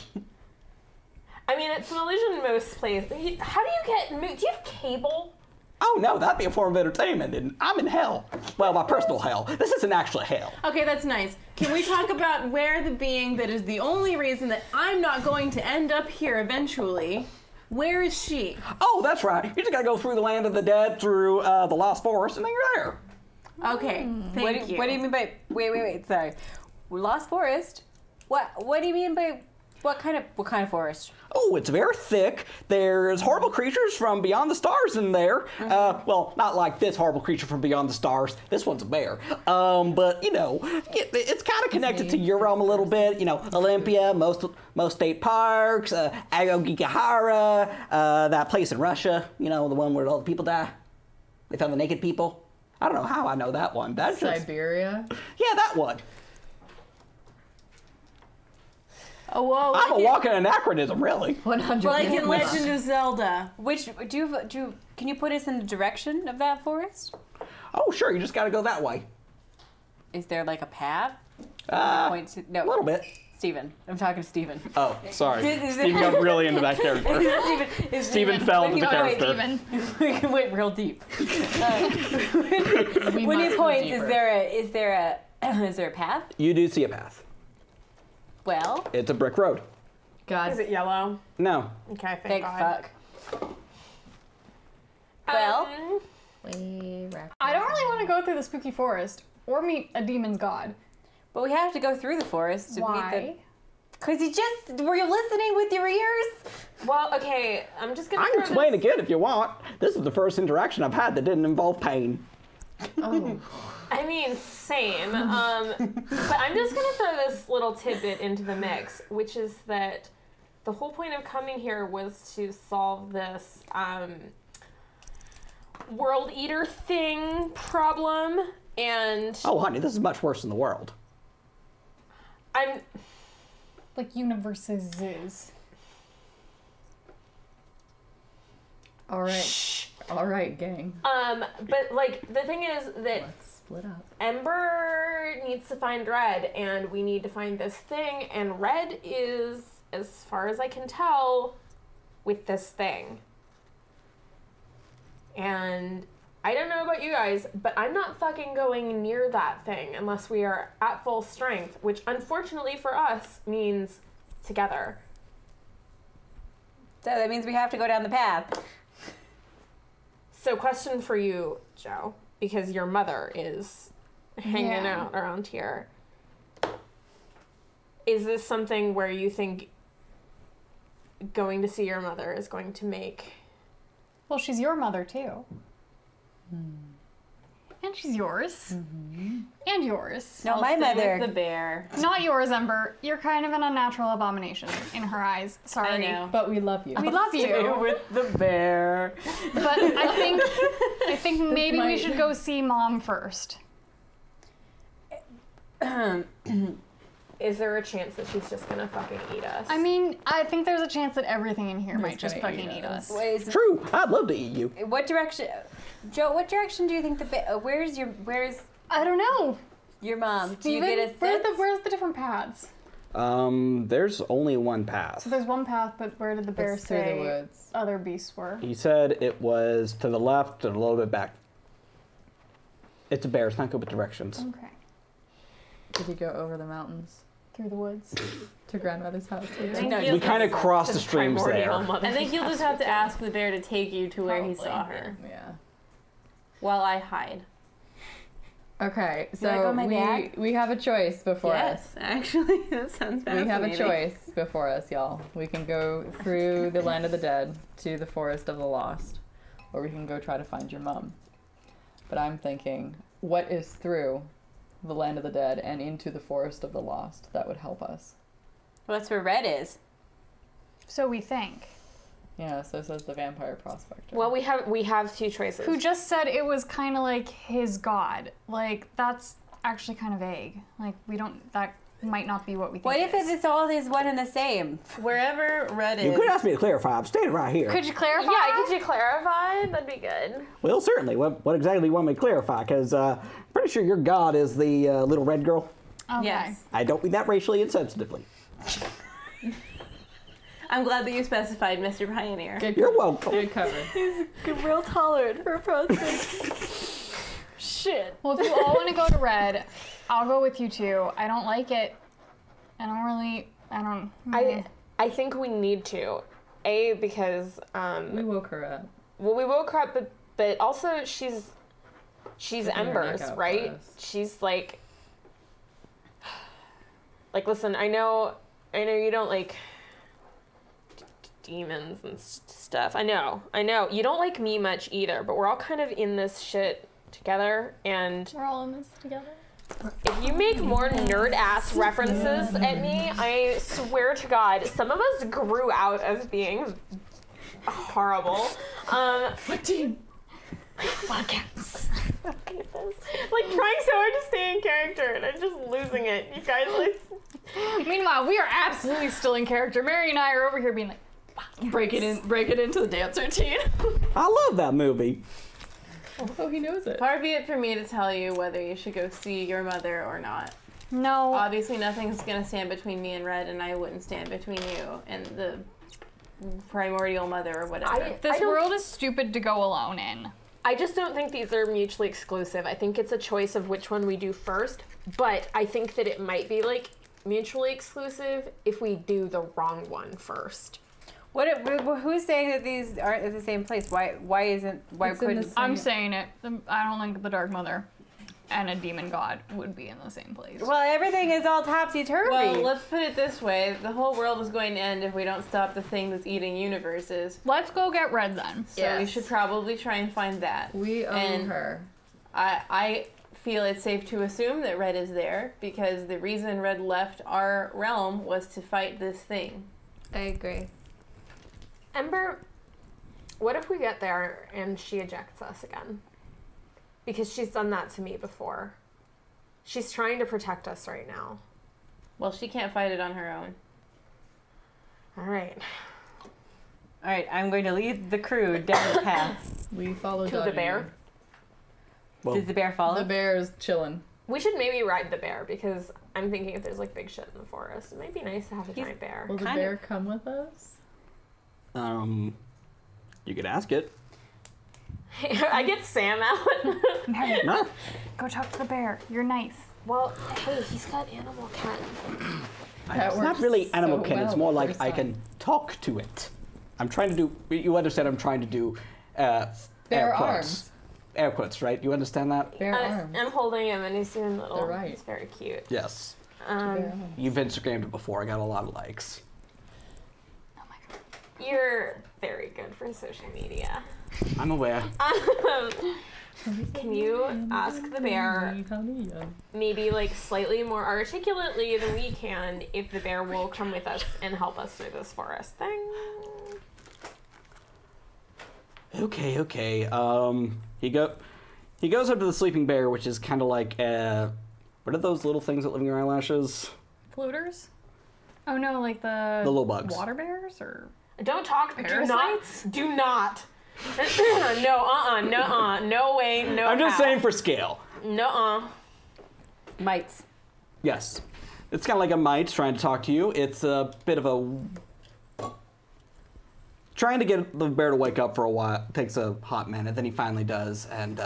[SPEAKER 4] I mean, it's an illusion in most places. How do you get? Do you have cable?
[SPEAKER 1] Oh no, that'd be a form of entertainment, and I'm in hell. Well, my personal hell. This isn't actually hell.
[SPEAKER 2] Okay, that's nice. Can we talk about where the being that is the only reason that I'm not going to end up here eventually? Where is she?
[SPEAKER 1] Oh, that's right. You just gotta go through the land of the dead, through the Lost Forest, and then you're there.
[SPEAKER 2] Okay, thank you.
[SPEAKER 3] What do you mean by wait? Sorry, Lost Forest. What do you mean by what kind of forest?
[SPEAKER 1] Oh, it's very thick. There's horrible creatures from beyond the stars in there. Well, not like this horrible creature from beyond the stars. This one's a bear. But you know, it's kind of connected to your realm a little bit. You know, Olympia, most state parks, Agogigahara, that place in Russia. You know, the one where all the people die. They found the naked people. I don't know how I know that one. That's just,
[SPEAKER 6] Siberia.
[SPEAKER 1] yeah, that one.
[SPEAKER 2] Oh, whoa.
[SPEAKER 1] I'm a walking anachronism, really.
[SPEAKER 6] 100.
[SPEAKER 2] Like in Legend of Zelda.
[SPEAKER 3] Which can you put us in the direction of that forest?
[SPEAKER 1] Oh, sure. You just got to go that way.
[SPEAKER 3] Is there like a path?
[SPEAKER 1] A
[SPEAKER 3] No,
[SPEAKER 1] little bit.
[SPEAKER 3] Steven. I'm talking to Steven.
[SPEAKER 1] Oh, sorry.
[SPEAKER 3] Is
[SPEAKER 1] Steven
[SPEAKER 3] there-
[SPEAKER 1] got really into that character. Steven fell into the character.
[SPEAKER 5] Steven.
[SPEAKER 3] We went real deep.
[SPEAKER 6] We
[SPEAKER 3] When he
[SPEAKER 6] must go
[SPEAKER 3] points,
[SPEAKER 6] deeper.
[SPEAKER 3] is there a path?
[SPEAKER 1] You do see a path.
[SPEAKER 3] Well,
[SPEAKER 1] It's a brick road.
[SPEAKER 6] God.
[SPEAKER 4] Is it yellow?
[SPEAKER 1] No.
[SPEAKER 4] Okay,
[SPEAKER 3] thank
[SPEAKER 4] thank God.
[SPEAKER 3] fuck. Well,
[SPEAKER 5] I don't really want to go through the spooky forest or meet a demon's god.
[SPEAKER 3] but we have to go through the forest to meet
[SPEAKER 5] Why?
[SPEAKER 3] Cause were you listening with your ears?
[SPEAKER 4] Well, okay, I'm just gonna
[SPEAKER 1] I can explain again if you want. This is the first interaction I've had that didn't involve pain.
[SPEAKER 6] Oh.
[SPEAKER 4] I mean, same. But I'm just gonna throw this little tidbit into the mix, which is that the whole point of coming here was to solve this world eater thing problem, and
[SPEAKER 1] Oh, honey, this is much worse than the world.
[SPEAKER 4] I'm
[SPEAKER 5] Like universes is.
[SPEAKER 6] All right, gang.
[SPEAKER 4] but like the thing is that
[SPEAKER 6] Let's split up.
[SPEAKER 4] Ember needs to find Red, and we need to find this thing, and Red is, as far as I can tell, with this thing. And I don't know about you guys, but I'm not fucking going near that thing unless we are at full strength, which unfortunately for us means together.
[SPEAKER 3] So that means we have to go down the path.
[SPEAKER 4] So question for you, Joe, because your mother is hanging
[SPEAKER 5] Yeah.
[SPEAKER 4] out around here. Is this something where you think going to see your mother is going to make...
[SPEAKER 5] Well, she's your mother too. And she's yours. And yours.
[SPEAKER 3] No,
[SPEAKER 2] I'll
[SPEAKER 3] my
[SPEAKER 2] stay
[SPEAKER 3] mother.
[SPEAKER 2] with the bear.
[SPEAKER 5] Not yours, Ember. You're kind of an unnatural abomination in her eyes. Sorry.
[SPEAKER 2] I know.
[SPEAKER 6] But we love you.
[SPEAKER 5] We love you.
[SPEAKER 1] with the bear.
[SPEAKER 5] But I think maybe we should go see Mom first.
[SPEAKER 4] Is there a chance that she's just gonna fucking eat us?
[SPEAKER 5] I mean, I think there's a chance that everything in here
[SPEAKER 6] Who's
[SPEAKER 5] might just
[SPEAKER 6] gonna
[SPEAKER 5] fucking
[SPEAKER 6] eat
[SPEAKER 5] eat
[SPEAKER 6] us?
[SPEAKER 5] us.
[SPEAKER 3] Wait,
[SPEAKER 1] True, I'd love to eat you.
[SPEAKER 3] what direction, Joe? What direction do you think where's
[SPEAKER 5] I don't know.
[SPEAKER 3] your mom? Do you
[SPEAKER 5] Steven,
[SPEAKER 3] get a
[SPEAKER 5] where's the different paths?
[SPEAKER 1] There's only one
[SPEAKER 5] So
[SPEAKER 1] path.
[SPEAKER 5] there's one path, but where did the bear
[SPEAKER 6] It's through the
[SPEAKER 5] say
[SPEAKER 6] woods.
[SPEAKER 5] other beasts were?
[SPEAKER 1] He said it was to the left and a little bit back. It's a bear, it's not good with directions.
[SPEAKER 5] Okay.
[SPEAKER 6] Did you go over the mountains
[SPEAKER 5] Through the woods.
[SPEAKER 6] to grandmother's house?
[SPEAKER 1] We kind of crossed the streams there.
[SPEAKER 2] I think you'll just have to ask the bear to take you to where he saw her
[SPEAKER 6] Yeah.
[SPEAKER 2] while I hide.
[SPEAKER 6] Okay,
[SPEAKER 3] wanna go
[SPEAKER 6] so
[SPEAKER 3] with my dad?
[SPEAKER 6] we have a choice before us.
[SPEAKER 2] Yes, actually, that sounds fascinating.
[SPEAKER 6] We have a choice before us, y'all. We can go through the land of the dead to the forest of the lost, or we can go try to find your mom. But I'm thinking, what is through the land of the dead and into the forest of the lost that would help us?
[SPEAKER 3] Well, that's where Red is.
[SPEAKER 5] So we think.
[SPEAKER 6] Yeah, so says the vampire prospector.
[SPEAKER 4] Well, we have two choices.
[SPEAKER 5] Who just said it was kind of like his god. Like, that's actually kind of vague. Like, that might not be what we think.
[SPEAKER 3] What if
[SPEAKER 5] it is.
[SPEAKER 3] it's all is one and the same?
[SPEAKER 2] Wherever Red
[SPEAKER 1] You
[SPEAKER 2] is.
[SPEAKER 1] could ask me to clarify. I'm standing right here.
[SPEAKER 5] Could you clarify?
[SPEAKER 4] Yeah, could you clarify? That'd be good.
[SPEAKER 1] Well, certainly. What exactly do you want me to clarify? Because I'm pretty sure your god is the little red girl.
[SPEAKER 5] Okay.
[SPEAKER 2] Yes.
[SPEAKER 1] I don't mean that racially insensitively.
[SPEAKER 2] I'm glad that you specified, Mr. Pioneer.
[SPEAKER 6] Good
[SPEAKER 1] You're
[SPEAKER 6] cover.
[SPEAKER 1] welcome.
[SPEAKER 6] Good cover.
[SPEAKER 3] Real tolerant for a prospect.
[SPEAKER 4] Shit.
[SPEAKER 5] Well, if you all want to go to Red, I'll go with you two. I don't like it.
[SPEAKER 4] I think we need to. Because
[SPEAKER 6] We woke her up.
[SPEAKER 4] well, we woke her up, but also she's
[SPEAKER 6] Putting her
[SPEAKER 4] Ember's,
[SPEAKER 6] neck out for
[SPEAKER 4] right?
[SPEAKER 6] us.
[SPEAKER 4] She's like listen, I know you don't like demons and stuff. I know you don't like me much either, but we're all kind of in this shit together, and
[SPEAKER 5] We're all in this together.
[SPEAKER 4] if you make more nerd ass references at me, I swear to God, some of us grew out of being horrible.
[SPEAKER 6] What team?
[SPEAKER 4] Podcasts. Like trying so hard to stay in character and I'm just losing it. You guys like
[SPEAKER 5] Meanwhile, we are absolutely still in character. Mary and I are over here being like,
[SPEAKER 6] Break it into the dance routine.
[SPEAKER 1] I love that movie.
[SPEAKER 6] Oh, he knows it.
[SPEAKER 2] Far be it for me to tell you whether you should go see your mother or not.
[SPEAKER 5] no.
[SPEAKER 2] Obviously, nothing's gonna stand between me and Red, and I wouldn't stand between you and the primordial mother or whatever.
[SPEAKER 5] This world is stupid to go alone in.
[SPEAKER 4] I just don't think these are mutually exclusive. I think it's a choice of which one we do first, but I think that it might be like mutually exclusive if we do the wrong one first.
[SPEAKER 3] Who's saying that these aren't at the same place? Why
[SPEAKER 6] It's in
[SPEAKER 3] couldn't?
[SPEAKER 6] the
[SPEAKER 5] I'm saying it. I don't like the Dark Mother. and a demon god would be in the same place.
[SPEAKER 3] Well, everything is all topsy-turvy.
[SPEAKER 2] Well, let's put it this way. The whole world is going to end if we don't stop the thing that's eating universes.
[SPEAKER 5] Let's go get Red then.
[SPEAKER 2] So we should probably try and find that.
[SPEAKER 6] We own her.
[SPEAKER 2] I feel it's safe to assume that Red is there because the reason Red left our realm was to fight this thing.
[SPEAKER 6] I agree.
[SPEAKER 4] Ember, what if we get there and she ejects us again? Because she's done that to me before. She's trying to protect us right now.
[SPEAKER 2] Well, she can't fight it on her own.
[SPEAKER 4] All right.
[SPEAKER 3] All right, I'm going to lead the crew down the path.
[SPEAKER 6] We follow
[SPEAKER 4] To the bear.
[SPEAKER 1] Well,
[SPEAKER 3] Does the bear follow?
[SPEAKER 6] The bear is chilling.
[SPEAKER 4] We should maybe ride the bear because I'm thinking if there's like big shit in the forest, it might be nice to have a giant bear.
[SPEAKER 6] Will the
[SPEAKER 3] Kind
[SPEAKER 6] bear come with us?
[SPEAKER 1] you could ask it.
[SPEAKER 4] I get Sam out.
[SPEAKER 5] Mary,
[SPEAKER 1] No.
[SPEAKER 5] go talk to the bear. You're nice.
[SPEAKER 4] Well, hey, he's got animal ken.
[SPEAKER 6] That
[SPEAKER 1] It's not
[SPEAKER 6] works
[SPEAKER 1] really
[SPEAKER 6] so
[SPEAKER 1] animal kin. It's
[SPEAKER 6] well
[SPEAKER 1] more
[SPEAKER 6] the
[SPEAKER 1] like
[SPEAKER 6] first
[SPEAKER 1] I
[SPEAKER 6] time.
[SPEAKER 1] can talk to it. I'm trying to do. You understand? I'm trying to do. Air
[SPEAKER 6] Bear
[SPEAKER 1] quotes.
[SPEAKER 6] arms.
[SPEAKER 1] Air quotes, right? You understand that?
[SPEAKER 6] Bear arms.
[SPEAKER 4] I'm holding him and he's doing little.
[SPEAKER 6] They're right.
[SPEAKER 4] It's very cute.
[SPEAKER 1] Yes.
[SPEAKER 6] Bear arms.
[SPEAKER 1] You've Instagrammed it before. I got a lot of likes.
[SPEAKER 5] Oh my god.
[SPEAKER 4] You're very good for social media.
[SPEAKER 1] I'm aware.
[SPEAKER 4] Can you ask the bear, maybe like slightly more articulately than we can, if the bear will come with us and help us through this forest thing?
[SPEAKER 1] Okay. He goes up to the sleeping bear, which is kind of like what are those little things that live in your eyelashes?
[SPEAKER 5] Floaters? Oh no, like the
[SPEAKER 1] little bugs.
[SPEAKER 5] water bears or
[SPEAKER 4] Don't talk.
[SPEAKER 5] Parasites?
[SPEAKER 4] Do not. No way, no
[SPEAKER 1] I'm just
[SPEAKER 4] how.
[SPEAKER 1] saying for scale.
[SPEAKER 4] Nuh-uh.
[SPEAKER 3] Mites.
[SPEAKER 1] Yes. It's kind of like a mite trying to talk to you. It's a bit of a... Trying to get the bear to wake up for a while takes a hot minute, then he finally does, and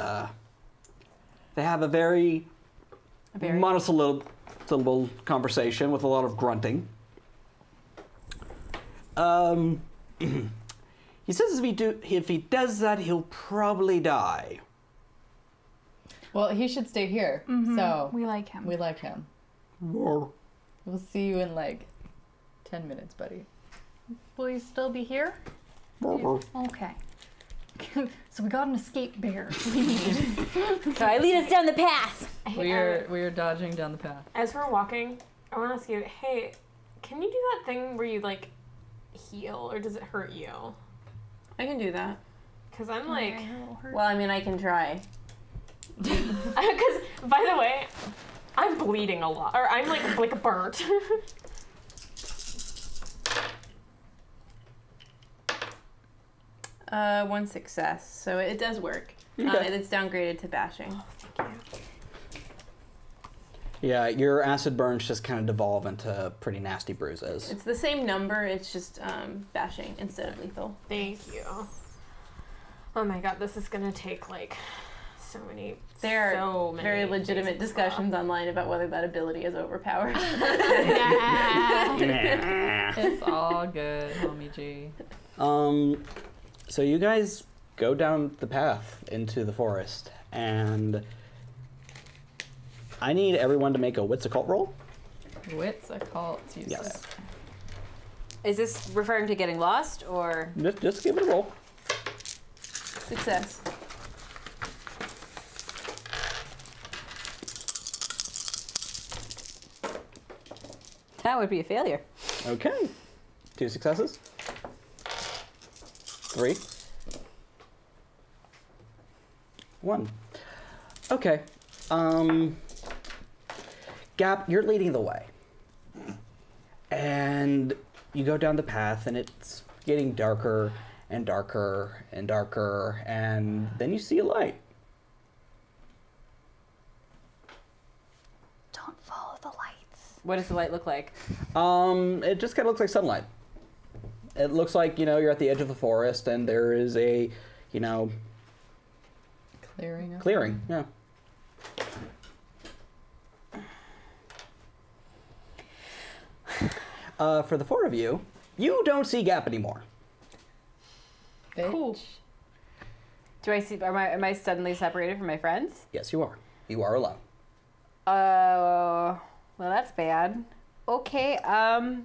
[SPEAKER 1] they have a very monosyllable conversation with a lot of grunting. He says if he does that, he'll probably die.
[SPEAKER 6] Well, he should stay here. So
[SPEAKER 5] we like him.
[SPEAKER 6] we like him.
[SPEAKER 1] Roar.
[SPEAKER 6] We'll see you in like 10 minutes, buddy.
[SPEAKER 5] Will you still be here?
[SPEAKER 1] Roar.
[SPEAKER 5] Okay. So we got an escape bear. We needed.
[SPEAKER 3] So I lead us down the path.
[SPEAKER 6] We are dodging down the path.
[SPEAKER 4] As we're walking, I want to ask you, hey, can you do that thing where you like heal, or does it hurt you?
[SPEAKER 2] I can do that.
[SPEAKER 4] Because I'm like,
[SPEAKER 2] Well, I mean, I can try.
[SPEAKER 4] because by the way, I'm bleeding a lot, or I'm like burnt.
[SPEAKER 2] One success, so it does work.
[SPEAKER 1] Okay.
[SPEAKER 2] It's downgraded to bashing.
[SPEAKER 1] Yeah, your acid burns just kind of devolve into pretty nasty bruises.
[SPEAKER 2] It's the same number, it's just bashing instead of lethal.
[SPEAKER 4] Thank you. Oh my god, this is gonna take like so many.
[SPEAKER 2] There
[SPEAKER 4] so
[SPEAKER 2] are
[SPEAKER 4] many
[SPEAKER 2] very legitimate
[SPEAKER 4] days of
[SPEAKER 2] discussions online about whether that ability is overpowered.
[SPEAKER 6] It's all good, homie G.
[SPEAKER 1] So you guys go down the path into the forest, and I need everyone to make a wits occult roll.
[SPEAKER 6] Wits occult, you
[SPEAKER 1] Yes.
[SPEAKER 6] said.
[SPEAKER 3] Is this referring to getting lost or?
[SPEAKER 1] Just give it a roll.
[SPEAKER 2] Success.
[SPEAKER 3] That would be a failure.
[SPEAKER 1] Okay. 2 successes. 3. 1. Okay. Gap, you're leading the way. And you go down the path, and it's getting darker and darker and darker, and then you see a light.
[SPEAKER 5] Don't follow the lights.
[SPEAKER 3] What does the light look like?
[SPEAKER 1] It just kind of looks like sunlight. It looks like, you're at the edge of the forest, and there is a,
[SPEAKER 6] Clearing up.
[SPEAKER 1] clearing. Yeah. For the 4 of you, you don't see Gap anymore.
[SPEAKER 6] Bitch.
[SPEAKER 5] Cool.
[SPEAKER 3] Do I see? Am I suddenly separated from my friends?
[SPEAKER 1] Yes, you are. You are alone.
[SPEAKER 3] Well, that's bad. Okay, I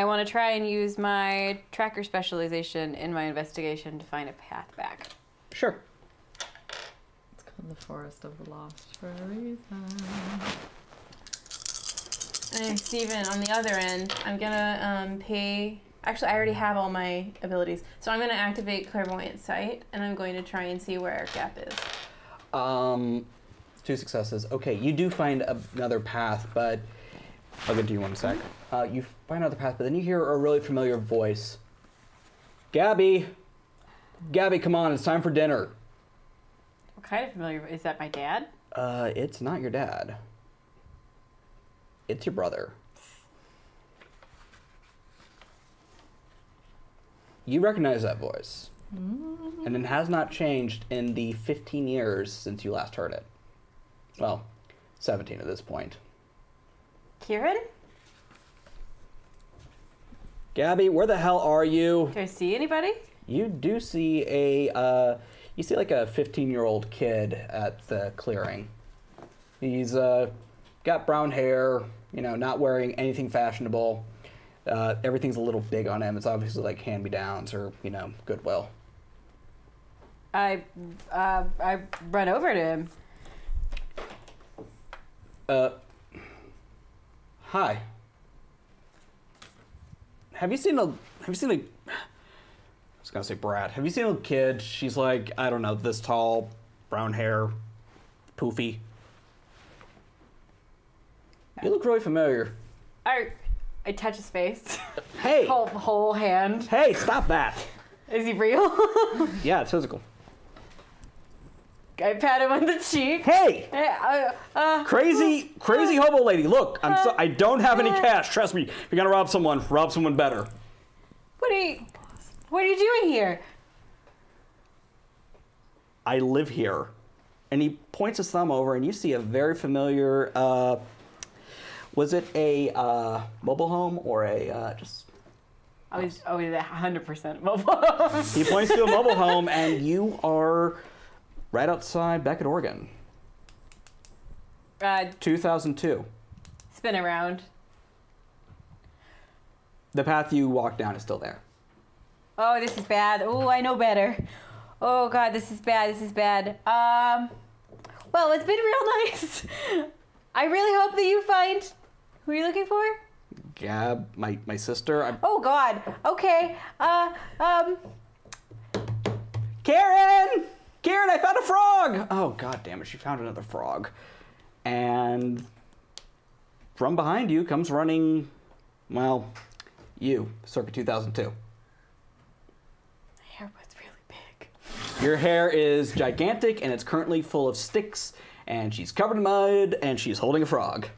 [SPEAKER 3] want to try and use my tracker specialization in my investigation to find a path back.
[SPEAKER 1] Sure.
[SPEAKER 6] It's called the Forest of the Lost for a reason.
[SPEAKER 2] And Steven, on the other end, I'm gonna pay. Actually, I already have all my abilities, so I'm gonna activate Clairvoyant Sight, and I'm going to try and see where our gap is.
[SPEAKER 1] 2 successes. Okay, you do find another path, but I'll get to you in a sec. You find another path, but then you hear a really familiar voice. Gabby! Gabby, come on, it's time for dinner.
[SPEAKER 3] What kind of familiar? Is that my dad?
[SPEAKER 1] It's not your dad. It's your brother. You recognize that voice. And it has not changed in the 15 years since you last heard it. Well, 17 at this point.
[SPEAKER 3] Kieran?
[SPEAKER 1] Gabby, where the hell are you?
[SPEAKER 3] Do I see anybody?
[SPEAKER 1] You do see like a 15-year-old kid at the clearing. He's got brown hair, not wearing anything fashionable. Everything's a little big on him. It's obviously like hand-me-downs or, Goodwill.
[SPEAKER 3] I run over to him.
[SPEAKER 1] Hi. Have you seen a, I was gonna say brat. Have you seen a kid? She's like, I don't know, this tall, brown hair, poofy. You look really familiar.
[SPEAKER 3] I touch his face.
[SPEAKER 1] Hey!
[SPEAKER 3] Whole hand.
[SPEAKER 1] Hey, stop that!
[SPEAKER 3] Is he real?
[SPEAKER 1] Yeah, it's physical.
[SPEAKER 3] I pat him on the cheek.
[SPEAKER 1] Hey!
[SPEAKER 3] Hey,
[SPEAKER 1] Crazy hobo lady, look, I don't have any cash. Trust me, if you're gonna rob someone better.
[SPEAKER 3] What are you doing here?
[SPEAKER 1] I live here. And he points his thumb over, and you see a very familiar, was it a mobile home or a just...
[SPEAKER 3] Oh, he's 100% mobile.
[SPEAKER 1] He points to a mobile home, and you are right outside Beckett, Oregon. 2002.
[SPEAKER 3] Spin around.
[SPEAKER 1] The path you walked down is still there.
[SPEAKER 3] Oh, this is bad. Oh, I know better. Oh, God, this is bad. This is bad. Well, it's been real nice. I really hope that you find... Who are you looking for?
[SPEAKER 1] Gab, my sister.
[SPEAKER 3] Oh, God. Okay.
[SPEAKER 1] Karen! Karen, I found a frog! Oh, God damn it, she found another frog. And from behind you comes running, well, you, circa 2002.
[SPEAKER 3] My hair was really big.
[SPEAKER 1] Your hair is gigantic, and it's currently full of sticks, and she's covered in mud, and she's holding a frog.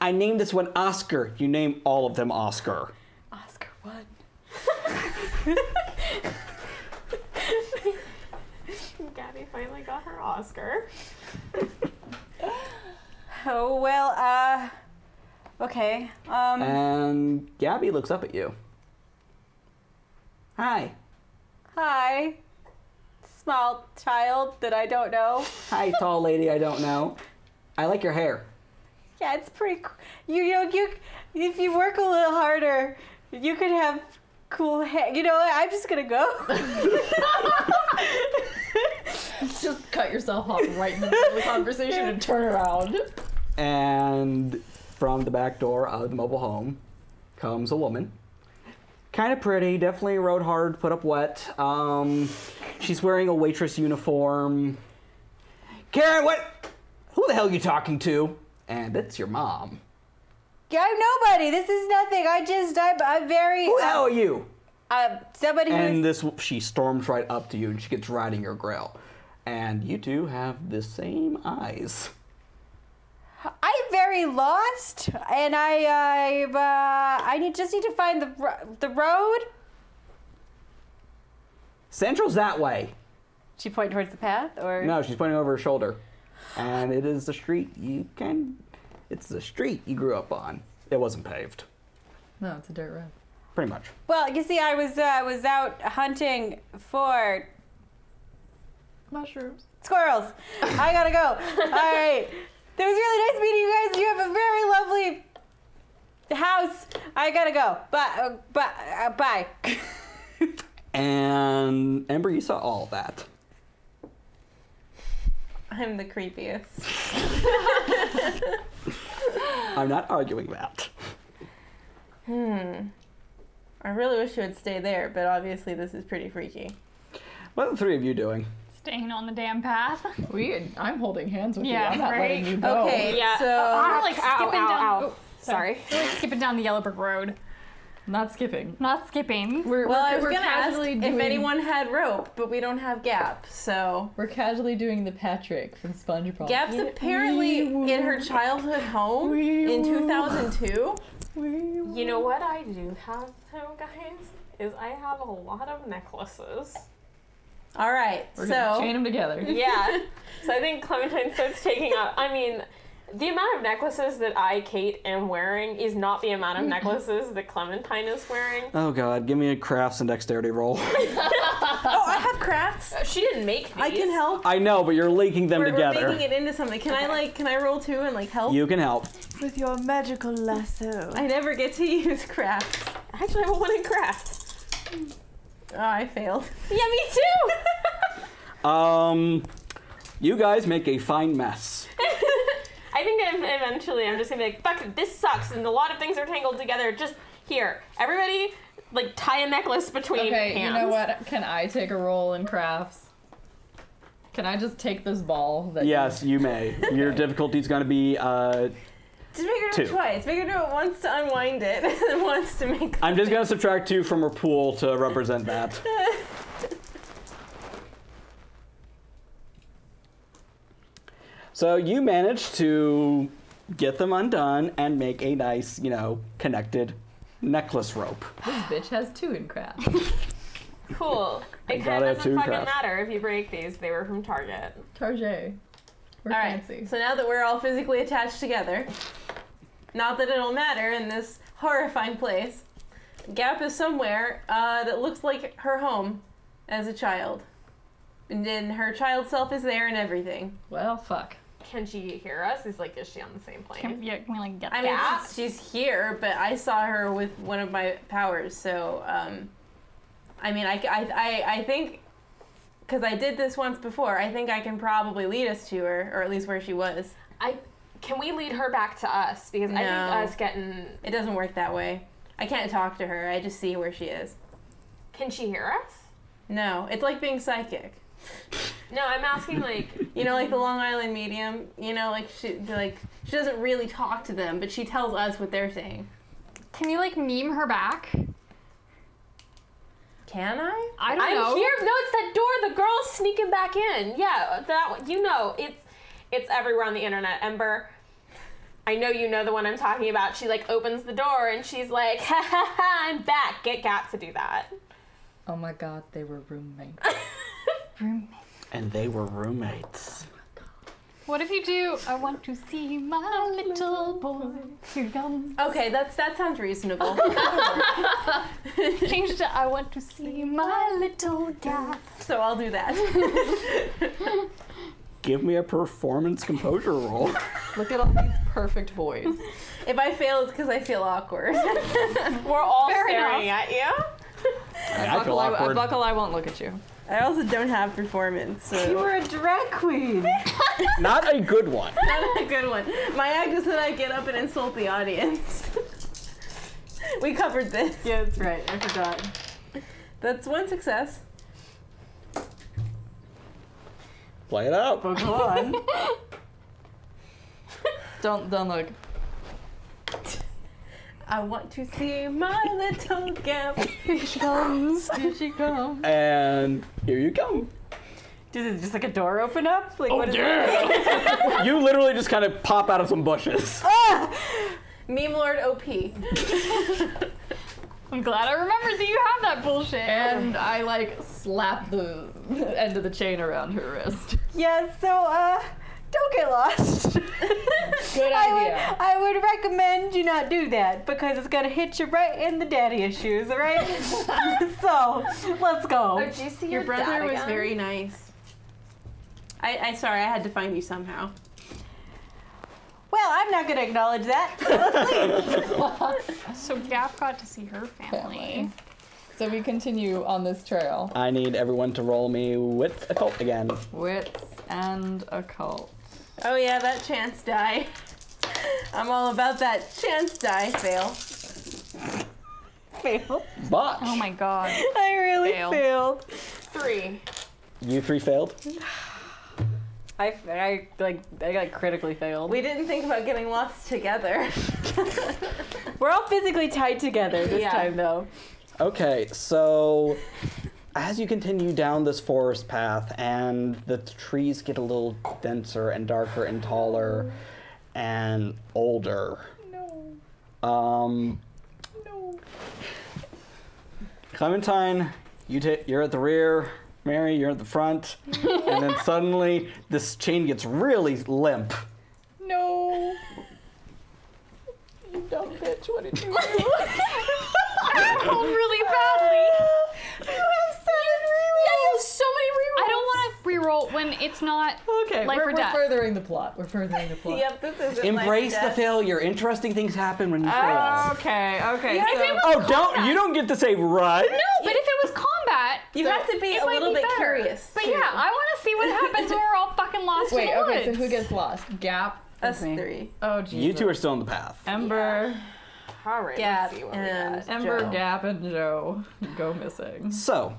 [SPEAKER 1] I named this one Oscar. You name all of them Oscar.
[SPEAKER 3] Oscar won.
[SPEAKER 4] Gabby finally got her Oscar.
[SPEAKER 3] Oh, well, okay.
[SPEAKER 1] And Gabby looks up at you. Hi.
[SPEAKER 3] Hi. Small child that I don't know.
[SPEAKER 1] Hi, tall lady I don't know. I like your hair.
[SPEAKER 3] Yeah, it's pretty cool. You if you work a little harder, you could have cool hair. You know what? I'm just gonna go.
[SPEAKER 6] Just cut yourself off right in the middle of the conversation and turn around.
[SPEAKER 1] And from the back door of the mobile home comes a woman. Kind of pretty, definitely rode hard, put up wet. She's wearing a waitress uniform. Karen, who the hell are you talking to? And it's your mom.
[SPEAKER 3] Yeah, I'm nobody. This is nothing. I'm very.
[SPEAKER 1] Who the hell are you?
[SPEAKER 3] Somebody who's.
[SPEAKER 1] And she storms right up to you and she gets right in your grill. And you two have the same eyes.
[SPEAKER 3] I'm very lost, and I just need to find the road.
[SPEAKER 1] Central's that way.
[SPEAKER 3] She point towards the path, or
[SPEAKER 1] No, she's pointing over her shoulder. And it is the street it's the street you grew up on. It wasn't paved.
[SPEAKER 6] No, it's a dirt road.
[SPEAKER 1] Pretty much.
[SPEAKER 3] Well, you see, I was out hunting for
[SPEAKER 6] Mushrooms.
[SPEAKER 3] Squirrels. I gotta go. All right. It was really nice meeting you guys. You have a very lovely house. I gotta go. Bye.
[SPEAKER 1] And Ember, you saw all that.
[SPEAKER 2] I'm the creepiest.
[SPEAKER 1] I'm not arguing that.
[SPEAKER 2] I really wish you would stay there, but obviously this is pretty freaky.
[SPEAKER 1] What are the three of you doing?
[SPEAKER 5] Staying on the damn path.
[SPEAKER 6] I'm holding hands with
[SPEAKER 5] Yeah,
[SPEAKER 6] you. I'm not
[SPEAKER 5] right?
[SPEAKER 6] letting you go.
[SPEAKER 2] Okay,
[SPEAKER 4] Yeah.
[SPEAKER 2] so
[SPEAKER 5] We're like skipping down. Oh,
[SPEAKER 4] Sorry.
[SPEAKER 5] We're like skipping down the Yellow Brick Road.
[SPEAKER 6] Not skipping.
[SPEAKER 5] Not skipping.
[SPEAKER 6] We're
[SPEAKER 2] I was
[SPEAKER 6] we're
[SPEAKER 2] gonna ask
[SPEAKER 6] casually
[SPEAKER 2] if
[SPEAKER 6] doing,
[SPEAKER 2] anyone had rope, but we don't have Gap, so
[SPEAKER 6] We're casually doing the Patrick from SpongeBob.
[SPEAKER 2] Gap's apparently in her childhood home in 2002.
[SPEAKER 4] You know what I do have, though, guys? Is I have a lot of necklaces.
[SPEAKER 2] All right,
[SPEAKER 6] We're gonna
[SPEAKER 2] so
[SPEAKER 6] chain them together.
[SPEAKER 4] Yeah. So I think Clementine starts taking up. I mean, the amount of necklaces that I, Kate, am wearing is not the amount of necklaces that Clementine is wearing.
[SPEAKER 1] Oh god, give me a crafts and dexterity roll.
[SPEAKER 2] oh, I have crafts.
[SPEAKER 4] She didn't make these.
[SPEAKER 2] I can help.
[SPEAKER 1] I know, but you're linking them
[SPEAKER 2] We're
[SPEAKER 1] together.
[SPEAKER 2] making it into something. Can I roll too and like help?
[SPEAKER 1] You can help.
[SPEAKER 3] With your magical lasso.
[SPEAKER 2] I never get to use crafts.
[SPEAKER 4] Actually, I have one in crafts.
[SPEAKER 2] Oh, I failed.
[SPEAKER 4] Yeah, me too!
[SPEAKER 1] You guys make a fine mess.
[SPEAKER 4] I think eventually I'm just gonna be like, fuck it, this sucks, and a lot of things are tangled together. Just here, everybody, like, tie a necklace between
[SPEAKER 6] Okay,
[SPEAKER 4] hands.
[SPEAKER 6] you know what? Can I take a roll in crafts? Can I just take this ball? That
[SPEAKER 1] Yes, you may. Your difficulty's gonna be,
[SPEAKER 2] Just make her do it
[SPEAKER 1] 2.
[SPEAKER 2] twice. Make her do it once to unwind it, and then once to make.
[SPEAKER 1] I'm just gonna subtract 2 from her pool to represent that. So you managed to get them undone and make a nice, connected necklace rope.
[SPEAKER 6] This bitch has 2 in crafts.
[SPEAKER 4] Cool. It
[SPEAKER 1] gotta
[SPEAKER 4] kind of
[SPEAKER 1] have
[SPEAKER 4] doesn't
[SPEAKER 1] two
[SPEAKER 4] fucking
[SPEAKER 1] crafts.
[SPEAKER 4] matter if you break these. They were from Target.
[SPEAKER 6] Target. We're
[SPEAKER 2] All right.
[SPEAKER 6] fancy.
[SPEAKER 2] So now that we're all physically attached together, not that it'll matter in this horrifying place, Gap is somewhere that looks like her home as a child, and then her child self is there and everything.
[SPEAKER 6] Well, fuck.
[SPEAKER 4] Can she hear us? Is she on the same plane?
[SPEAKER 5] Can we like get
[SPEAKER 2] I mean,
[SPEAKER 5] that?
[SPEAKER 2] she's here, but I saw her with one of my powers, so I mean, I think, because I did this once before, I think I can probably lead us to her, or at least where she was.
[SPEAKER 4] Can we lead her back to us? Because I think
[SPEAKER 2] No.
[SPEAKER 4] us getting...
[SPEAKER 2] It doesn't work that way. I can't talk to her. I just see where she is.
[SPEAKER 4] Can she hear us?
[SPEAKER 2] No, it's like being psychic.
[SPEAKER 4] No, I'm asking, like...
[SPEAKER 2] You know, like the Long Island medium. You know, she doesn't really talk to them, but she tells us what they're saying.
[SPEAKER 5] Can you like meme her back?
[SPEAKER 2] Can I?
[SPEAKER 5] I don't
[SPEAKER 4] I'm
[SPEAKER 5] know.
[SPEAKER 4] here. No, it's that door. The girl's sneaking back in. Yeah, that one. You know, it's everywhere on the internet. Ember, I know you know the one I'm talking about. She opens the door and she's like, ha ha ha, I'm back. Get Gat to do that.
[SPEAKER 6] Oh my god, they were roommates.
[SPEAKER 1] And they were roommates.
[SPEAKER 5] What if you do, I want to see my little boy. Here comes.
[SPEAKER 2] Okay, that sounds reasonable.
[SPEAKER 5] Change it to, I want to see my little cat.
[SPEAKER 2] So I'll do that.
[SPEAKER 1] Give me a performance composure roll.
[SPEAKER 6] Look at all these perfect boys.
[SPEAKER 2] If I fail, it's because I feel awkward.
[SPEAKER 4] We're all
[SPEAKER 5] Fair
[SPEAKER 4] staring
[SPEAKER 5] enough.
[SPEAKER 4] at you.
[SPEAKER 1] I feel awkward.
[SPEAKER 6] Buckle, I won't look at you.
[SPEAKER 2] I also don't have performance, so...
[SPEAKER 3] You were a drag queen.
[SPEAKER 1] Not a good one.
[SPEAKER 2] Not a good one. My act is that I get up and insult the audience. We covered this.
[SPEAKER 3] Yeah, that's right. I forgot.
[SPEAKER 2] That's one success.
[SPEAKER 1] Play it out.
[SPEAKER 3] But go on.
[SPEAKER 6] Don't look.
[SPEAKER 2] I want to see my little Gap.
[SPEAKER 3] Here she comes. Here she comes.
[SPEAKER 1] And here you come.
[SPEAKER 3] Does it just like a door open up? Like, what is
[SPEAKER 1] You literally just kind of pop out of some bushes.
[SPEAKER 2] Meme Lord OP.
[SPEAKER 5] I'm glad I remembered that you have that bullshit.
[SPEAKER 6] And I slap the end of the chain around her wrist.
[SPEAKER 3] Yeah, so, don't get lost.
[SPEAKER 6] Good idea.
[SPEAKER 3] I would recommend you not do that because it's gonna hit you right in the daddy issues, alright? So, let's go.
[SPEAKER 4] Oh, did you see
[SPEAKER 2] Your brother
[SPEAKER 4] dad
[SPEAKER 2] was
[SPEAKER 4] again?
[SPEAKER 2] very nice. Sorry, I had to find you somehow.
[SPEAKER 3] Well, I'm not going to acknowledge that.
[SPEAKER 5] So Gap got to see her family.
[SPEAKER 6] So we continue on this trail.
[SPEAKER 1] I need everyone to roll me wits occult again.
[SPEAKER 6] Wits and occult.
[SPEAKER 2] Oh yeah, that chance die. I'm all about that chance die. Fail.
[SPEAKER 3] Failed.
[SPEAKER 1] Botch.
[SPEAKER 5] Oh my god.
[SPEAKER 3] I really
[SPEAKER 5] Fail.
[SPEAKER 3] failed.
[SPEAKER 4] 3.
[SPEAKER 1] You 3 failed?
[SPEAKER 3] I got critically failed.
[SPEAKER 2] We didn't think about getting lost together.
[SPEAKER 3] We're all physically tied together this time, though.
[SPEAKER 1] Okay, so as you continue down this forest path and the trees get a little denser and darker and taller and older. No. Clementine, you're at the rear. Mary, you're at the front. And then suddenly this chain gets really limp.
[SPEAKER 6] No. You dumb bitch, what did you do?
[SPEAKER 5] I rolled really badly.
[SPEAKER 3] You have 7 rerolls.
[SPEAKER 5] Yeah, you have so many rerolls. I don't want to reroll when it's not
[SPEAKER 6] Okay,
[SPEAKER 5] life
[SPEAKER 6] we're
[SPEAKER 5] or death.
[SPEAKER 6] furthering the plot. We're furthering the plot.
[SPEAKER 2] Yep, this isn't
[SPEAKER 1] Embrace
[SPEAKER 2] life or
[SPEAKER 1] the
[SPEAKER 2] death.
[SPEAKER 1] failure. Interesting things happen when you fail.
[SPEAKER 6] Okay.
[SPEAKER 5] Yeah, if it was
[SPEAKER 1] Oh, you don't get to say right.
[SPEAKER 5] No, but if it was combat,
[SPEAKER 2] You have to be
[SPEAKER 5] it
[SPEAKER 2] a
[SPEAKER 5] might
[SPEAKER 2] little
[SPEAKER 5] be
[SPEAKER 2] bit
[SPEAKER 5] better.
[SPEAKER 2] curious.
[SPEAKER 5] But
[SPEAKER 2] too.
[SPEAKER 5] yeah, I want to see what happens when we're all fucking lost
[SPEAKER 6] Wait,
[SPEAKER 5] in the
[SPEAKER 6] okay, so
[SPEAKER 5] woods.
[SPEAKER 6] who gets lost? Gap.
[SPEAKER 2] Us
[SPEAKER 3] me.
[SPEAKER 2] 3.
[SPEAKER 6] Oh, Jesus.
[SPEAKER 1] You two are still in the path.
[SPEAKER 6] Ember,
[SPEAKER 4] Alright,
[SPEAKER 2] Gap
[SPEAKER 4] let's see what
[SPEAKER 2] and
[SPEAKER 4] we got.
[SPEAKER 6] Ember,
[SPEAKER 2] Joe.
[SPEAKER 6] Gap, and Joe go missing.
[SPEAKER 1] So,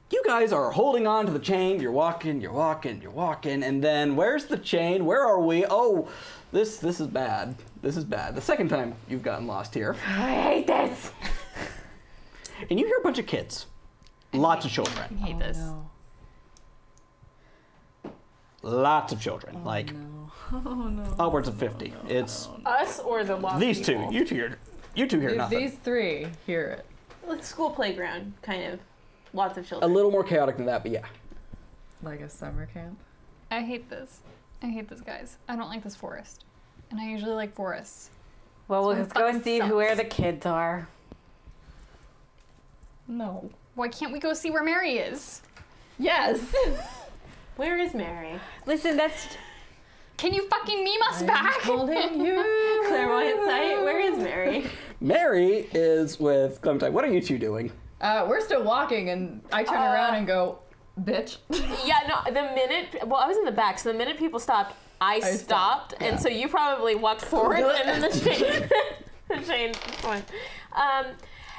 [SPEAKER 1] you guys are holding on to the chain. You're walking, and then where's the chain? Where are we? Oh, this is bad. This is bad. The second time you've gotten lost here.
[SPEAKER 3] I hate this.
[SPEAKER 1] And you hear a bunch of kids. Lots of
[SPEAKER 5] I
[SPEAKER 1] children.
[SPEAKER 5] hate this.
[SPEAKER 1] Lots of children. Like upwards of 50. It's
[SPEAKER 4] Us or the lost
[SPEAKER 1] these
[SPEAKER 4] people?
[SPEAKER 1] two. You two hear nothing.
[SPEAKER 6] These 3 hear it.
[SPEAKER 2] Like school playground, kind of. Lots of
[SPEAKER 1] A
[SPEAKER 2] children.
[SPEAKER 1] little more chaotic than that, but yeah.
[SPEAKER 6] Like a summer camp.
[SPEAKER 5] I hate this. I hate this, guys. I don't like this forest. And I usually like forests.
[SPEAKER 3] Well,
[SPEAKER 5] This
[SPEAKER 3] let's
[SPEAKER 5] one
[SPEAKER 3] go and
[SPEAKER 5] fucking
[SPEAKER 3] see where
[SPEAKER 5] sucks.
[SPEAKER 3] the kids are.
[SPEAKER 6] No.
[SPEAKER 5] Why can't we go see where Mary is?
[SPEAKER 6] Yes.
[SPEAKER 2] Where is Mary?
[SPEAKER 3] Listen, that's...
[SPEAKER 5] Can you fucking meme us back?
[SPEAKER 6] Holding you.
[SPEAKER 2] Clairvoyant sight. Where is Mary?
[SPEAKER 1] Mary is with Clementine. What are you two doing?
[SPEAKER 6] We're still walking, and I turn around and go, bitch.
[SPEAKER 4] Yeah, no, the minute, well, I was in the back, so the minute people stopped, I stopped, and so you probably walked forward, and then the chain, the chain went.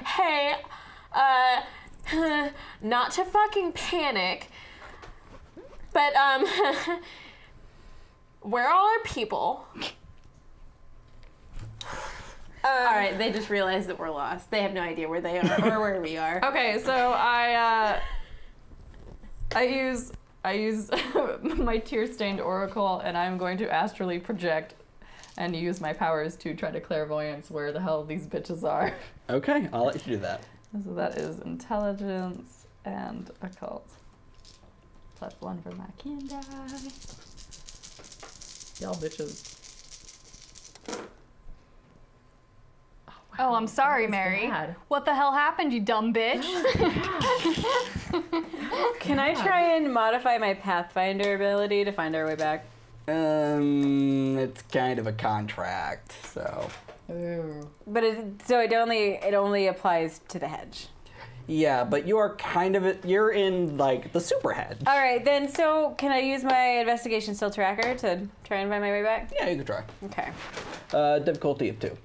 [SPEAKER 4] Hey, not to fucking panic, but, where are all our people?
[SPEAKER 2] All right, they just realized that we're lost. They have no idea where they are or where we are.
[SPEAKER 6] Okay, so I use my tear-stained oracle, and I'm going to astrally project and use my powers to try to clairvoyance where the hell these bitches are.
[SPEAKER 1] Okay, I'll let you do that.
[SPEAKER 6] So that is intelligence and occult. +1 for my can die. Y'all bitches.
[SPEAKER 5] Oh, I'm sorry, Mary.
[SPEAKER 6] bad.
[SPEAKER 5] What the hell happened, you dumb bitch?
[SPEAKER 3] Can I try and modify my Pathfinder ability to find our way back?
[SPEAKER 1] It's kind of a contract, so.
[SPEAKER 6] Ooh.
[SPEAKER 3] But it only applies to the hedge.
[SPEAKER 1] Yeah, but you are you're in, like, the super hedge.
[SPEAKER 3] All right, then, so can I use my investigation still tracker to try and find my way back?
[SPEAKER 1] Yeah, you can try.
[SPEAKER 3] Okay.
[SPEAKER 1] Difficulty of 2.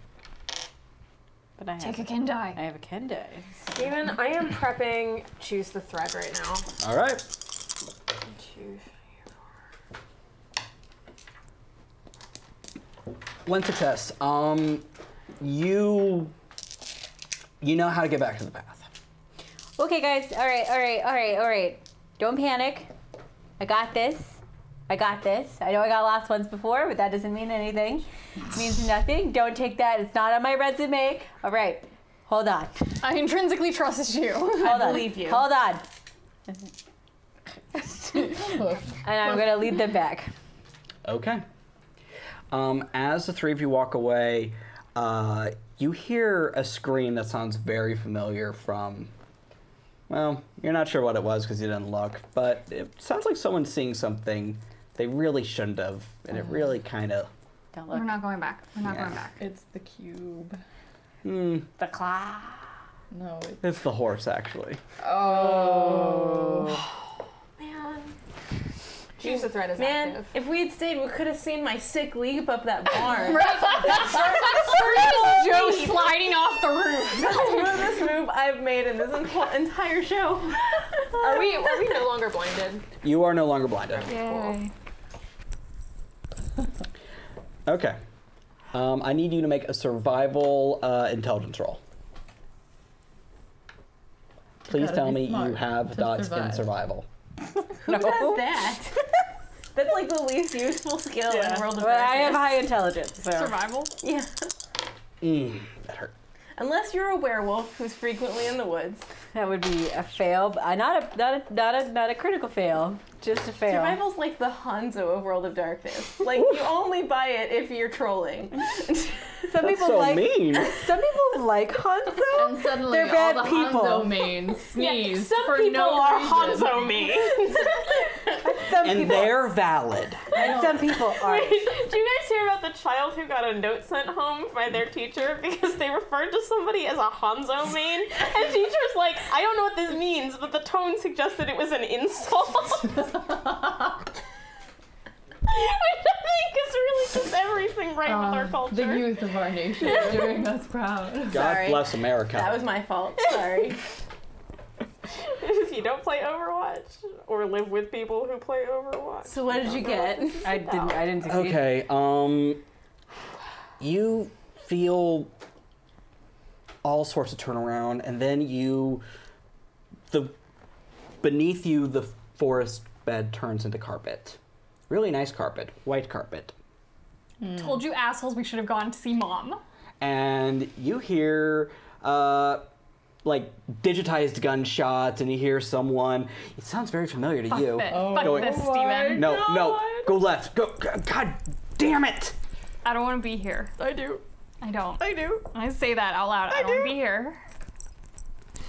[SPEAKER 3] But I
[SPEAKER 5] Take a
[SPEAKER 3] have,
[SPEAKER 5] can die.
[SPEAKER 3] I have a Kendo.
[SPEAKER 4] Steven, I am prepping choose the thread right now.
[SPEAKER 1] All right.
[SPEAKER 4] 2, 3, 4.
[SPEAKER 1] 1 success. You know how to get back to the path.
[SPEAKER 3] Okay, guys. All right. Don't panic. I got this. I know I got lost once before, but that doesn't mean anything. It means nothing. Don't take that. It's not on my resume. All right. Hold on.
[SPEAKER 5] I intrinsically trust you.
[SPEAKER 3] Hold on.
[SPEAKER 2] believe you.
[SPEAKER 3] Hold on. And I'm going to lead them back.
[SPEAKER 1] Okay. As the 3 of you walk away, you hear a scream that sounds very familiar from Well, you're not sure what it was because you didn't look, but it sounds like someone's seeing something they really shouldn't have, and it really kind of...
[SPEAKER 3] Don't
[SPEAKER 5] We're
[SPEAKER 3] look.
[SPEAKER 5] not going back. We're not
[SPEAKER 1] Yeah.
[SPEAKER 5] going back.
[SPEAKER 6] It's the cube.
[SPEAKER 3] The claw.
[SPEAKER 6] No,
[SPEAKER 1] It's the horse, actually.
[SPEAKER 6] Oh.
[SPEAKER 2] Man.
[SPEAKER 4] Use the threat as
[SPEAKER 2] Man,
[SPEAKER 4] active.
[SPEAKER 2] if we had stayed, we could have seen my sick leap up that barn.
[SPEAKER 5] Joe sliding off the roof.
[SPEAKER 2] Smoothest move I've made in this entire show.
[SPEAKER 4] Are we no longer blinded?
[SPEAKER 1] You are no longer blinded.
[SPEAKER 5] Yay.
[SPEAKER 1] Okay. I need you to make a survival intelligence roll. Please
[SPEAKER 6] Gotta
[SPEAKER 1] tell
[SPEAKER 6] be
[SPEAKER 1] me you
[SPEAKER 6] smart
[SPEAKER 1] have
[SPEAKER 6] to
[SPEAKER 1] dots in
[SPEAKER 6] survive.
[SPEAKER 1] survival.
[SPEAKER 2] Who does that? That's like the least useful skill in World of
[SPEAKER 3] Well, I have
[SPEAKER 2] Darkness.
[SPEAKER 3] high intelligence, so.
[SPEAKER 5] Survival.
[SPEAKER 2] Yeah.
[SPEAKER 1] That hurt.
[SPEAKER 2] Unless you're a werewolf who's frequently in the woods.
[SPEAKER 3] That would be a fail, but not a critical fail. Just a fail.
[SPEAKER 2] Survival's like the Hanzo of World of Darkness. Like, you only buy it if you're trolling.
[SPEAKER 3] Some
[SPEAKER 1] That's
[SPEAKER 3] people
[SPEAKER 1] so
[SPEAKER 3] like.
[SPEAKER 1] mean.
[SPEAKER 3] Some people like Hanzo.
[SPEAKER 6] And suddenly
[SPEAKER 3] They're bad
[SPEAKER 6] all the
[SPEAKER 3] people.
[SPEAKER 6] Hanzo mains sneeze
[SPEAKER 4] Some
[SPEAKER 6] for
[SPEAKER 4] people
[SPEAKER 6] no
[SPEAKER 4] are
[SPEAKER 6] reason.
[SPEAKER 4] Hanzo means.
[SPEAKER 3] Some
[SPEAKER 1] And
[SPEAKER 3] people,
[SPEAKER 1] they're valid.
[SPEAKER 3] and some people aren't.
[SPEAKER 4] Did you guys hear about the child who got a note sent home by their teacher because they referred to somebody as a Hanzo main? And teacher's like, I don't know what this means, but the tone suggested it was an insult. Which I think is really just everything right with our culture.
[SPEAKER 6] The youth of our nation is doing us proud.
[SPEAKER 1] God
[SPEAKER 2] Sorry.
[SPEAKER 1] bless America.
[SPEAKER 2] That was my fault. Sorry.
[SPEAKER 4] If you don't play Overwatch or live with people who play Overwatch.
[SPEAKER 2] So what did you get?
[SPEAKER 3] I didn't succeed.
[SPEAKER 1] Okay, you feel all sorts of turnaround, and then beneath you, the forest bed turns into carpet. Really nice carpet, white carpet.
[SPEAKER 5] Told you assholes we should have gone to see Mom.
[SPEAKER 1] And you hear, like, digitized gunshots, and you hear someone, it sounds very familiar to you.
[SPEAKER 5] Fuck
[SPEAKER 1] Going-
[SPEAKER 5] this, Steven.
[SPEAKER 1] No, go left, go, God damn it!
[SPEAKER 5] I don't want to be here.
[SPEAKER 4] I do.
[SPEAKER 5] I don't.
[SPEAKER 4] I do.
[SPEAKER 5] I say that out loud. I don't want to be here.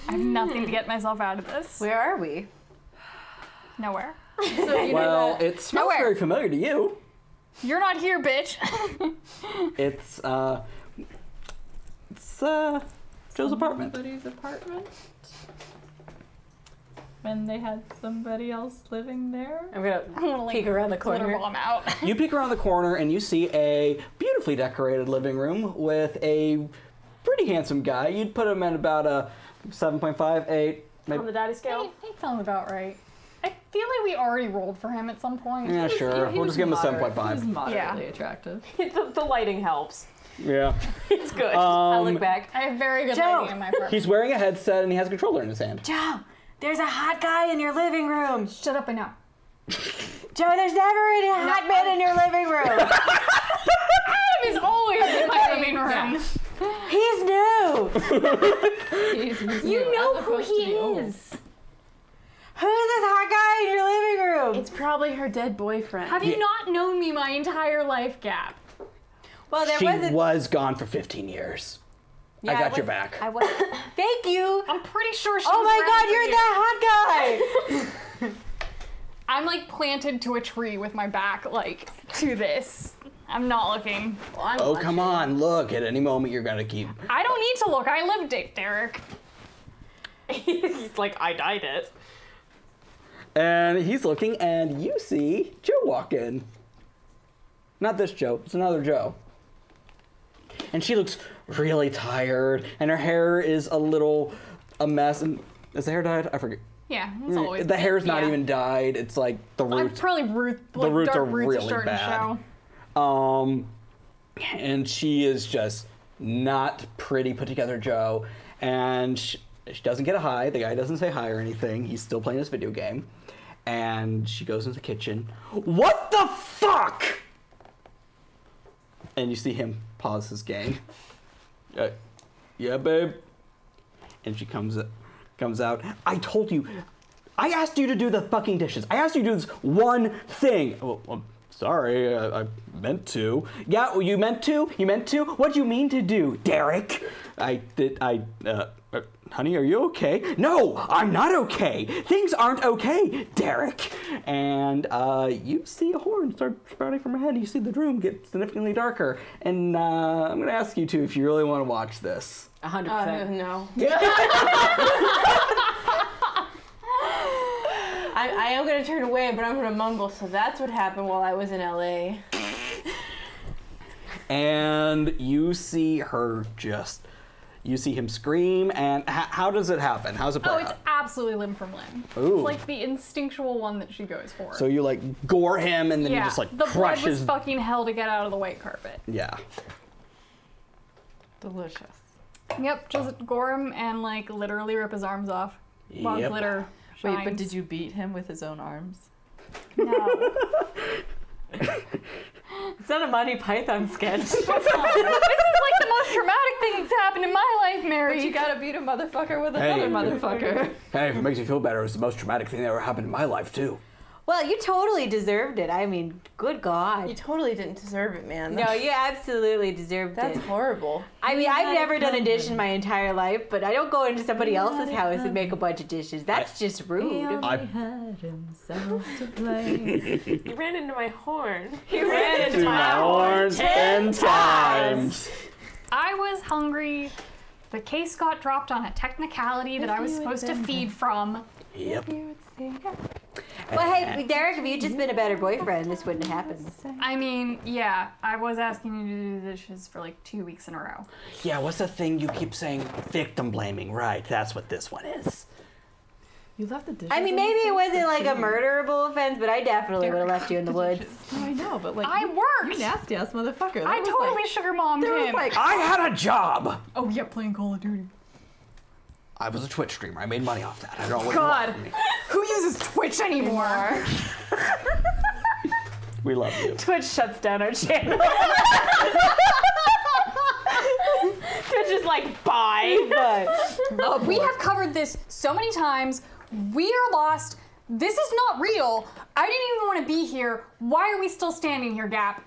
[SPEAKER 5] I have nothing to get myself out of this.
[SPEAKER 3] Where are we?
[SPEAKER 5] Nowhere.
[SPEAKER 1] Well, it smells
[SPEAKER 5] Nowhere.
[SPEAKER 1] very familiar to you.
[SPEAKER 5] You're not here, bitch.
[SPEAKER 1] It's Joe's apartment.
[SPEAKER 6] Somebody's apartment. When they had somebody else living there.
[SPEAKER 3] I'm gonna peek around the
[SPEAKER 5] Glitter
[SPEAKER 3] corner.
[SPEAKER 5] bomb out.
[SPEAKER 1] You peek around the corner and you see a beautifully decorated living room with a pretty handsome guy. You'd put him at about a 7.5, 8, maybe.
[SPEAKER 4] On the daddy scale.
[SPEAKER 5] He sounds about right. I feel like we already rolled for him at some point.
[SPEAKER 1] Yeah, sure.
[SPEAKER 6] He
[SPEAKER 1] We'll
[SPEAKER 6] was
[SPEAKER 1] just give him a
[SPEAKER 6] moderate-
[SPEAKER 1] 7.5.
[SPEAKER 6] He was moderately
[SPEAKER 5] Yeah.
[SPEAKER 6] attractive.
[SPEAKER 4] The lighting helps.
[SPEAKER 1] Yeah.
[SPEAKER 4] It's good.
[SPEAKER 3] I look back.
[SPEAKER 5] I have very good
[SPEAKER 3] Joe!
[SPEAKER 5] lighting in my apartment.
[SPEAKER 1] He's wearing a headset and he has a controller in his hand.
[SPEAKER 3] Joe, there's a hot guy in your living room.
[SPEAKER 5] Shut up, I know.
[SPEAKER 3] Joe, there's never any hot man in your living room.
[SPEAKER 5] He's always in my living room.
[SPEAKER 3] He's new.
[SPEAKER 6] He's
[SPEAKER 5] You
[SPEAKER 6] new,
[SPEAKER 5] know
[SPEAKER 6] as
[SPEAKER 5] who
[SPEAKER 6] opposed to
[SPEAKER 5] he
[SPEAKER 6] the old.
[SPEAKER 5] is.
[SPEAKER 3] Who's this hot guy in your living room?
[SPEAKER 2] It's probably her dead boyfriend.
[SPEAKER 5] Have you not known me my entire life, Gap?
[SPEAKER 3] Well, there
[SPEAKER 1] She
[SPEAKER 3] wasn't.
[SPEAKER 1] was gone for 15 years.
[SPEAKER 3] Yeah,
[SPEAKER 1] I got your
[SPEAKER 3] was-
[SPEAKER 1] back.
[SPEAKER 3] I was. Thank you.
[SPEAKER 5] I'm pretty sure she's
[SPEAKER 3] Oh my
[SPEAKER 5] around
[SPEAKER 3] God,
[SPEAKER 5] for
[SPEAKER 3] you're
[SPEAKER 5] you.
[SPEAKER 3] that hot guy.
[SPEAKER 5] I'm like planted to a tree with my back like to this. I'm not looking.
[SPEAKER 2] Well, I'm
[SPEAKER 1] Oh,
[SPEAKER 2] watching.
[SPEAKER 1] come on. Look, at any moment you're going to keep.
[SPEAKER 5] I don't need to look. I lived it, Derek.
[SPEAKER 4] He's like, I dyed it.
[SPEAKER 1] And he's looking, and you see Joe walk in. Not this Joe, it's another Joe. And she looks really tired, and her hair is a mess. And is the hair dyed? I forget.
[SPEAKER 5] Yeah, it's always
[SPEAKER 1] The hair's not
[SPEAKER 5] yeah.
[SPEAKER 1] even dyed. It's like the
[SPEAKER 5] I'm
[SPEAKER 1] roots.
[SPEAKER 5] probably
[SPEAKER 1] the roots
[SPEAKER 5] dark
[SPEAKER 1] are
[SPEAKER 5] roots
[SPEAKER 1] really
[SPEAKER 5] starting
[SPEAKER 1] bad.
[SPEAKER 5] to show.
[SPEAKER 1] And she is just not pretty put together Joe. And she doesn't get a hi. The guy doesn't say hi or anything. He's still playing his video game. And she goes into the kitchen. What the fuck? And you see him pause his game. Yeah, babe. And she comes out. I told you. I asked you to do the fucking dishes. I asked you to do this one thing. Well, Sorry, I meant to. Yeah, well, you meant to? You meant to? What'd you mean to do, Derek? Honey, are you okay? No, I'm not okay. Things aren't okay, Derek. And you see a horn start sprouting from her head. You see the room get significantly darker. And I'm going to ask you two if you really want to watch this.
[SPEAKER 3] 100%.
[SPEAKER 2] No. I am going to turn away, but I'm going to mumble, so that's what happened while I was in LA.
[SPEAKER 1] And you see her just... You see him scream, and how does it happen? How's it play
[SPEAKER 5] Oh,
[SPEAKER 1] out?
[SPEAKER 5] it's absolutely limb from limb.
[SPEAKER 1] Ooh.
[SPEAKER 5] It's like the instinctual one that she goes for.
[SPEAKER 1] So you, like, gore him, and then you
[SPEAKER 5] yeah,
[SPEAKER 1] just, like,
[SPEAKER 5] the
[SPEAKER 1] crush
[SPEAKER 5] blood was
[SPEAKER 1] his...
[SPEAKER 5] fucking hell to get out of the white carpet.
[SPEAKER 1] Yeah.
[SPEAKER 3] Delicious.
[SPEAKER 5] Yep, just gore him and, like, literally rip his arms off while
[SPEAKER 1] Yep.
[SPEAKER 5] glitter shines.
[SPEAKER 6] Wait, but did you beat him with his own arms?
[SPEAKER 5] No.
[SPEAKER 3] It's not a Monty Python sketch.
[SPEAKER 5] This is like the most traumatic thing that's happened in my life, Mary.
[SPEAKER 6] But you gotta beat a motherfucker with
[SPEAKER 1] Hey.
[SPEAKER 6] another motherfucker.
[SPEAKER 1] Hey, if it makes you feel better, it's the most traumatic thing that ever happened in my life, too.
[SPEAKER 3] Well, you totally deserved it. I mean, good
[SPEAKER 2] You
[SPEAKER 3] God.
[SPEAKER 2] totally didn't deserve it, man.
[SPEAKER 3] No, you absolutely deserved
[SPEAKER 2] That's
[SPEAKER 3] it.
[SPEAKER 2] horrible.
[SPEAKER 3] I mean, I've never done a dish in my entire life, but I don't go into somebody else's house and make a bunch of dishes. That's just rude.
[SPEAKER 1] I
[SPEAKER 6] had himself to blame.
[SPEAKER 4] You ran into my horn.
[SPEAKER 3] You ran
[SPEAKER 1] do my horns 10 times.
[SPEAKER 5] I was hungry. The case got dropped on a technicality that I was supposed to feed from.
[SPEAKER 1] Yep.
[SPEAKER 3] Well, hey, Derek, if you'd just been a better boyfriend, this wouldn't have happened.
[SPEAKER 5] I mean, yeah, I was asking you to do the dishes for like 2 weeks in a row.
[SPEAKER 1] Yeah, what's the thing you keep saying? Victim blaming. Right, that's what this one is.
[SPEAKER 6] You left the dishes.
[SPEAKER 3] I mean, maybe it wasn't like a murderable offense, but I definitely would have left you in the woods.
[SPEAKER 6] No, I know, but like
[SPEAKER 5] I
[SPEAKER 6] you
[SPEAKER 5] worked!
[SPEAKER 6] nasty ass motherfucker. That
[SPEAKER 5] I
[SPEAKER 6] was
[SPEAKER 5] totally
[SPEAKER 6] like,
[SPEAKER 5] sugar mommed
[SPEAKER 6] there was
[SPEAKER 5] him.
[SPEAKER 6] like
[SPEAKER 1] I had a job.
[SPEAKER 5] Oh yeah, playing Call of Duty.
[SPEAKER 1] I was a Twitch streamer. I made money off that. I don't know what
[SPEAKER 5] God.
[SPEAKER 1] you want from me.
[SPEAKER 5] Who uses Twitch anymore?
[SPEAKER 1] We love you.
[SPEAKER 3] Twitch shuts down our channel.
[SPEAKER 4] Twitch is like, bye.
[SPEAKER 3] But
[SPEAKER 5] We have covered this so many times. We are lost. This is not real. I didn't even want to be here. Why are we still standing here, Gap?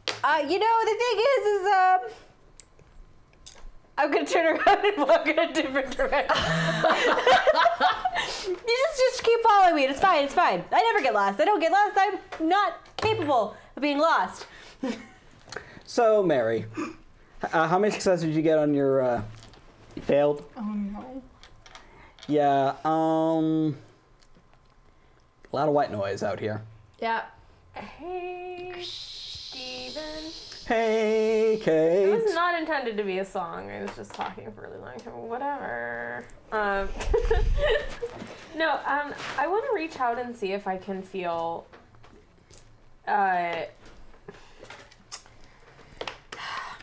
[SPEAKER 3] you know, the thing is I'm gonna turn around and walk in a different direction. You just keep following me. It's fine. It's fine. I never get lost. I don't get lost. I'm not capable of being lost.
[SPEAKER 1] So, Mary, how many successes did you get on your, you failed?
[SPEAKER 5] Oh no.
[SPEAKER 1] Yeah, a lot of white noise out here.
[SPEAKER 5] Yeah.
[SPEAKER 4] Hey, Steven.
[SPEAKER 1] Hey,
[SPEAKER 4] It
[SPEAKER 1] Kate.
[SPEAKER 4] was not intended to be a song. I was just talking for a really long time. Whatever. No, I want to reach out and see if I can feel,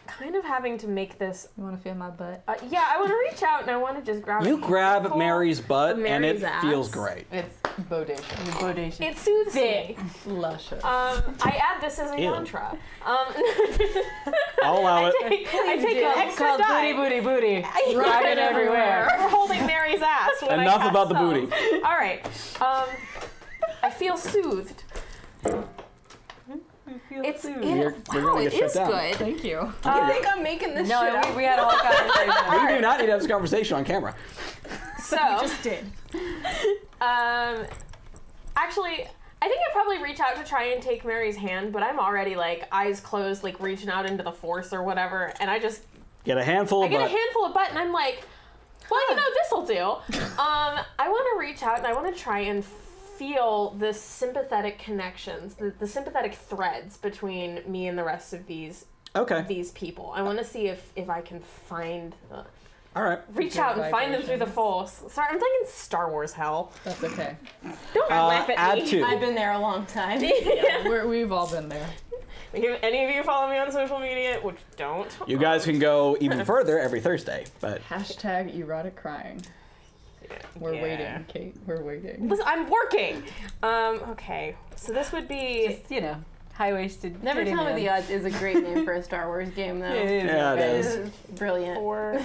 [SPEAKER 4] kind of having to make this.
[SPEAKER 6] you want to feel my butt?
[SPEAKER 4] Yeah, I want to reach out and I want to just grab.
[SPEAKER 1] You
[SPEAKER 4] a
[SPEAKER 1] grab
[SPEAKER 4] handful
[SPEAKER 1] Mary's butt,
[SPEAKER 4] of
[SPEAKER 1] and it
[SPEAKER 4] Mary's ass.
[SPEAKER 1] feels great.
[SPEAKER 6] It's bodacious.
[SPEAKER 4] It soothes me.
[SPEAKER 6] Luscious.
[SPEAKER 4] I add this as a
[SPEAKER 1] Ew.
[SPEAKER 4] mantra.
[SPEAKER 1] I'll allow it.
[SPEAKER 4] I take an
[SPEAKER 3] It's
[SPEAKER 4] extra
[SPEAKER 3] called
[SPEAKER 4] die.
[SPEAKER 3] booty, booty, booty. Rocking everywhere.
[SPEAKER 4] We're holding Mary's ass. When
[SPEAKER 1] Enough
[SPEAKER 4] I cast
[SPEAKER 1] about the
[SPEAKER 4] spells.
[SPEAKER 1] booty.
[SPEAKER 4] All right. I feel soothed. It's
[SPEAKER 1] We're
[SPEAKER 4] wow,
[SPEAKER 1] gonna
[SPEAKER 4] it
[SPEAKER 1] get shut
[SPEAKER 4] is
[SPEAKER 1] down.
[SPEAKER 4] good.
[SPEAKER 6] Thank you.
[SPEAKER 2] I think I'm making this shit
[SPEAKER 3] No,
[SPEAKER 2] up.
[SPEAKER 3] we had a whole conversation.
[SPEAKER 1] We do not need to have this conversation on camera.
[SPEAKER 4] So,
[SPEAKER 5] Just did.
[SPEAKER 4] actually, I think I'd probably reach out to try and take Mary's hand, but I'm already like eyes closed, like reaching out into the force or whatever, and I just
[SPEAKER 1] Get a handful
[SPEAKER 4] I
[SPEAKER 1] of
[SPEAKER 4] get a
[SPEAKER 1] butt.
[SPEAKER 4] handful of butt, and I'm like, well, you know, this'll do. I want to reach out and I want to try and feel the sympathetic connections, the sympathetic threads between me and the rest of these people. I want to see if I can find
[SPEAKER 1] All right.
[SPEAKER 4] reach
[SPEAKER 6] Good
[SPEAKER 4] out and find them through the
[SPEAKER 6] vibrations.
[SPEAKER 4] force. Sorry, I'm thinking Star Wars hell.
[SPEAKER 6] That's okay.
[SPEAKER 4] Don't laugh at
[SPEAKER 1] add
[SPEAKER 4] me.
[SPEAKER 1] 2.
[SPEAKER 2] I've been there a long time.
[SPEAKER 6] We've all been there.
[SPEAKER 4] If any of you follow me on social media, which don't.
[SPEAKER 1] You guys can go even further every Thursday, but
[SPEAKER 6] Hashtag erotic crying. We're
[SPEAKER 4] Yeah.
[SPEAKER 6] waiting, Kate. We're waiting.
[SPEAKER 4] Listen, I'm working. Okay, so this would be.
[SPEAKER 3] Just, you know, high-waisted.
[SPEAKER 2] Never
[SPEAKER 3] titty
[SPEAKER 2] Tell Me
[SPEAKER 3] man.
[SPEAKER 2] the Odds is a great name for a Star Wars game, though.
[SPEAKER 1] yeah, it
[SPEAKER 2] It
[SPEAKER 1] is.
[SPEAKER 2] is brilliant.
[SPEAKER 4] 4.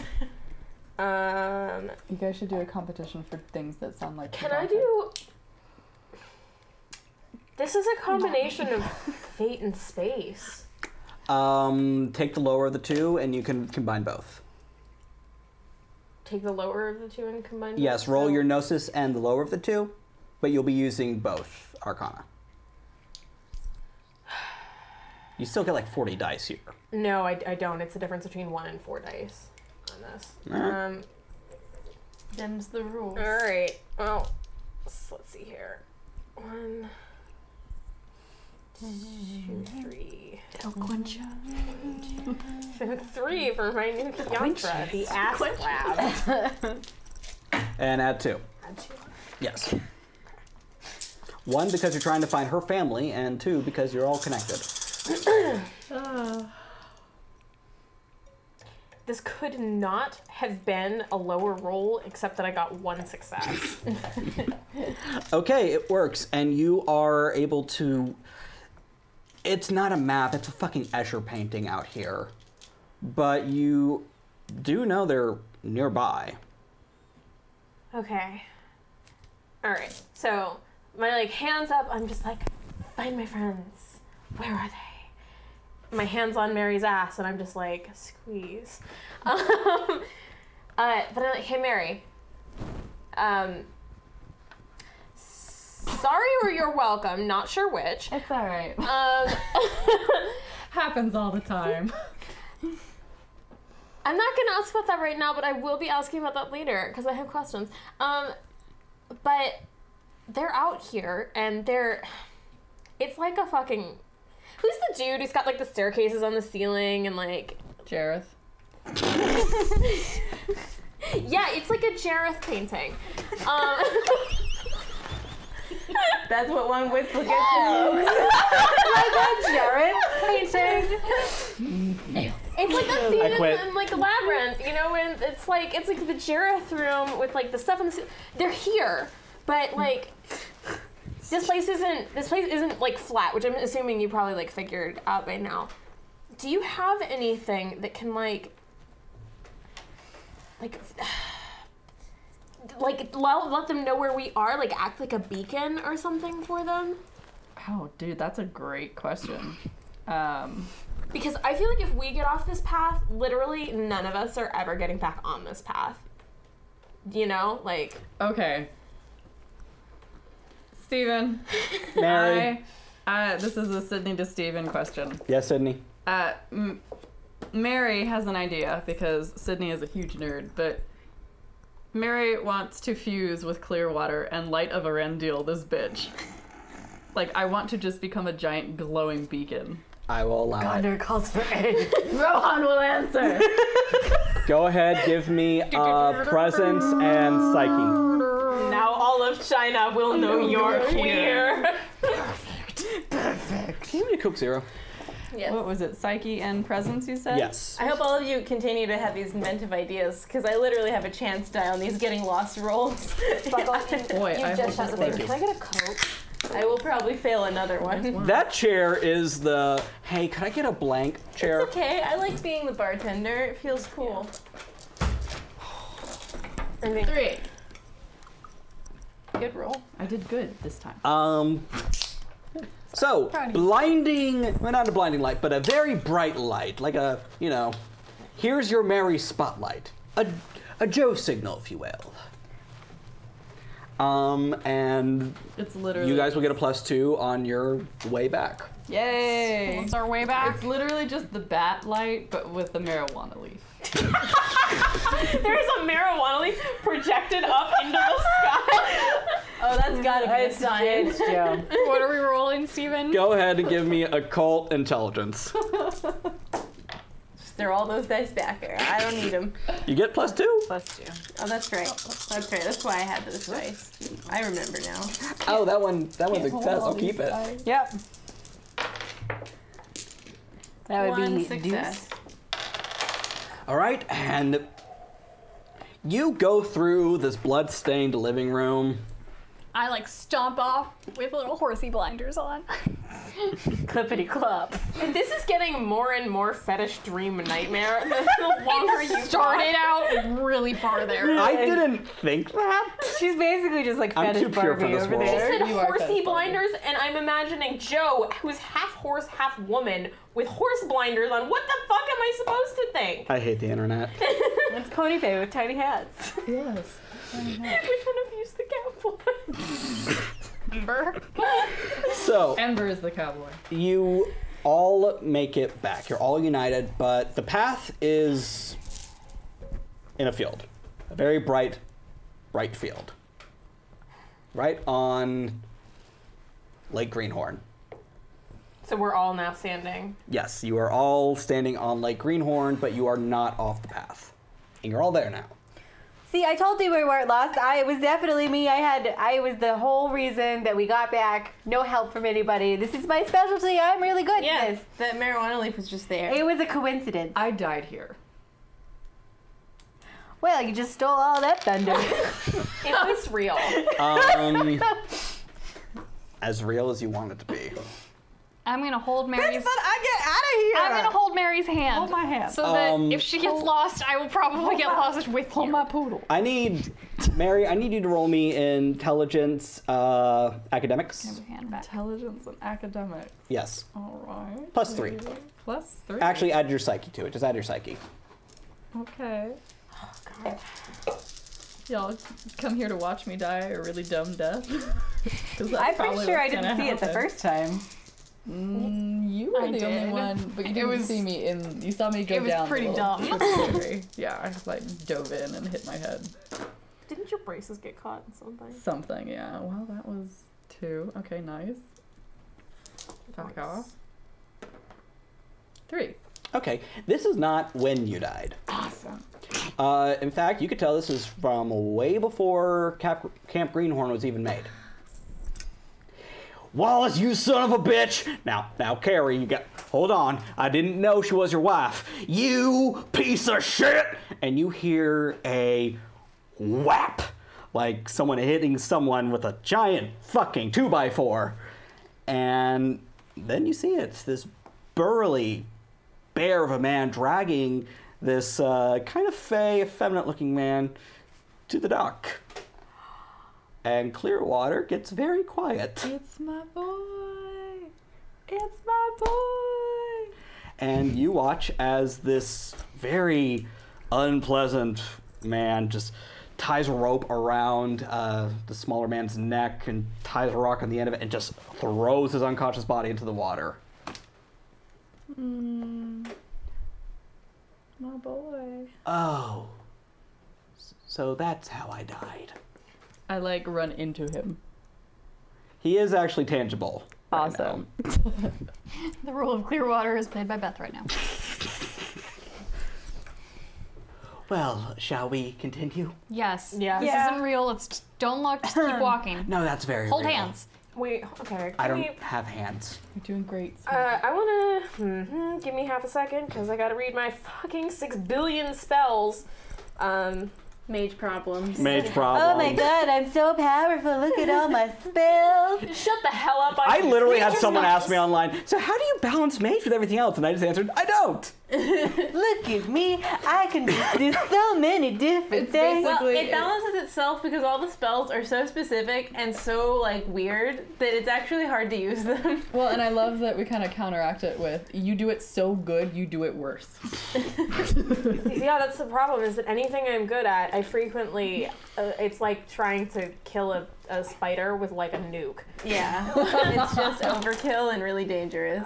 [SPEAKER 6] You guys should do a competition for things that sound like.
[SPEAKER 4] Can I do? This is a combination of fate and space.
[SPEAKER 1] Take the lower of the two, and you can combine both.
[SPEAKER 4] Take the lower of the two and combine them?
[SPEAKER 1] Yes, roll
[SPEAKER 4] So-
[SPEAKER 1] your Gnosis and the lower of the two, but you'll be using both Arcana. You still get like 40 dice here.
[SPEAKER 4] No, I don't. It's the difference between 1 and 4 dice on this.
[SPEAKER 1] Alright.
[SPEAKER 2] Them's the rules.
[SPEAKER 4] Alright. Well, let's see here. 1, 2, 3. 3 for my new yantra, the ass lab.
[SPEAKER 1] And add 2. Yes. 1, because you're trying to find her family, and 2, because you're all connected.
[SPEAKER 4] This could not have been a lower roll, except that I got 1 success.
[SPEAKER 1] Okay, it works, and you are able to... It's not a map, it's a fucking Escher painting out here. But you do know they're nearby.
[SPEAKER 4] Okay. Alright, so my hands up, I'm just like, find my friends. Where are they? My hand's on Mary's ass, and I'm just like, squeeze. But I'm like, hey Mary. Sorry or you're welcome, not sure which.
[SPEAKER 6] It's alright. Happens all the time.
[SPEAKER 4] I'm not gonna ask about that right now, but I will be asking about that later, because I have questions. But they're out here, and it's like a fucking... Who's the dude who's got the staircases on the ceiling and
[SPEAKER 6] Jareth.
[SPEAKER 4] Yeah, it's like a Jareth painting.
[SPEAKER 2] That's what one would forget to
[SPEAKER 3] Like a Jared painting.
[SPEAKER 4] It's like that scene
[SPEAKER 1] I quit.
[SPEAKER 4] in the Labyrinth, when it's like the Jareth room with the stuff in the ceiling. They're here, but this place isn't flat, which I'm assuming you probably figured out by now. Do you have anything that can let them know where we are, act like a beacon or something for them?
[SPEAKER 6] Oh, dude, that's a great question.
[SPEAKER 4] Because I feel like if we get off this path, literally none of us are ever getting back on this path.
[SPEAKER 6] Okay. Steven.
[SPEAKER 1] Mary.
[SPEAKER 6] This is a Sydney to Steven question.
[SPEAKER 1] Yes, Sydney.
[SPEAKER 6] Mary has an idea, because Sydney is a huge nerd, but Mary wants to fuse with Clearwater and light a Varendil this bitch. I want to just become a giant glowing beacon.
[SPEAKER 1] I will allow it.
[SPEAKER 3] Gondor calls for aid.
[SPEAKER 6] Rohan will answer!
[SPEAKER 1] Go ahead, give me presence and psyche.
[SPEAKER 4] Now all of China will know you're here.
[SPEAKER 1] Can you give me a Coke Zero?
[SPEAKER 2] Yes.
[SPEAKER 6] What was it, psyche and presence, you said?
[SPEAKER 1] Yes.
[SPEAKER 2] I hope all of you continue to have these inventive ideas, because I literally have a chance die on these getting lost rolls.
[SPEAKER 6] Boy, I hope
[SPEAKER 3] shut the
[SPEAKER 6] this
[SPEAKER 3] thing.
[SPEAKER 1] you.
[SPEAKER 3] Can I get a Coke?
[SPEAKER 2] I will probably fail another one.
[SPEAKER 1] That chair is the, hey, could I get a blank chair?
[SPEAKER 2] It's okay, I like being the bartender. It feels cool.
[SPEAKER 6] 3.
[SPEAKER 2] Good roll.
[SPEAKER 6] I did good this time.
[SPEAKER 1] So, blinding, well, not a blinding light, but a very bright light, like a, here's your Mary spotlight. A Joe signal, if you will. And
[SPEAKER 6] It's literally...
[SPEAKER 1] you guys will get a +2 on your way back.
[SPEAKER 6] Yay!
[SPEAKER 5] What's our way back?
[SPEAKER 6] It's literally just the bat light, but with the marijuana leaf.
[SPEAKER 4] There's a marijuana leaf projected up into the sky.
[SPEAKER 2] Oh, that's gotta be a sign.
[SPEAKER 3] It's Joe.
[SPEAKER 5] What are we rolling, Steven?
[SPEAKER 1] Go ahead and give me occult intelligence.
[SPEAKER 2] Throw all those dice back there. I don't need them.
[SPEAKER 1] You get +2.
[SPEAKER 3] +2.
[SPEAKER 2] Oh, that's right. That's right. That's why I had those dice. I remember now.
[SPEAKER 1] Oh, that one's a success. I'll keep it.
[SPEAKER 3] Yep. That would
[SPEAKER 2] One
[SPEAKER 3] be
[SPEAKER 2] success.
[SPEAKER 1] All right, and you go through this blood-stained living room.
[SPEAKER 5] I stomp off with little horsey blinders on.
[SPEAKER 3] Clippity clop.
[SPEAKER 4] This is getting more and more fetish dream nightmare the longer you
[SPEAKER 5] Started out really far there.
[SPEAKER 1] I didn't think that.
[SPEAKER 3] She's basically just like
[SPEAKER 1] I'm
[SPEAKER 3] fetish
[SPEAKER 1] too pure for
[SPEAKER 3] Barbie
[SPEAKER 1] this
[SPEAKER 3] over
[SPEAKER 1] world.
[SPEAKER 4] She
[SPEAKER 3] there.
[SPEAKER 4] said
[SPEAKER 6] You are
[SPEAKER 4] horsey
[SPEAKER 6] fetish
[SPEAKER 4] blinders, and I'm imagining Joe, who's half horse, half woman, with horse blinders on. What the fuck am I supposed to think?
[SPEAKER 1] I hate the internet.
[SPEAKER 3] It's Pony Bay with tiny hats.
[SPEAKER 6] Yes.
[SPEAKER 4] Which one of you's the cowboy?
[SPEAKER 5] Ember.
[SPEAKER 1] So,
[SPEAKER 6] Ember is the cowboy.
[SPEAKER 1] you all make it back. You're all united, but the path is in a field. A very bright field. Right on Lake Greenhorn.
[SPEAKER 4] So we're all now standing.
[SPEAKER 1] Yes, you are all standing on Lake Greenhorn, but you are not off the path. And you're all there now.
[SPEAKER 3] See, I told you we weren't lost. It was definitely me. I was the whole reason that we got back. No help from anybody. This is my specialty. I'm really good
[SPEAKER 2] Yeah,
[SPEAKER 3] at this.
[SPEAKER 2] that marijuana leaf was just there.
[SPEAKER 3] It was a coincidence.
[SPEAKER 6] I died here.
[SPEAKER 3] Well, you just stole all that thunder.
[SPEAKER 4] It was real.
[SPEAKER 1] As real as you want it to be.
[SPEAKER 5] I'm gonna hold Mary's.
[SPEAKER 3] I get out of here.
[SPEAKER 5] I'm gonna hold Mary's hand.
[SPEAKER 3] Hold my hand.
[SPEAKER 5] So that if she gets lost, I will probably get lost with you.
[SPEAKER 6] My poodle.
[SPEAKER 1] I need, Mary, I need you to roll me intelligence academics.
[SPEAKER 5] Hand back.
[SPEAKER 6] Intelligence and academics.
[SPEAKER 1] Yes.
[SPEAKER 6] All right.
[SPEAKER 1] +3.
[SPEAKER 6] +3.
[SPEAKER 1] Actually, add your psyche to it. Just add your psyche.
[SPEAKER 6] Okay.
[SPEAKER 4] Oh, God.
[SPEAKER 6] Y'all come here to watch me die a really dumb death. 'Cause that's
[SPEAKER 3] I'm pretty
[SPEAKER 6] probably
[SPEAKER 3] sure I
[SPEAKER 6] what's
[SPEAKER 3] didn't
[SPEAKER 6] gonna
[SPEAKER 3] see it the
[SPEAKER 6] happen.
[SPEAKER 3] first time.
[SPEAKER 6] You were
[SPEAKER 5] I
[SPEAKER 6] the only
[SPEAKER 5] did.
[SPEAKER 6] one, but you
[SPEAKER 5] It
[SPEAKER 6] didn't
[SPEAKER 5] was-
[SPEAKER 6] see me in. You saw me go
[SPEAKER 5] it was
[SPEAKER 6] down.
[SPEAKER 5] pretty
[SPEAKER 6] the
[SPEAKER 5] dumb.
[SPEAKER 6] little trajectory. Yeah, I just like dove in and hit my head.
[SPEAKER 4] Didn't your braces get caught in something?
[SPEAKER 6] Something, yeah. Well, that was 2. Okay, nice. Back off. 3.
[SPEAKER 1] Okay, this is not when you died.
[SPEAKER 6] Awesome.
[SPEAKER 1] In fact, you could tell this is from way before Camp Greenhorn was even made. Wallace, you son of a bitch! Now, Carrie, you got. Hold on. I didn't know she was your wife. You piece of shit! And you hear a whap, like someone hitting someone with a giant fucking 2x4. And then you see it's this burly bear of a man dragging this kind of fey, effeminate-looking man to the dock. And Clearwater gets very quiet.
[SPEAKER 6] It's my boy. It's my boy.
[SPEAKER 1] And you watch as this very unpleasant man just ties a rope around the smaller man's neck and ties a rock on the end of it and just throws his unconscious body into the water.
[SPEAKER 6] My boy.
[SPEAKER 1] Oh. So that's how I died.
[SPEAKER 6] I like run into him.
[SPEAKER 1] He is actually tangible. right
[SPEAKER 3] Awesome.
[SPEAKER 1] now.
[SPEAKER 5] The role of Clearwater is played by Beth right now.
[SPEAKER 1] Well, shall we continue?
[SPEAKER 5] Yes.
[SPEAKER 4] Yeah.
[SPEAKER 5] This
[SPEAKER 3] Yeah.
[SPEAKER 5] isn't real. It's don't look. Just keep walking.
[SPEAKER 1] No, that's very
[SPEAKER 5] Hold
[SPEAKER 1] real.
[SPEAKER 5] hands.
[SPEAKER 4] Wait, okay.
[SPEAKER 1] I
[SPEAKER 4] give
[SPEAKER 1] don't
[SPEAKER 4] me-
[SPEAKER 1] have hands.
[SPEAKER 6] You're doing great.
[SPEAKER 4] I wanna give me half a second because I gotta read my fucking 6 billion spells.
[SPEAKER 2] Mage problems.
[SPEAKER 1] Mage problem.
[SPEAKER 3] Oh my god, I'm so powerful. Look at all my spells.
[SPEAKER 4] Shut the hell up!
[SPEAKER 1] I literally had
[SPEAKER 4] Creatures
[SPEAKER 1] someone
[SPEAKER 4] spells.
[SPEAKER 1] ask me online, so how do you balance mage with everything else? And I just answered, I don't.
[SPEAKER 3] Look at me. I can do so many different
[SPEAKER 6] It's
[SPEAKER 3] things.
[SPEAKER 2] Well,
[SPEAKER 6] Basically,
[SPEAKER 2] it balances itself because all the spells are so specific and so like weird that it's actually hard to use them.
[SPEAKER 6] Well, and I love that we kind of counteract it with, you do it so good, you do it worse.
[SPEAKER 4] Yeah, that's the problem. Is that anything I'm good at, I frequently. It's like trying to kill a spider with like a nuke.
[SPEAKER 2] Yeah, it's just overkill and really dangerous.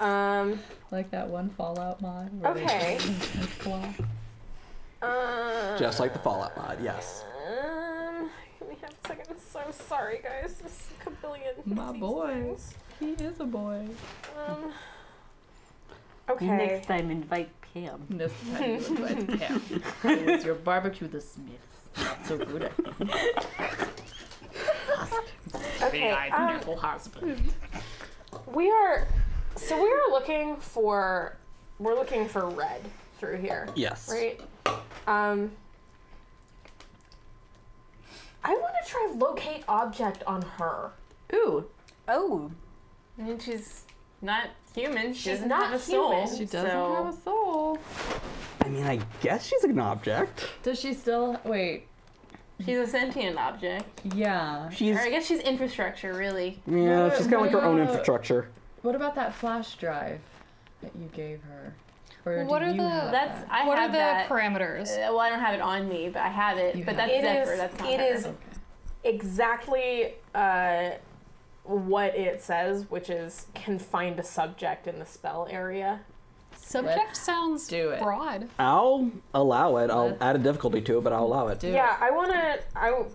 [SPEAKER 6] Like that one Fallout mod. Where they
[SPEAKER 4] Okay.
[SPEAKER 6] with claw.
[SPEAKER 1] Just like the Fallout mod, yes.
[SPEAKER 4] Give me half a second. I'm so sorry, guys. There's a billion.
[SPEAKER 6] My boy.
[SPEAKER 4] things.
[SPEAKER 6] He is a boy.
[SPEAKER 4] Okay.
[SPEAKER 3] Next time, invite Pam.
[SPEAKER 6] This time you invite Cam. How was your barbecue the Smiths? Not so good at
[SPEAKER 4] Okay.
[SPEAKER 6] husband.
[SPEAKER 4] We are looking for red through here.
[SPEAKER 1] Yes.
[SPEAKER 4] Right? I want to try locate object on her.
[SPEAKER 3] Ooh. Oh.
[SPEAKER 2] I mean, she's not human. She
[SPEAKER 4] She's
[SPEAKER 2] doesn't
[SPEAKER 4] not
[SPEAKER 2] have a soul.
[SPEAKER 4] human.
[SPEAKER 6] She doesn't
[SPEAKER 2] so
[SPEAKER 6] have a soul.
[SPEAKER 1] I mean, I guess she's an object.
[SPEAKER 6] Does she still wait?
[SPEAKER 2] she's a sentient object.
[SPEAKER 6] Yeah.
[SPEAKER 1] She's
[SPEAKER 2] Or I guess she's infrastructure, really.
[SPEAKER 1] yeah, she's kind of like her own
[SPEAKER 6] What-
[SPEAKER 1] infrastructure.
[SPEAKER 6] What about that flash drive that you gave her? Or
[SPEAKER 5] What
[SPEAKER 6] do
[SPEAKER 5] are
[SPEAKER 6] you
[SPEAKER 5] the-
[SPEAKER 6] have
[SPEAKER 2] That's
[SPEAKER 6] that?
[SPEAKER 2] I
[SPEAKER 5] What are
[SPEAKER 2] have
[SPEAKER 5] the
[SPEAKER 2] that.
[SPEAKER 5] parameters?
[SPEAKER 2] Well, I don't have it on me, but I have it.
[SPEAKER 6] You
[SPEAKER 2] But
[SPEAKER 6] have
[SPEAKER 2] that's
[SPEAKER 4] it.
[SPEAKER 2] Zephyr.
[SPEAKER 4] It
[SPEAKER 2] That's not
[SPEAKER 4] is- it
[SPEAKER 2] her.
[SPEAKER 4] is- Exactly what it says, which is can find a subject in the spell area.
[SPEAKER 5] Subject
[SPEAKER 6] Let's
[SPEAKER 5] sounds
[SPEAKER 6] do it.
[SPEAKER 5] broad.
[SPEAKER 1] I'll allow it. I'll
[SPEAKER 6] Let's-
[SPEAKER 1] add a difficulty to it, but I'll allow it.
[SPEAKER 6] Do
[SPEAKER 4] Yeah,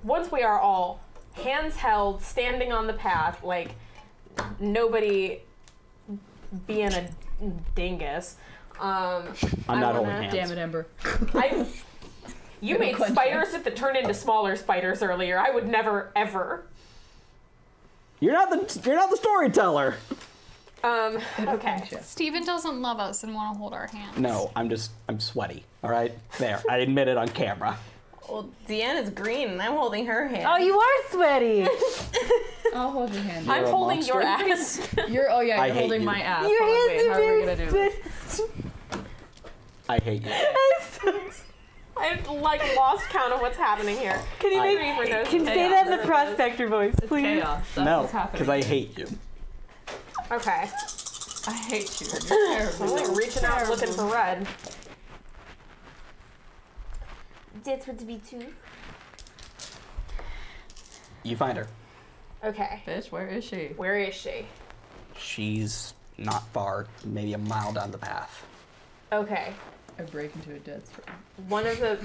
[SPEAKER 4] once we are all hands held, standing on the path, like nobody being a dingus.
[SPEAKER 1] I'm
[SPEAKER 4] I
[SPEAKER 1] not
[SPEAKER 4] wanna-
[SPEAKER 1] holding
[SPEAKER 6] it.
[SPEAKER 1] hands.
[SPEAKER 6] Damn it, Ember.
[SPEAKER 4] You
[SPEAKER 6] Gonna
[SPEAKER 4] made
[SPEAKER 6] quench
[SPEAKER 4] spiders that turn into smaller spiders earlier. I would never ever.
[SPEAKER 1] You're not the storyteller.
[SPEAKER 4] Okay.
[SPEAKER 5] Steven doesn't love us and want to hold our hands.
[SPEAKER 1] No, I'm sweaty. All right, there. I admit it on camera.
[SPEAKER 2] Well, Deanna's green, and I'm holding her hand.
[SPEAKER 3] Oh, you are sweaty.
[SPEAKER 6] I'll hold your hand.
[SPEAKER 4] I'm
[SPEAKER 1] You're a
[SPEAKER 4] holding your
[SPEAKER 1] monster.
[SPEAKER 4] ass.
[SPEAKER 6] You're
[SPEAKER 1] I
[SPEAKER 6] you're
[SPEAKER 1] hate
[SPEAKER 6] holding
[SPEAKER 1] you.
[SPEAKER 6] my ass.
[SPEAKER 3] Your
[SPEAKER 6] Hold on,
[SPEAKER 3] hands
[SPEAKER 6] wait,
[SPEAKER 3] are
[SPEAKER 6] how are we
[SPEAKER 3] very
[SPEAKER 6] gonna do this?
[SPEAKER 1] I hate you.
[SPEAKER 4] I've like lost count of what's happening here.
[SPEAKER 3] Can you
[SPEAKER 1] I
[SPEAKER 3] make,
[SPEAKER 4] for those
[SPEAKER 3] can you say that in the prospector voice,
[SPEAKER 6] It's
[SPEAKER 3] please?
[SPEAKER 6] chaos. That's
[SPEAKER 1] No,
[SPEAKER 6] what's happening.
[SPEAKER 1] because I hate you.
[SPEAKER 4] Okay.
[SPEAKER 6] I hate you. You're
[SPEAKER 4] I'm
[SPEAKER 6] terrible.
[SPEAKER 4] like reaching out looking for red.
[SPEAKER 3] That's what to be too.
[SPEAKER 1] You find her.
[SPEAKER 4] Okay.
[SPEAKER 6] Bitch, where is she?
[SPEAKER 4] Where is she?
[SPEAKER 1] She's not far, maybe a mile down the path.
[SPEAKER 4] Okay.
[SPEAKER 6] I break into a dead sprint.
[SPEAKER 4] One of the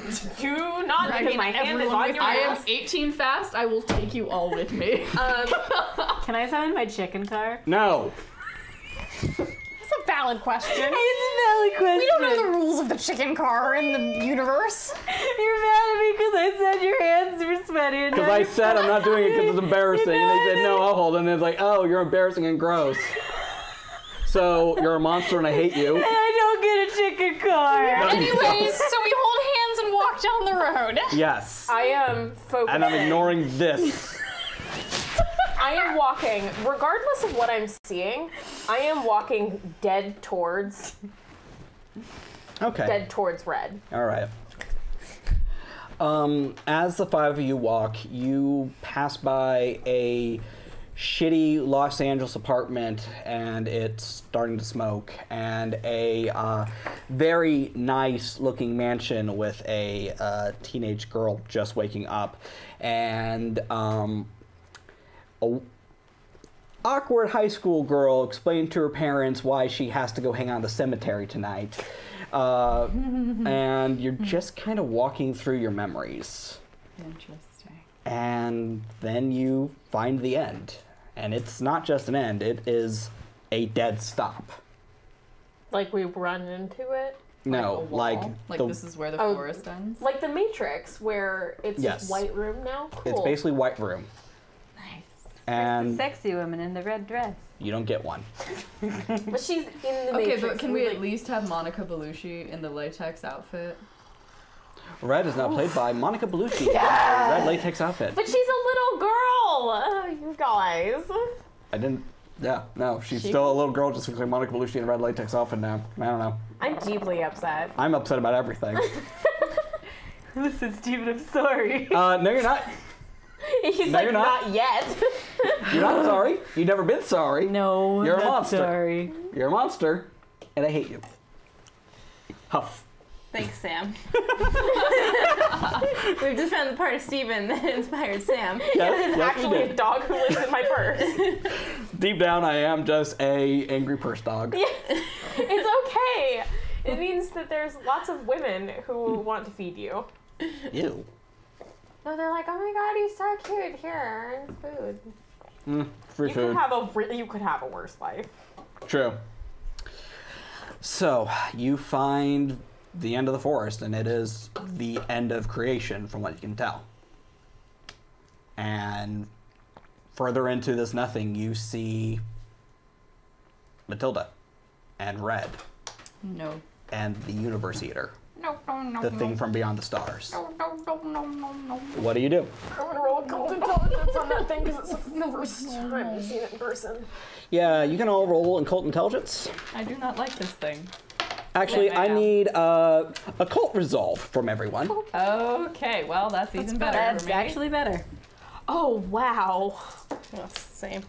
[SPEAKER 4] do not because my hand is on your
[SPEAKER 6] I am
[SPEAKER 4] ass.
[SPEAKER 6] 18 fast. I will take you all with me.
[SPEAKER 3] Can I summon my chicken car?
[SPEAKER 1] No.
[SPEAKER 5] That's a valid question.
[SPEAKER 3] It's a valid question.
[SPEAKER 5] We don't know the rules of the chicken car in the universe.
[SPEAKER 3] You're mad at me because I said your hands were sweaty. And
[SPEAKER 1] Because
[SPEAKER 3] now
[SPEAKER 1] I
[SPEAKER 3] you're
[SPEAKER 1] said I'm not doing it because it's embarrassing. And they said, no, I'll hold it. And it's like, oh, you're embarrassing and gross. So you're a monster and I hate you.
[SPEAKER 3] And I don't get a chicken car.
[SPEAKER 5] Anyways, so we hold hands and walk down the road.
[SPEAKER 1] Yes.
[SPEAKER 4] I am focusing.
[SPEAKER 1] And I'm ignoring this.
[SPEAKER 4] I am walking, regardless of what I'm seeing. I am walking dead towards
[SPEAKER 1] Okay.
[SPEAKER 4] red.
[SPEAKER 1] All right. As the five of you walk, you pass by a shitty Los Angeles apartment, and it's starting to smoke, and a very nice-looking mansion with a teenage girl just waking up, and a awkward high school girl explained to her parents why she has to go hang out at the cemetery tonight. And you're just kind of walking through your memories.
[SPEAKER 6] Interesting.
[SPEAKER 1] And then you find the end. And it's not just an end, it is a dead stop.
[SPEAKER 4] Like we run into it.
[SPEAKER 1] No, like,
[SPEAKER 6] Like
[SPEAKER 1] the,
[SPEAKER 6] this is where the
[SPEAKER 4] Oh.
[SPEAKER 6] forest ends.
[SPEAKER 4] Like the Matrix, where it's
[SPEAKER 1] Yes.
[SPEAKER 4] just white room now. Cool.
[SPEAKER 1] it's basically White Room.
[SPEAKER 6] Nice.
[SPEAKER 1] And
[SPEAKER 3] Sexy woman in the red dress.
[SPEAKER 1] you don't get one.
[SPEAKER 4] But she's in the
[SPEAKER 6] Okay,
[SPEAKER 4] Matrix.
[SPEAKER 6] but can we
[SPEAKER 4] like,
[SPEAKER 6] at least have Monica Bellucci in the latex outfit?
[SPEAKER 1] Red is now played by Monica Bellucci. Red latex outfit.
[SPEAKER 4] But she's a little girl. You guys.
[SPEAKER 1] I didn't. Yeah, no, she's still a little girl just looks like Monica Bellucci in a red latex outfit now. I don't know.
[SPEAKER 4] I'm deeply upset.
[SPEAKER 1] I'm upset about everything.
[SPEAKER 3] Listen, Steven, I'm sorry.
[SPEAKER 1] No, you're not.
[SPEAKER 4] He's
[SPEAKER 1] No,
[SPEAKER 4] like,
[SPEAKER 1] you're not.
[SPEAKER 4] yet.
[SPEAKER 1] You're not sorry. You've never been sorry.
[SPEAKER 3] No,
[SPEAKER 1] You're a
[SPEAKER 3] not
[SPEAKER 1] monster.
[SPEAKER 3] sorry.
[SPEAKER 1] You're a monster, and I hate you. Huff.
[SPEAKER 2] Thanks, Sam. We've just found the part of Steven that inspired Sam.
[SPEAKER 4] This is
[SPEAKER 1] Yes, we
[SPEAKER 4] actually a
[SPEAKER 1] did.
[SPEAKER 4] dog who lives in my purse.
[SPEAKER 1] Deep down, I am just a angry purse dog.
[SPEAKER 4] It's okay. It means that there's lots of women who want to feed you.
[SPEAKER 1] Ew.
[SPEAKER 4] No, they're like, oh my god, he's so cute. Here, food.
[SPEAKER 1] Free food.
[SPEAKER 4] You could have a worse life.
[SPEAKER 1] True. So, you find the end of the forest, and it is the end of creation, from what you can tell. And further into this nothing, you see Matilda, and Red,
[SPEAKER 6] No.
[SPEAKER 1] and the Universe Eater.
[SPEAKER 5] No, no, no,
[SPEAKER 1] the
[SPEAKER 5] no.
[SPEAKER 1] thing from beyond the stars.
[SPEAKER 5] No, no, no, no, no, no.
[SPEAKER 1] What do you do?
[SPEAKER 4] I'm gonna roll occult intelligence on that thing because it's the first time I've seen it in person.
[SPEAKER 1] Yeah, you can all roll occult intelligence.
[SPEAKER 6] I do not like this thing.
[SPEAKER 1] Actually,
[SPEAKER 6] Yeah, I
[SPEAKER 1] I
[SPEAKER 6] know.
[SPEAKER 1] need occult resolve from everyone.
[SPEAKER 6] Okay, well, that's even better
[SPEAKER 3] That's
[SPEAKER 6] for me.
[SPEAKER 3] actually better.
[SPEAKER 4] Oh, wow.
[SPEAKER 2] Well, same.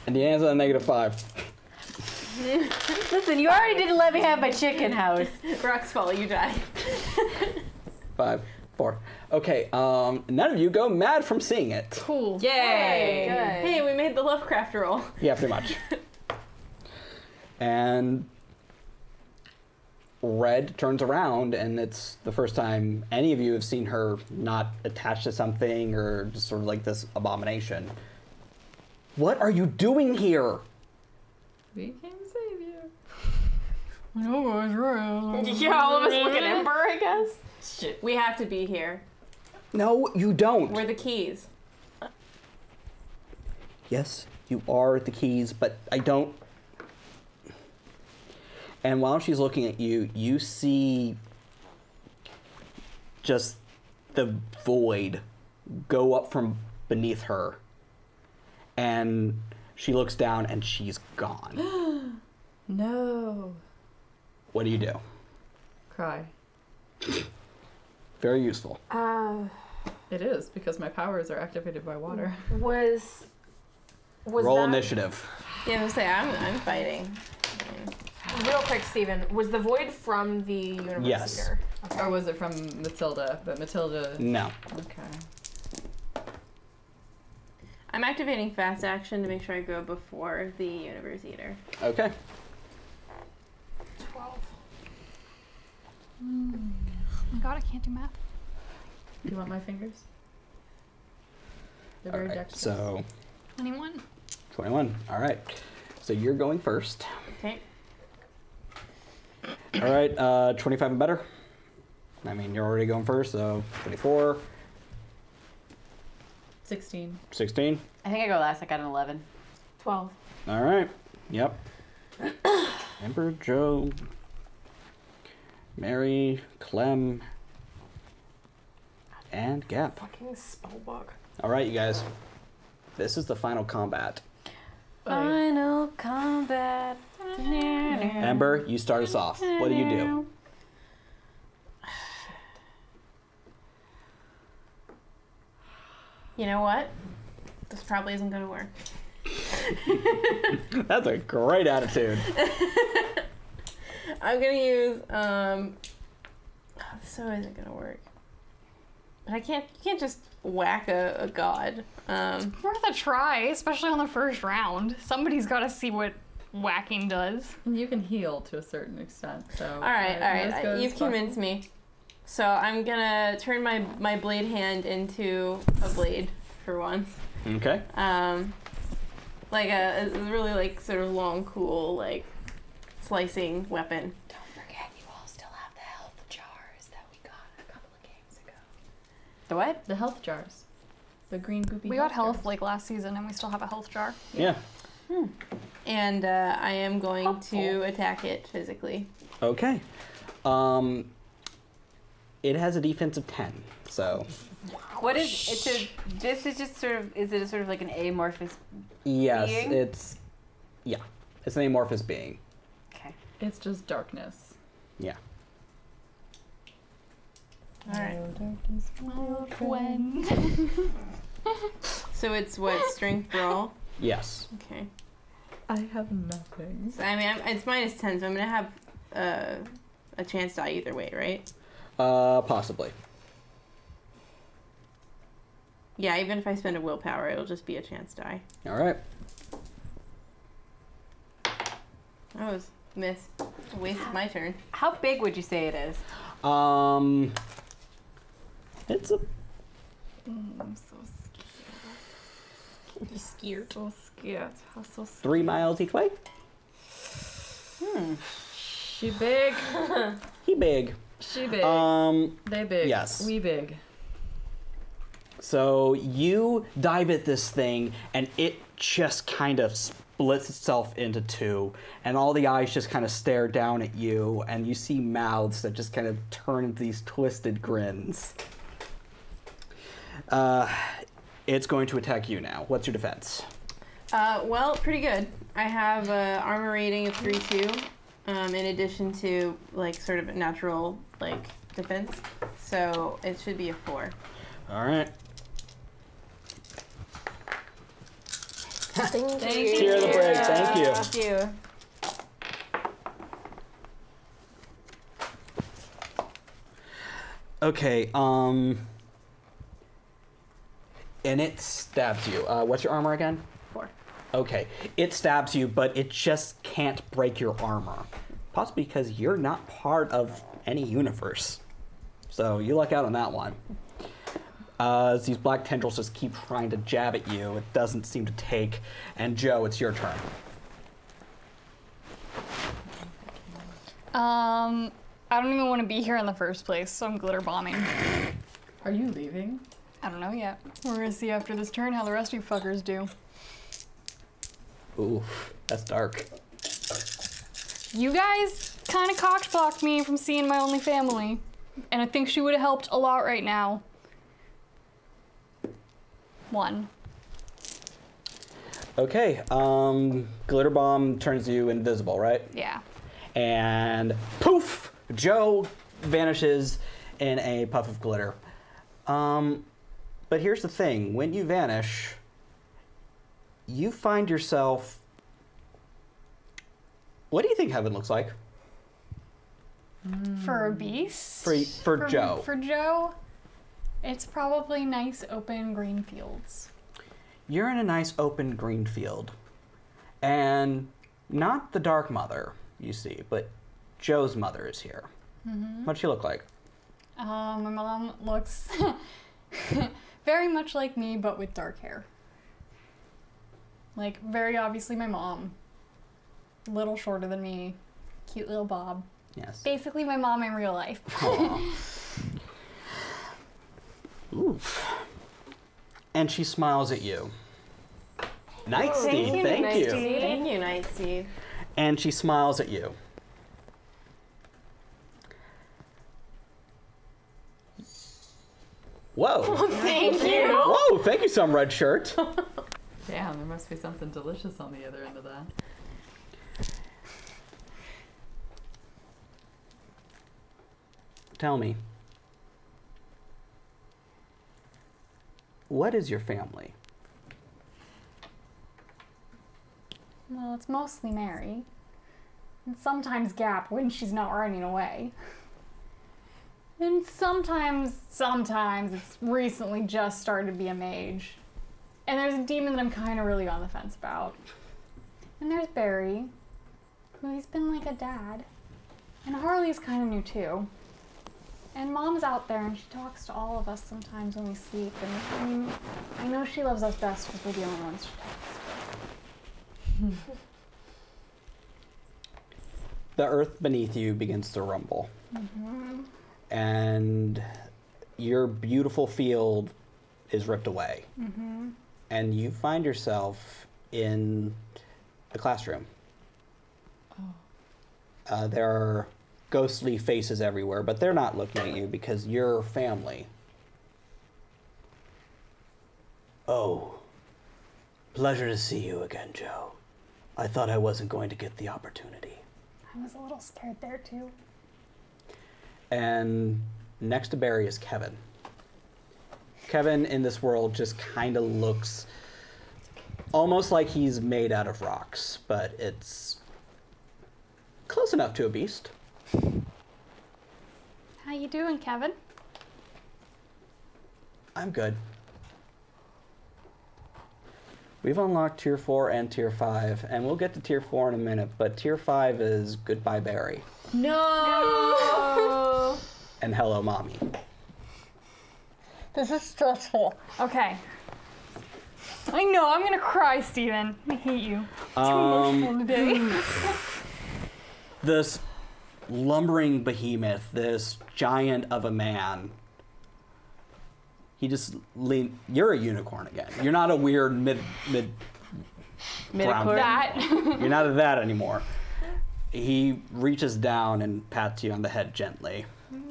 [SPEAKER 1] Indiana's at a -5.
[SPEAKER 3] Listen, you already didn't let me have my chicken house.
[SPEAKER 2] Rocks fall, you die.
[SPEAKER 1] 5, 4. Okay, none of you go mad from seeing it.
[SPEAKER 5] Cool.
[SPEAKER 6] Yay!
[SPEAKER 2] Hey, we made the Lovecraft roll.
[SPEAKER 1] Yeah, pretty much. And Red turns around, and it's the first time any of you have seen her not attached to something or just sort of like this abomination. What are you doing here?
[SPEAKER 6] We came to save you.
[SPEAKER 4] Yeah, all of us look at Ember, I guess.
[SPEAKER 6] Shit.
[SPEAKER 2] We have to be here.
[SPEAKER 1] No, you don't.
[SPEAKER 2] We're the keys.
[SPEAKER 1] Yes, you are the keys, but I don't. And while she's looking at you, you see just the void go up from beneath her. And she looks down and she's gone.
[SPEAKER 6] No.
[SPEAKER 1] What do you do?
[SPEAKER 6] Cry.
[SPEAKER 1] Very useful.
[SPEAKER 6] It is, because my powers are activated by water.
[SPEAKER 4] Was
[SPEAKER 1] Roll
[SPEAKER 4] that,
[SPEAKER 1] initiative.
[SPEAKER 2] Yeah, I'm gonna say I'm fighting.
[SPEAKER 4] real quick, Steven, was the void from the universe
[SPEAKER 1] Yes.
[SPEAKER 4] eater? Okay.
[SPEAKER 6] Or was it from Matilda? But Matilda...
[SPEAKER 1] No.
[SPEAKER 6] Okay.
[SPEAKER 2] I'm activating fast action to make sure I go before the universe eater.
[SPEAKER 1] Okay.
[SPEAKER 4] 12.
[SPEAKER 5] Oh my god, I can't do math.
[SPEAKER 6] Do you want my fingers? They're
[SPEAKER 1] All
[SPEAKER 6] very
[SPEAKER 1] right.
[SPEAKER 6] dexterous.
[SPEAKER 1] So,
[SPEAKER 5] 21.
[SPEAKER 1] 21. All right. So you're going first.
[SPEAKER 2] Okay.
[SPEAKER 1] All right. 25 and better. I mean, you're already going first, so 24,
[SPEAKER 6] 16.
[SPEAKER 1] 16.
[SPEAKER 3] I think I go last. I got an 11.
[SPEAKER 4] 12.
[SPEAKER 1] All right. Yep. Ember, Joe, Mary, Clem, and Gap.
[SPEAKER 4] Fucking spellbook.
[SPEAKER 1] All right, you guys. This is the final combat.
[SPEAKER 3] Final combat.
[SPEAKER 1] Ember, you start us off. What do you do?
[SPEAKER 2] You know what? This probably isn't gonna work.
[SPEAKER 1] That's a great attitude.
[SPEAKER 2] I'm gonna use this so isn't gonna work. But you can't just whack a god.
[SPEAKER 5] Worth a try, especially on the first round. Somebody's got to see what whacking does.
[SPEAKER 6] You can heal to a certain extent, so...
[SPEAKER 2] All right. You've convinced me. So I'm gonna turn my blade hand into a blade for once.
[SPEAKER 1] Okay.
[SPEAKER 2] Like a really like sort of long, cool like slicing weapon.
[SPEAKER 3] Don't forget, you all still have the health jars that we got a couple of games ago. The what?
[SPEAKER 6] The health jars. The green goopy
[SPEAKER 5] We got health
[SPEAKER 6] jars.
[SPEAKER 5] like last season, and we still have a health jar.
[SPEAKER 1] Yeah.
[SPEAKER 2] And I am going to attack it physically.
[SPEAKER 1] Okay. It has a defense of 10, so
[SPEAKER 3] What is it's a? This is just sort of. Is it sort of like an amorphous?
[SPEAKER 1] yes,
[SPEAKER 3] Being?
[SPEAKER 1] it's an amorphous being.
[SPEAKER 3] Okay.
[SPEAKER 6] It's just darkness.
[SPEAKER 1] Yeah.
[SPEAKER 2] All right.
[SPEAKER 5] When?
[SPEAKER 2] So it's what, strength brawl?
[SPEAKER 1] Yes.
[SPEAKER 2] Okay.
[SPEAKER 6] I have nothing.
[SPEAKER 2] So, I mean, it's minus 10, so I'm gonna have a chance to die either way, right?
[SPEAKER 1] Possibly.
[SPEAKER 2] Yeah, even if I spend a willpower, it'll just be a chance die.
[SPEAKER 1] All right.
[SPEAKER 2] That was miss. I wasted my turn.
[SPEAKER 3] How big would you say it is?
[SPEAKER 1] It's a
[SPEAKER 6] I'm so scared. So scared. I'm so scared.
[SPEAKER 1] 3 miles each way.
[SPEAKER 6] She big.
[SPEAKER 1] He big.
[SPEAKER 6] She big.
[SPEAKER 1] Um,
[SPEAKER 6] They big.
[SPEAKER 1] yes.
[SPEAKER 6] We big.
[SPEAKER 1] So you dive at this thing, and it just kind of splits itself into two, and all the eyes just kind of stare down at you, and you see mouths that just kind of turn into these twisted grins. It's going to attack you now. What's your defense?
[SPEAKER 2] Well, pretty good. I have an armor rating of 3/2, in addition to like sort of a natural like defense. So it should be a 4.
[SPEAKER 1] All right.
[SPEAKER 3] Thank
[SPEAKER 1] Tear the break. Thank you.
[SPEAKER 3] Thank you.
[SPEAKER 1] Okay. And it stabs you. What's your armor again?
[SPEAKER 2] 4.
[SPEAKER 1] Okay. It stabs you, but it just can't break your armor. Possibly because you're not part of any universe. So you luck out on that one. As these black tendrils just keep trying to jab at you, it doesn't seem to take. And Joe, it's your turn.
[SPEAKER 5] I don't even want to be here in the first place, so I'm glitter bombing.
[SPEAKER 6] Are you leaving?
[SPEAKER 5] I don't know yet. We're gonna see after this turn how the rest of you fuckers do.
[SPEAKER 1] Ooh, that's dark.
[SPEAKER 5] You guys kind of cockblocked me from seeing my only family, and I think she would have helped a lot right now. 1.
[SPEAKER 1] Okay, glitter bomb turns you invisible, right?
[SPEAKER 5] Yeah.
[SPEAKER 1] And poof, Joe vanishes in a puff of glitter. But here's the thing, when you vanish, you find yourself... What do you think heaven looks like?
[SPEAKER 5] For a beast?
[SPEAKER 1] For Joe.
[SPEAKER 5] For Joe, it's probably nice open green fields.
[SPEAKER 1] You're in a nice open green field. And not the Dark Mother, you see, but Joe's mother is here.
[SPEAKER 5] Mm-hmm.
[SPEAKER 1] What'd she look like?
[SPEAKER 5] My mom looks very much like me, but with dark hair. Like, very obviously my mom. A little shorter than me. Cute little bob.
[SPEAKER 1] Yes.
[SPEAKER 5] Basically my mom in real life.
[SPEAKER 1] Oof. And she smiles at you. Night, Steve.
[SPEAKER 2] Thank
[SPEAKER 1] Thank you.
[SPEAKER 2] Thank you, Night Steve.
[SPEAKER 1] And she smiles at you. Whoa.
[SPEAKER 2] Thank you.
[SPEAKER 1] Whoa, thank you, some red shirt.
[SPEAKER 6] Damn, there must be something delicious on the other end of that.
[SPEAKER 1] Tell me, what is your family?
[SPEAKER 5] Well, it's mostly Mary. And sometimes Gap when she's not running away. And sometimes it's recently just started to be a mage. And there's a demon that I'm kind of really on the fence about. And there's Barry, who he's been like a dad. And Harley's kind of new too. And Mom's out there and she talks to all of us sometimes when we sleep. And I mean, I know she loves us best because we're the only ones she talks to.
[SPEAKER 1] The earth beneath you begins to rumble.
[SPEAKER 5] Mm-hmm.
[SPEAKER 1] And your beautiful field is ripped away.
[SPEAKER 5] Mm-hmm.
[SPEAKER 1] And you find yourself in a classroom. There are ghostly faces everywhere, but they're not looking at you because you're family. Oh, pleasure to see you again, Joe. I thought I wasn't going to get the opportunity.
[SPEAKER 5] I was a little scared there too.
[SPEAKER 1] And next to Barry is Kevin. Kevin in this world just kind of looks almost like he's made out of rocks, but it's close enough to a beast.
[SPEAKER 5] How you doing, Kevin?
[SPEAKER 1] I'm good. We've unlocked Tier 4 and Tier 5, and we'll get to Tier 4 in a minute, but Tier 5 is Goodbye Barry.
[SPEAKER 3] No!
[SPEAKER 1] And Hello Mommy.
[SPEAKER 5] This is stressful. Okay. I know, I'm gonna cry, Steven. I hate you. Too emotional today.
[SPEAKER 1] This lumbering behemoth, this giant of a man, He just You're a unicorn again. You're not a weird mid brown.
[SPEAKER 3] That.
[SPEAKER 1] You're not that anymore. He reaches down and pats you on the head gently.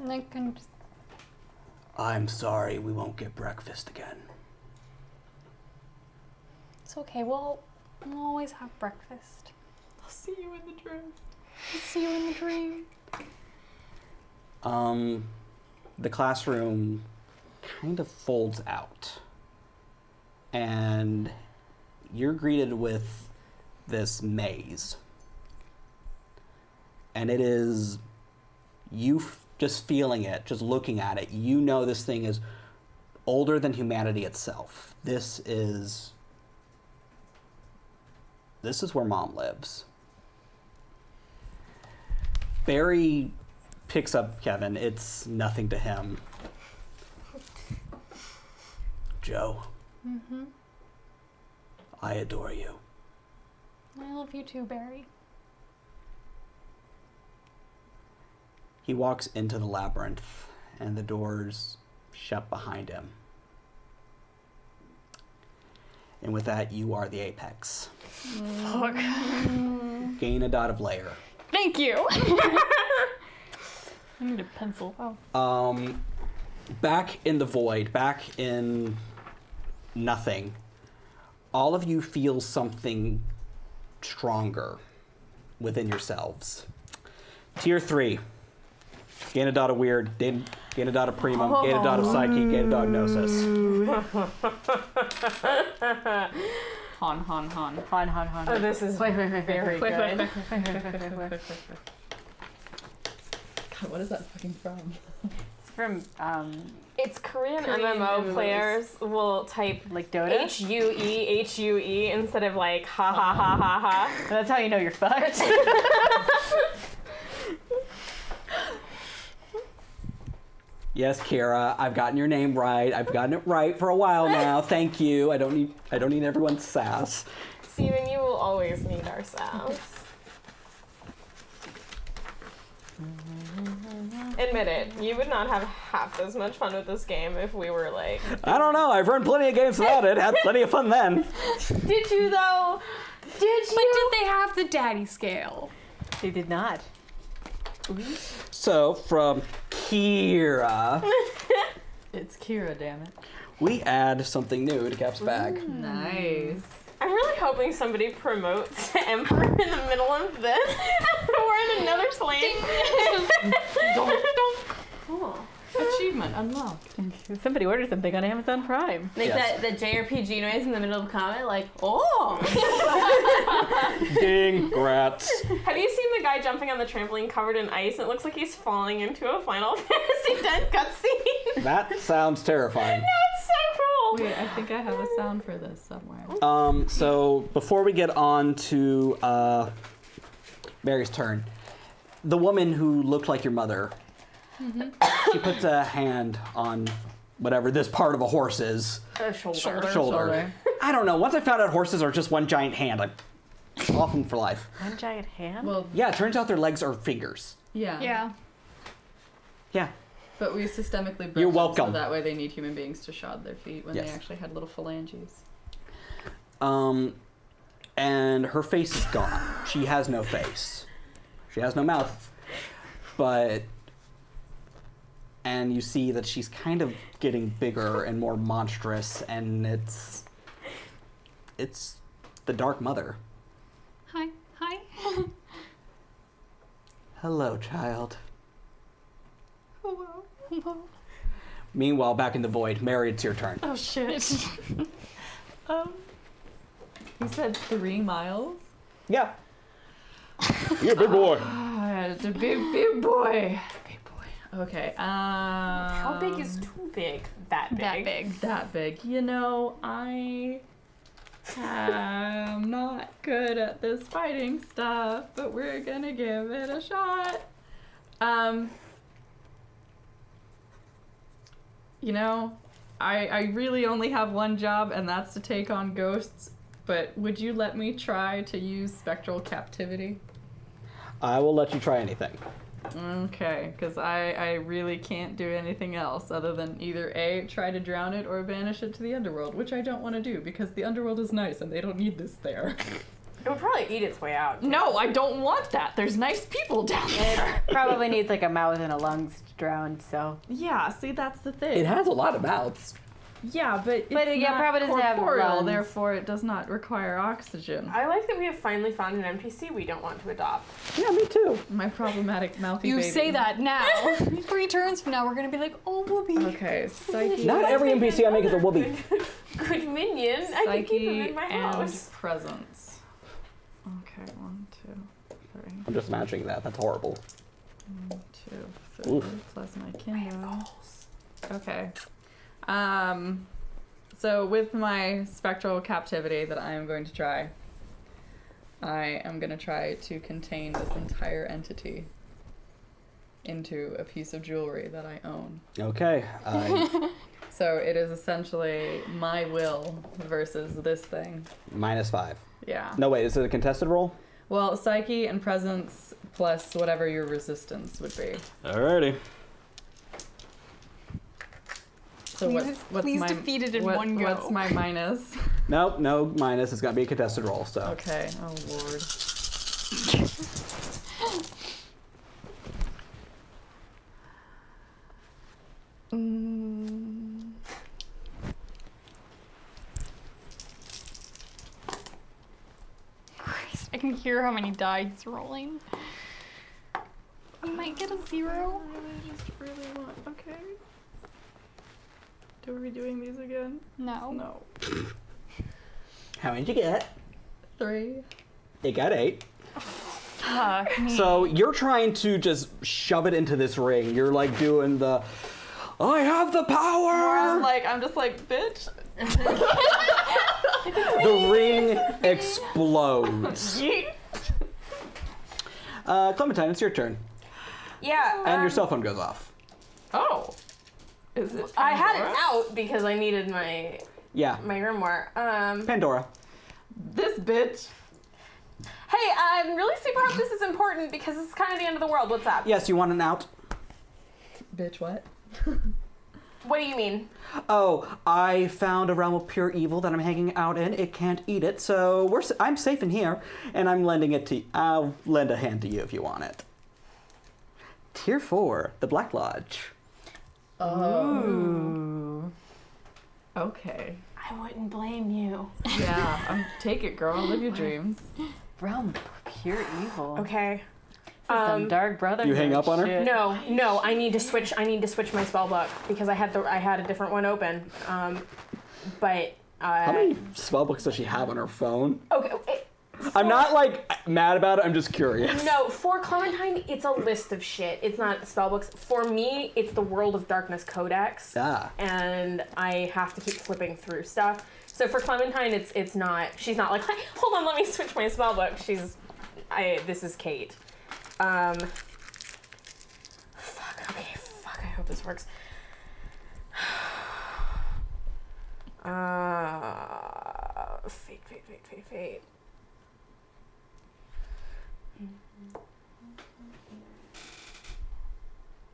[SPEAKER 5] I can just...
[SPEAKER 1] I'm sorry, we won't get breakfast again.
[SPEAKER 5] It's okay. We'll always have breakfast.
[SPEAKER 6] I'll see you in the dream.
[SPEAKER 5] I'll see you in the dream.
[SPEAKER 1] The classroom kind of folds out. And you're greeted with this maze. And it is you just feeling it, just looking at it. You know this thing is older than humanity itself. This is where Mom lives. Barry picks up Kevin. It's nothing to him. Joe.
[SPEAKER 5] Mm-hmm.
[SPEAKER 1] I adore you.
[SPEAKER 5] I love you too, Barry.
[SPEAKER 1] He walks into the labyrinth, and the doors shut behind him. And with that, you are the apex.
[SPEAKER 5] Fuck.
[SPEAKER 1] Gain a dot of layer.
[SPEAKER 5] Thank you. I need a pencil. Oh.
[SPEAKER 1] Back in the void, back in nothing, all of you feel something stronger within yourselves. Tier 3. Gain a dot of weird, gain a dot of primum, gain a dot of psyche, gain a dot of gnosis.
[SPEAKER 6] Han.
[SPEAKER 4] Oh, this is very good.
[SPEAKER 6] God, what is that fucking from?
[SPEAKER 3] It's from
[SPEAKER 4] It's Korean MMO players will type
[SPEAKER 3] like Dota.
[SPEAKER 4] HUE instead of like ha ha ha ha ha.
[SPEAKER 3] That's how you know you're fucked.
[SPEAKER 1] Yes, Kira, I've gotten your name right. I've gotten it right for a while now. Thank you. I don't need everyone's sass.
[SPEAKER 4] Steven, you will always need our sass. Admit it, you would not have half as much fun with this game if we were like...
[SPEAKER 1] I don't know. I've run plenty of games without it. Had plenty of fun then.
[SPEAKER 4] Did you though? Did you?
[SPEAKER 5] But did they have the daddy scale?
[SPEAKER 3] They did not.
[SPEAKER 1] So, from Kira,
[SPEAKER 6] It's Kira, damn it.
[SPEAKER 1] we add something new to Cap's bag.
[SPEAKER 6] Nice.
[SPEAKER 4] I'm really hoping somebody promotes Emperor in the middle of this. We're in another slate.
[SPEAKER 6] Cool. Achievement unlocked.
[SPEAKER 3] Somebody ordered something on Amazon Prime.
[SPEAKER 2] Make
[SPEAKER 1] Yes.
[SPEAKER 2] that JRPG noise in the middle of a comment, like, oh!
[SPEAKER 1] Ding, grats.
[SPEAKER 4] Have you seen the guy jumping on the trampoline covered in ice? It looks like he's falling into a Final Fantasy X cutscene.
[SPEAKER 1] That sounds terrifying.
[SPEAKER 4] That's so cool.
[SPEAKER 6] Wait, I think I have a sound for this somewhere.
[SPEAKER 1] So before we get on to Mary's turn, the woman who looked like your mother, she puts a hand on whatever this part of a horse is. Shoulder. I don't know. Once I found out horses are just one giant hand, I'm off them for life.
[SPEAKER 3] One giant hand?
[SPEAKER 6] Well,
[SPEAKER 1] Yeah, it turns out their legs are fingers.
[SPEAKER 6] yeah.
[SPEAKER 5] Yeah.
[SPEAKER 1] Yeah.
[SPEAKER 6] But we systemically broke
[SPEAKER 1] You're
[SPEAKER 6] them
[SPEAKER 1] welcome.
[SPEAKER 6] so that way they need human beings to shod their feet when
[SPEAKER 1] Yes.
[SPEAKER 6] they actually had little phalanges.
[SPEAKER 1] And her face is gone. She has no face. She has no mouth. And you see that she's kind of getting bigger and more monstrous, and it's the Dark Mother.
[SPEAKER 5] Hi.
[SPEAKER 1] Hello, child.
[SPEAKER 5] Hello.
[SPEAKER 1] Meanwhile, back in the void, Mary, it's your turn.
[SPEAKER 6] Oh shit. You said 3 miles?
[SPEAKER 1] Yeah. You're a big boy.
[SPEAKER 6] It's a big boy. Big boy. Okay.
[SPEAKER 4] How big is too big? That big.
[SPEAKER 5] That big.
[SPEAKER 6] That big? You know, I am not good at this fighting stuff, but we're gonna give it a shot. You know, I really only have one job, and that's to take on ghosts, but would you let me try to use spectral captivity?
[SPEAKER 1] I will let you try anything.
[SPEAKER 6] Okay, because I really can't do anything else other than either A, try to drown it, or banish it to the underworld, which I don't want to do because the underworld is nice and they don't need this there.
[SPEAKER 4] It would probably eat its way out.
[SPEAKER 6] No, I don't want that. There's nice people down there.
[SPEAKER 3] It probably needs like a mouth and a lungs to drown, so.
[SPEAKER 6] Yeah, see, that's the thing.
[SPEAKER 1] It has a lot of mouths.
[SPEAKER 6] Yeah, but it's
[SPEAKER 3] yeah,
[SPEAKER 6] not
[SPEAKER 3] probably doesn't have
[SPEAKER 6] corporeal,
[SPEAKER 3] lungs.
[SPEAKER 6] therefore it does not require oxygen.
[SPEAKER 4] I like that we have finally found an NPC we don't want to adopt.
[SPEAKER 1] Yeah, me too.
[SPEAKER 6] My problematic mouthy
[SPEAKER 5] You
[SPEAKER 6] baby.
[SPEAKER 5] say that now. 3 turns from now, we're gonna be like, oh, Whoopi.
[SPEAKER 6] Okay, Psyche.
[SPEAKER 1] Not every NPC I make is a whoopee.
[SPEAKER 4] Good minion. I can keep him
[SPEAKER 6] Psyche
[SPEAKER 4] in my
[SPEAKER 6] and
[SPEAKER 4] house.
[SPEAKER 6] presence. Okay, 1, 2, 3.
[SPEAKER 1] I'm just imagining that. That's horrible.
[SPEAKER 6] 1, 2, 3.
[SPEAKER 1] Oof.
[SPEAKER 6] Plus my kindle. Okay. So with my spectral captivity that I am going to try, I am going to try to contain this entire entity into a piece of jewelry that I own.
[SPEAKER 1] Okay.
[SPEAKER 6] So it is essentially my will versus this thing.
[SPEAKER 1] -5.
[SPEAKER 6] Yeah.
[SPEAKER 1] No, wait. Is it a contested roll?
[SPEAKER 6] Well, Psyche and Presence plus whatever your resistance would be.
[SPEAKER 1] Alrighty.
[SPEAKER 6] So what's
[SPEAKER 5] please
[SPEAKER 6] my,
[SPEAKER 5] defeat it in one go.
[SPEAKER 6] What's my minus?
[SPEAKER 1] Nope, no minus. It's got to be a contested roll, so.
[SPEAKER 6] Okay. Oh, Lord.
[SPEAKER 5] Christ, I can hear how many die he's rolling. I might get a 0.
[SPEAKER 6] I just really want... Okay. Are we doing these again?
[SPEAKER 5] No.
[SPEAKER 6] No.
[SPEAKER 1] How many did you get?
[SPEAKER 6] 3.
[SPEAKER 1] It got 8.
[SPEAKER 5] Fuck me.
[SPEAKER 1] So you're trying to just shove it into this ring. You're like doing the, I have the power!
[SPEAKER 6] I'm just like, bitch.
[SPEAKER 1] The ring explodes. Clementine, it's your turn.
[SPEAKER 4] Yeah.
[SPEAKER 1] And your cell phone goes off.
[SPEAKER 6] Oh. Is it
[SPEAKER 4] I had
[SPEAKER 6] Pandora?
[SPEAKER 4] it out because I needed my
[SPEAKER 1] Yeah.
[SPEAKER 4] grimoire.
[SPEAKER 1] Pandora.
[SPEAKER 6] This bitch.
[SPEAKER 4] Hey, I'm really super hope this is important because it's kind of the end of the world. What's up?
[SPEAKER 1] Yes, you want an out?
[SPEAKER 6] Bitch, what?
[SPEAKER 4] What do you mean?
[SPEAKER 1] Oh, I found a realm of pure evil that I'm hanging out in. It can't eat it, so I'm safe in here, and I'm lending it to. I'll lend a hand to you if you want it. Tier 4, the Black Lodge.
[SPEAKER 6] Oh. Okay.
[SPEAKER 4] I wouldn't blame you.
[SPEAKER 6] Yeah, take it, girl. Live your dreams.
[SPEAKER 3] Realm of pure evil.
[SPEAKER 4] Okay.
[SPEAKER 3] Some dark brother.
[SPEAKER 1] You hang up on her?
[SPEAKER 4] No. I need to switch my spell book because I had a different one open. But
[SPEAKER 1] How many spellbooks does she have on her phone?
[SPEAKER 4] okay.
[SPEAKER 1] I'm not like mad about it. I'm just curious.
[SPEAKER 4] No, for Clementine, it's a list of shit. It's not spellbooks. For me, it's the World of Darkness Codex.
[SPEAKER 1] Ah.
[SPEAKER 4] And I have to keep flipping through stuff. So for Clementine, it's not. She's not like, hold on, let me switch my spellbook. This is Kate. Fuck. Okay. Fuck. I hope this works. Fate.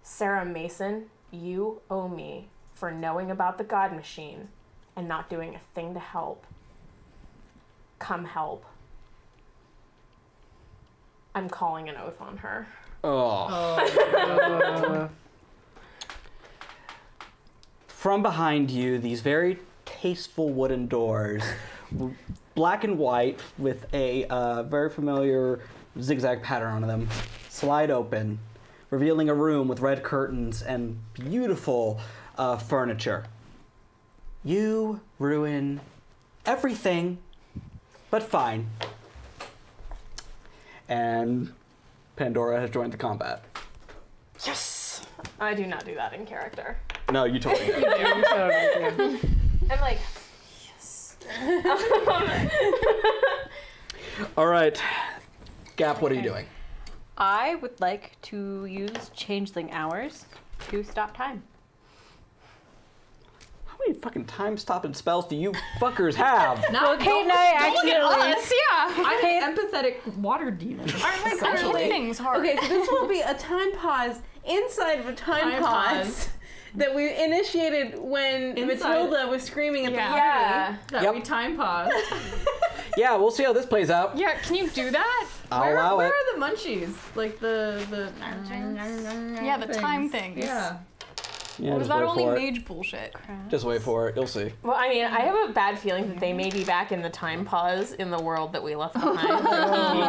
[SPEAKER 4] Sarah Mason, you owe me for knowing about the God Machine and not doing a thing to help. Come help. I'm calling an oath on her.
[SPEAKER 1] Oh. From behind you, these very tasteful wooden doors, black and white with a very familiar zigzag pattern on them, slide open, revealing a room with red curtains and beautiful furniture. You ruin everything, but fine. And Pandora has joined the combat.
[SPEAKER 4] Yes! I do not do that in character.
[SPEAKER 1] No, you totally did.
[SPEAKER 4] I'm like, yes.
[SPEAKER 1] All right. Gap, what are you doing?
[SPEAKER 3] I would like to use changeling hours to stop time.
[SPEAKER 1] How many fucking time-stopping spells do you fuckers have?
[SPEAKER 3] Well, Kate and I actually.
[SPEAKER 5] Us, yeah.
[SPEAKER 6] I'm an empathetic water demon.
[SPEAKER 5] Actually, things hard.
[SPEAKER 2] Okay, so this will be a time pause inside of a time pause that we initiated when Matilda was screaming at the party.
[SPEAKER 4] Yeah.
[SPEAKER 6] That we time pause.
[SPEAKER 1] Yeah, we'll see how this plays out.
[SPEAKER 5] Yeah, can you do that?
[SPEAKER 1] I'll allow
[SPEAKER 6] Where
[SPEAKER 1] it.
[SPEAKER 6] are the munchies? Like the
[SPEAKER 5] Yeah, the time things.
[SPEAKER 6] Yeah.
[SPEAKER 1] Yeah,
[SPEAKER 5] Or was
[SPEAKER 1] just
[SPEAKER 5] that
[SPEAKER 1] wait
[SPEAKER 5] only
[SPEAKER 1] for it.
[SPEAKER 5] mage bullshit?
[SPEAKER 1] Just wait for it. You'll see.
[SPEAKER 4] Well, I mean, I have a bad feeling that they may be back in the time pause in the world that we left behind.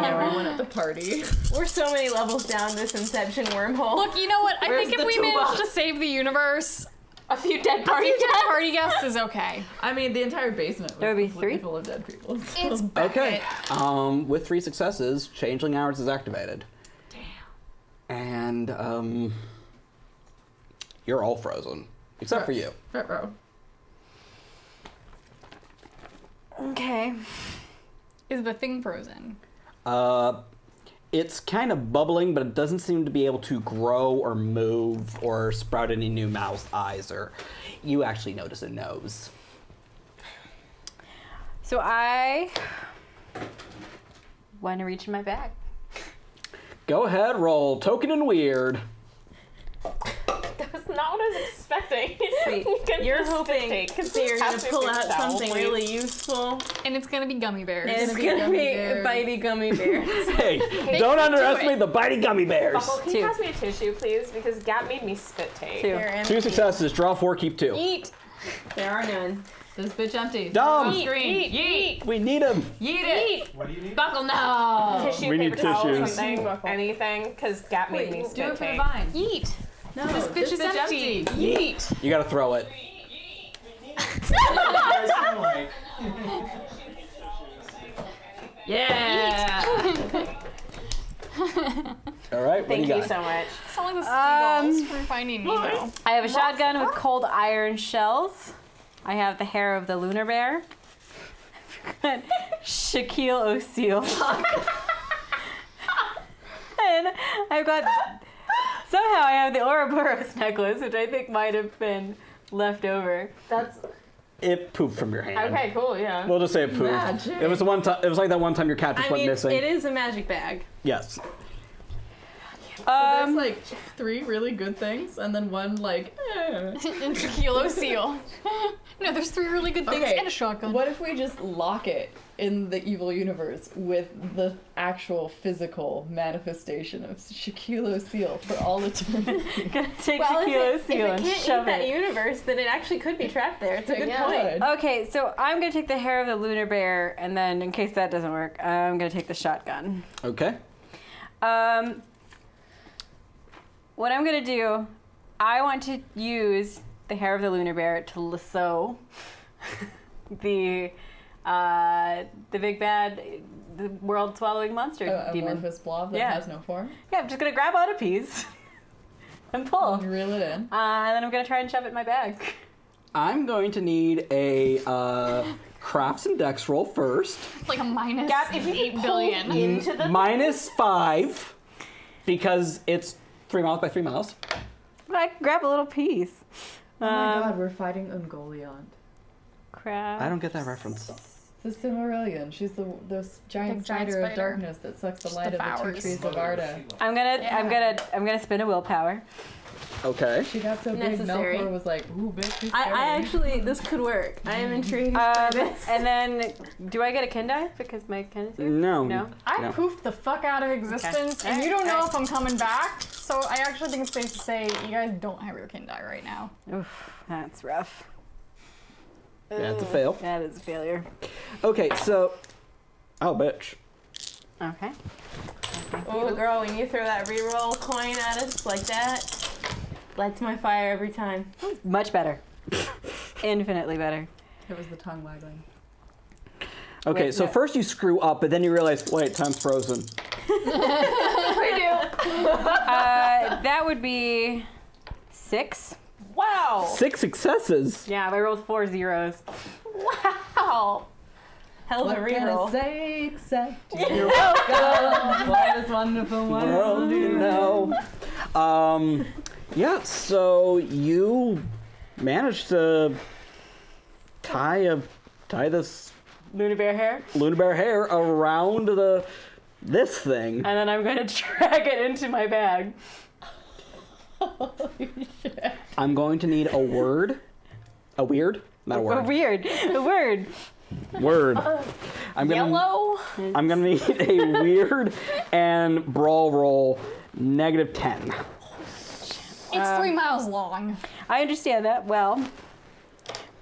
[SPEAKER 6] Everyone at the party.
[SPEAKER 2] We're so many levels down this Inception wormhole.
[SPEAKER 5] Look, you know what? I
[SPEAKER 6] Where's
[SPEAKER 5] think if
[SPEAKER 6] the
[SPEAKER 5] we
[SPEAKER 6] tuba?
[SPEAKER 5] manage to save the universe,
[SPEAKER 4] A few dead
[SPEAKER 5] a
[SPEAKER 4] party
[SPEAKER 5] few dead
[SPEAKER 4] guests.
[SPEAKER 5] party guests is okay.
[SPEAKER 6] I mean, the entire basement was
[SPEAKER 3] There would be
[SPEAKER 6] completely
[SPEAKER 3] 3?
[SPEAKER 6] full of dead people. So.
[SPEAKER 5] It's
[SPEAKER 1] Okay.
[SPEAKER 5] Beckett.
[SPEAKER 1] With 3 successes, Changeling Hours is activated. Damn. And you're all frozen, except for you.
[SPEAKER 6] Front row.
[SPEAKER 3] Okay.
[SPEAKER 5] Is the thing frozen?
[SPEAKER 1] It's kind of bubbling, but it doesn't seem to be able to grow or move or sprout any new mouth, eyes, or you actually notice a nose.
[SPEAKER 3] So I want to reach in my bag.
[SPEAKER 1] Go ahead, roll token and weird.
[SPEAKER 4] That's not what I was expecting.
[SPEAKER 2] You're hoping that you're going to pull out something really
[SPEAKER 4] useful.
[SPEAKER 2] useful.
[SPEAKER 5] And it's gonna be gummy bears.
[SPEAKER 2] And it's going to be bitey gummy bears.
[SPEAKER 1] Hey, don't underestimate the bitey gummy bears.
[SPEAKER 4] Buckle, can you
[SPEAKER 3] 2.
[SPEAKER 4] pass me a tissue, please? Because Gap made me spit take.
[SPEAKER 3] 2.
[SPEAKER 2] They're
[SPEAKER 1] 2
[SPEAKER 2] empty.
[SPEAKER 1] successes, draw 4, keep 2.
[SPEAKER 5] Eat.
[SPEAKER 2] There are none.
[SPEAKER 6] This bitch empty.
[SPEAKER 1] Dumb!
[SPEAKER 6] Screen.
[SPEAKER 4] Yeet.
[SPEAKER 1] We need him.
[SPEAKER 6] Yeet it.
[SPEAKER 7] What do you need?
[SPEAKER 6] Buckle no.
[SPEAKER 4] Tissue,
[SPEAKER 1] We need
[SPEAKER 4] paper towel,
[SPEAKER 1] tissues.
[SPEAKER 4] something, anything, because Gap made me
[SPEAKER 6] Do
[SPEAKER 4] spit
[SPEAKER 6] it for the
[SPEAKER 4] take.
[SPEAKER 6] vine.
[SPEAKER 5] Eat.
[SPEAKER 6] No,
[SPEAKER 5] This bitch is empty.
[SPEAKER 6] Yeet.
[SPEAKER 1] You gotta throw it.
[SPEAKER 6] Yeah.
[SPEAKER 1] All right, what do
[SPEAKER 4] Thank
[SPEAKER 1] you
[SPEAKER 4] you
[SPEAKER 1] got?
[SPEAKER 4] so much.
[SPEAKER 5] Sound like the seagulls for finding Nemo.
[SPEAKER 3] I have a shotgun with cold iron shells. I have the hair of the lunar bear. Shaquille O'Seal. And I've got, somehow I have the Ouroboros necklace, which I think might have been left over.
[SPEAKER 4] That's
[SPEAKER 1] It pooped from your hand.
[SPEAKER 4] okay. Cool. Yeah.
[SPEAKER 1] We'll just say it pooped.
[SPEAKER 6] Magic.
[SPEAKER 1] It was the one time. It was like that one time your cat just
[SPEAKER 2] I
[SPEAKER 1] went
[SPEAKER 2] mean,
[SPEAKER 1] missing.
[SPEAKER 2] it is a magic bag.
[SPEAKER 1] Yes.
[SPEAKER 6] There's like 3 really good things, and then one like.
[SPEAKER 5] And Shaquille O'Seal. No, there's 3 really good things
[SPEAKER 6] Okay,
[SPEAKER 5] and a shotgun.
[SPEAKER 6] What if we just lock it in the evil universe with the actual physical manifestation of Shaquille O'Seal for all eternity?
[SPEAKER 3] Gonna take
[SPEAKER 2] Well, if
[SPEAKER 3] Shaquille
[SPEAKER 2] it
[SPEAKER 3] O'Seal and
[SPEAKER 2] can't
[SPEAKER 3] shove
[SPEAKER 2] eat that
[SPEAKER 3] it.
[SPEAKER 2] universe, then it actually could be trapped there. It's a good
[SPEAKER 6] Yeah.
[SPEAKER 2] point.
[SPEAKER 3] Okay, so I'm gonna take the hair of the lunar bear, and then in case that doesn't work, I'm gonna take the shotgun.
[SPEAKER 1] Okay.
[SPEAKER 3] What I'm gonna do, I want to use the hair of the lunar bear to lasso the big bad, the world swallowing monster
[SPEAKER 6] A
[SPEAKER 3] demon.
[SPEAKER 6] amorphous blob that
[SPEAKER 3] Yeah.
[SPEAKER 6] has no form.
[SPEAKER 3] Yeah, I'm just gonna grab out a piece and pull,
[SPEAKER 6] You reel it in.
[SPEAKER 3] and then I'm gonna try and shove it in my bag.
[SPEAKER 1] I'm going to need a crafts and dex roll first.
[SPEAKER 5] It's like a minus
[SPEAKER 4] Gap, if you
[SPEAKER 5] 8
[SPEAKER 4] could
[SPEAKER 5] billion.
[SPEAKER 4] pull into the
[SPEAKER 1] -5 because it's 3 miles by 3 miles.
[SPEAKER 3] I can grab a little piece.
[SPEAKER 6] Oh my god, we're fighting Ungoliant.
[SPEAKER 3] Crap.
[SPEAKER 1] I don't get that reference.
[SPEAKER 6] It's the Silmarillion. She's the giant
[SPEAKER 5] The giant
[SPEAKER 6] spider of
[SPEAKER 5] spider.
[SPEAKER 6] darkness that sucks the light of the 2
[SPEAKER 5] devours.
[SPEAKER 6] trees of Arda.
[SPEAKER 3] I'm gonna spin a willpower.
[SPEAKER 1] Okay.
[SPEAKER 6] She got so
[SPEAKER 2] Necessary.
[SPEAKER 6] big, Melkor was like, ooh, bitch, she's
[SPEAKER 2] I
[SPEAKER 6] scary."
[SPEAKER 2] actually, this could work. I am intrigued by this.
[SPEAKER 3] And then, do I get a kin die because my kin is here?
[SPEAKER 1] No.
[SPEAKER 3] No.
[SPEAKER 5] I
[SPEAKER 1] No.
[SPEAKER 5] poofed the fuck out of existence, and you don't know if I'm coming back. So I actually think it's safe to say you guys don't have your kin die right now.
[SPEAKER 3] Oof, that's rough.
[SPEAKER 1] That's a fail.
[SPEAKER 3] That is a failure.
[SPEAKER 1] Okay, so. Oh, bitch.
[SPEAKER 3] Okay.
[SPEAKER 2] Oh, girl, when you throw that reroll coin at us like that, lights my fire every time.
[SPEAKER 3] Much better. Infinitely better.
[SPEAKER 6] It was the tongue waggling.
[SPEAKER 1] Okay,
[SPEAKER 3] Wait,
[SPEAKER 1] so
[SPEAKER 3] no.
[SPEAKER 1] first you screw up, but then you realize, wait, time's frozen.
[SPEAKER 3] That would be 6.
[SPEAKER 4] wow.
[SPEAKER 1] 6 successes.
[SPEAKER 3] Yeah, I rolled 4 zeros.
[SPEAKER 4] Wow.
[SPEAKER 2] Hell of a
[SPEAKER 6] What can I
[SPEAKER 2] reroll.
[SPEAKER 6] say except you're welcome for this wonderful
[SPEAKER 1] World, you know. Yeah, so you managed to tie this
[SPEAKER 3] Lunar bear hair.
[SPEAKER 1] Lunar Bear hair around this thing.
[SPEAKER 3] And then I'm going to drag it into my bag.
[SPEAKER 1] I'm going to need a word. A weird? Not a word.
[SPEAKER 3] A word.
[SPEAKER 1] Word. I'm gonna
[SPEAKER 4] Yellow.
[SPEAKER 1] I'm gonna need a weird and brawl roll -10.
[SPEAKER 5] It's 3 miles long.
[SPEAKER 3] I understand that well.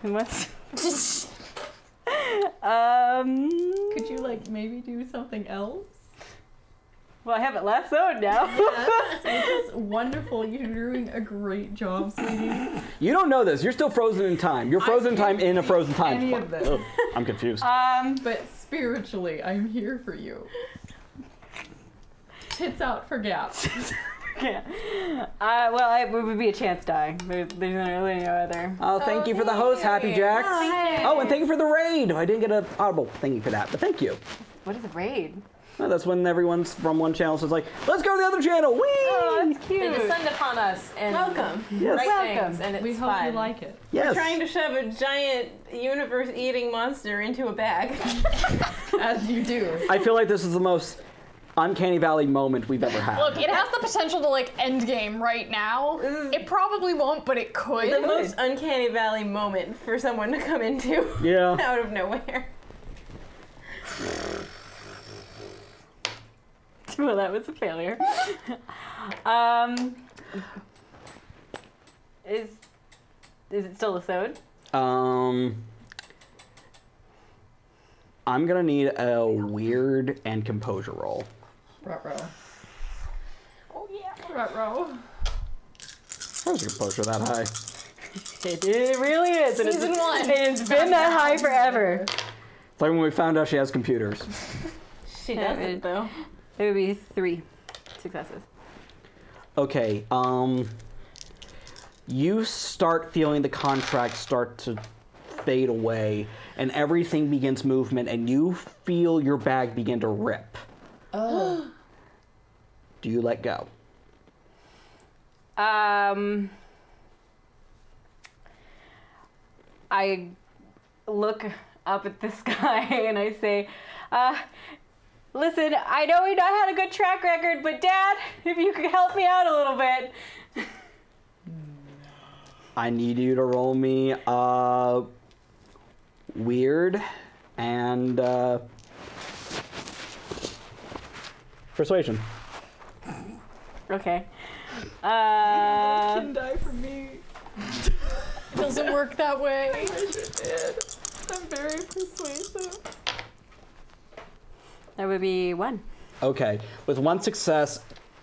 [SPEAKER 3] And what's...
[SPEAKER 6] Could you like maybe do something else?
[SPEAKER 3] Well, I have it lassoed now.
[SPEAKER 6] It's wonderful. You're doing a great job, sweetie.
[SPEAKER 1] You don't know this. You're still frozen in time. You're frozen in time in a frozen time.
[SPEAKER 6] Any of this.
[SPEAKER 1] Ugh, I'm confused.
[SPEAKER 6] But spiritually, I'm here for you. Tits out for Gap.
[SPEAKER 3] Yeah. Well, it would be a chance die. There's really no other.
[SPEAKER 1] Oh, thank you for the host, Happy Jack.
[SPEAKER 3] Thank you.
[SPEAKER 1] Oh, and thank you for the raid. I didn't get an audible thank you for that, but thank you.
[SPEAKER 3] What is a raid?
[SPEAKER 1] Well, that's when everyone's from one channel, so it's like, let's go to the other channel. Whee!
[SPEAKER 3] Oh, that's
[SPEAKER 4] They
[SPEAKER 3] cute.
[SPEAKER 4] descend upon us and
[SPEAKER 2] Welcome.
[SPEAKER 1] Yes.
[SPEAKER 4] write
[SPEAKER 3] Welcome.
[SPEAKER 4] things, and it's
[SPEAKER 6] We hope
[SPEAKER 4] fun.
[SPEAKER 6] you like it.
[SPEAKER 1] Yes.
[SPEAKER 2] Trying to shove a giant universe-eating monster into a bag.
[SPEAKER 6] As you do.
[SPEAKER 1] I feel like this is the most Uncanny Valley moment we've ever had.
[SPEAKER 5] Look, it has the potential to like end game right now. It probably won't, but it could.
[SPEAKER 2] The most Uncanny Valley moment for someone to come into
[SPEAKER 1] Yeah.
[SPEAKER 2] out of nowhere.
[SPEAKER 3] Well, that was a failure. Is it still lassoed?
[SPEAKER 1] I'm gonna need a weird and composure roll.
[SPEAKER 6] Ruh-roh.
[SPEAKER 4] Oh yeah.
[SPEAKER 6] Ruh-roh.
[SPEAKER 1] How's your composure that high?
[SPEAKER 3] It really is. And
[SPEAKER 5] Season 1.
[SPEAKER 3] And it's been that high forever.
[SPEAKER 1] It's like when we found out she has computers.
[SPEAKER 2] She
[SPEAKER 3] Yeah,
[SPEAKER 2] doesn't, though.
[SPEAKER 3] It would be 3 successes.
[SPEAKER 1] Okay, you start feeling the contract start to fade away, and everything begins movement, and you feel your bag begin to rip.
[SPEAKER 6] Oh.
[SPEAKER 1] Do you let go?
[SPEAKER 3] I look up at the sky and I say, listen, I know we not had a good track record, but Dad, if you could help me out a little bit.
[SPEAKER 1] I need you to roll me weird and persuasion.
[SPEAKER 3] Okay.
[SPEAKER 6] Can die for me.
[SPEAKER 5] It doesn't work that way.
[SPEAKER 6] I wish it did. I'm very persuasive.
[SPEAKER 3] That would be 1.
[SPEAKER 1] Okay, with 1 success,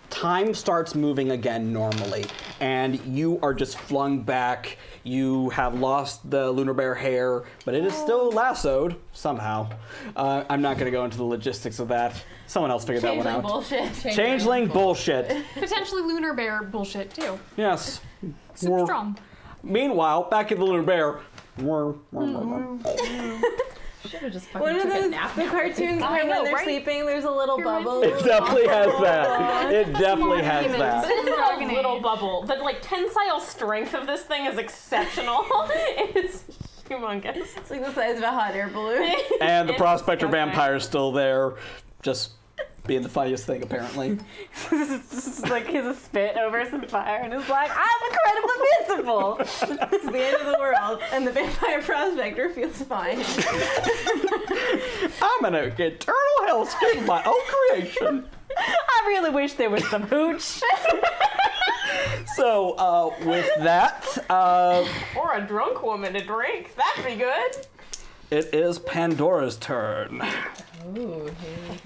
[SPEAKER 1] time starts moving again normally, and you are just flung back. You have lost the Lunar Bear hair, but it is still lassoed somehow. I'm not going to go into the logistics of that. Someone else figured that one
[SPEAKER 2] Changeling
[SPEAKER 1] out.
[SPEAKER 2] bullshit.
[SPEAKER 1] Changeling bullshit.
[SPEAKER 5] Potentially lunar bear bullshit too.
[SPEAKER 1] Yes.
[SPEAKER 5] Super
[SPEAKER 1] Well,
[SPEAKER 5] strong.
[SPEAKER 1] Meanwhile, back at the Lunar Bear.
[SPEAKER 6] Should have just fucking
[SPEAKER 2] One of
[SPEAKER 6] took a
[SPEAKER 2] those
[SPEAKER 6] nap
[SPEAKER 2] the
[SPEAKER 6] now.
[SPEAKER 2] cartoons where
[SPEAKER 5] know,
[SPEAKER 2] when they're
[SPEAKER 5] right?
[SPEAKER 2] sleeping, there's a little bubble.
[SPEAKER 1] It definitely has that. It definitely has
[SPEAKER 4] But
[SPEAKER 1] that.
[SPEAKER 4] it's not
[SPEAKER 5] Dragon
[SPEAKER 4] a little
[SPEAKER 5] Age.
[SPEAKER 4] bubble. The like tensile strength of this thing is exceptional. It's humongous.
[SPEAKER 2] It's like the size of a hot air balloon.
[SPEAKER 1] And the
[SPEAKER 4] It's
[SPEAKER 1] Prospector
[SPEAKER 4] disgusting.
[SPEAKER 1] Vampire is still there, just being the funniest thing, apparently.
[SPEAKER 3] Just like his spit over some fire and is like, I'm incredibly invincible.
[SPEAKER 2] It's the end of the world, and the vampire prospector feels fine.
[SPEAKER 1] I'm an eternal hellscape of my own creation.
[SPEAKER 3] I really wish there was some hooch.
[SPEAKER 1] So, with that,
[SPEAKER 4] Or a drunk woman to drink. That'd be good.
[SPEAKER 1] it is Pandora's turn.
[SPEAKER 6] Ooh, here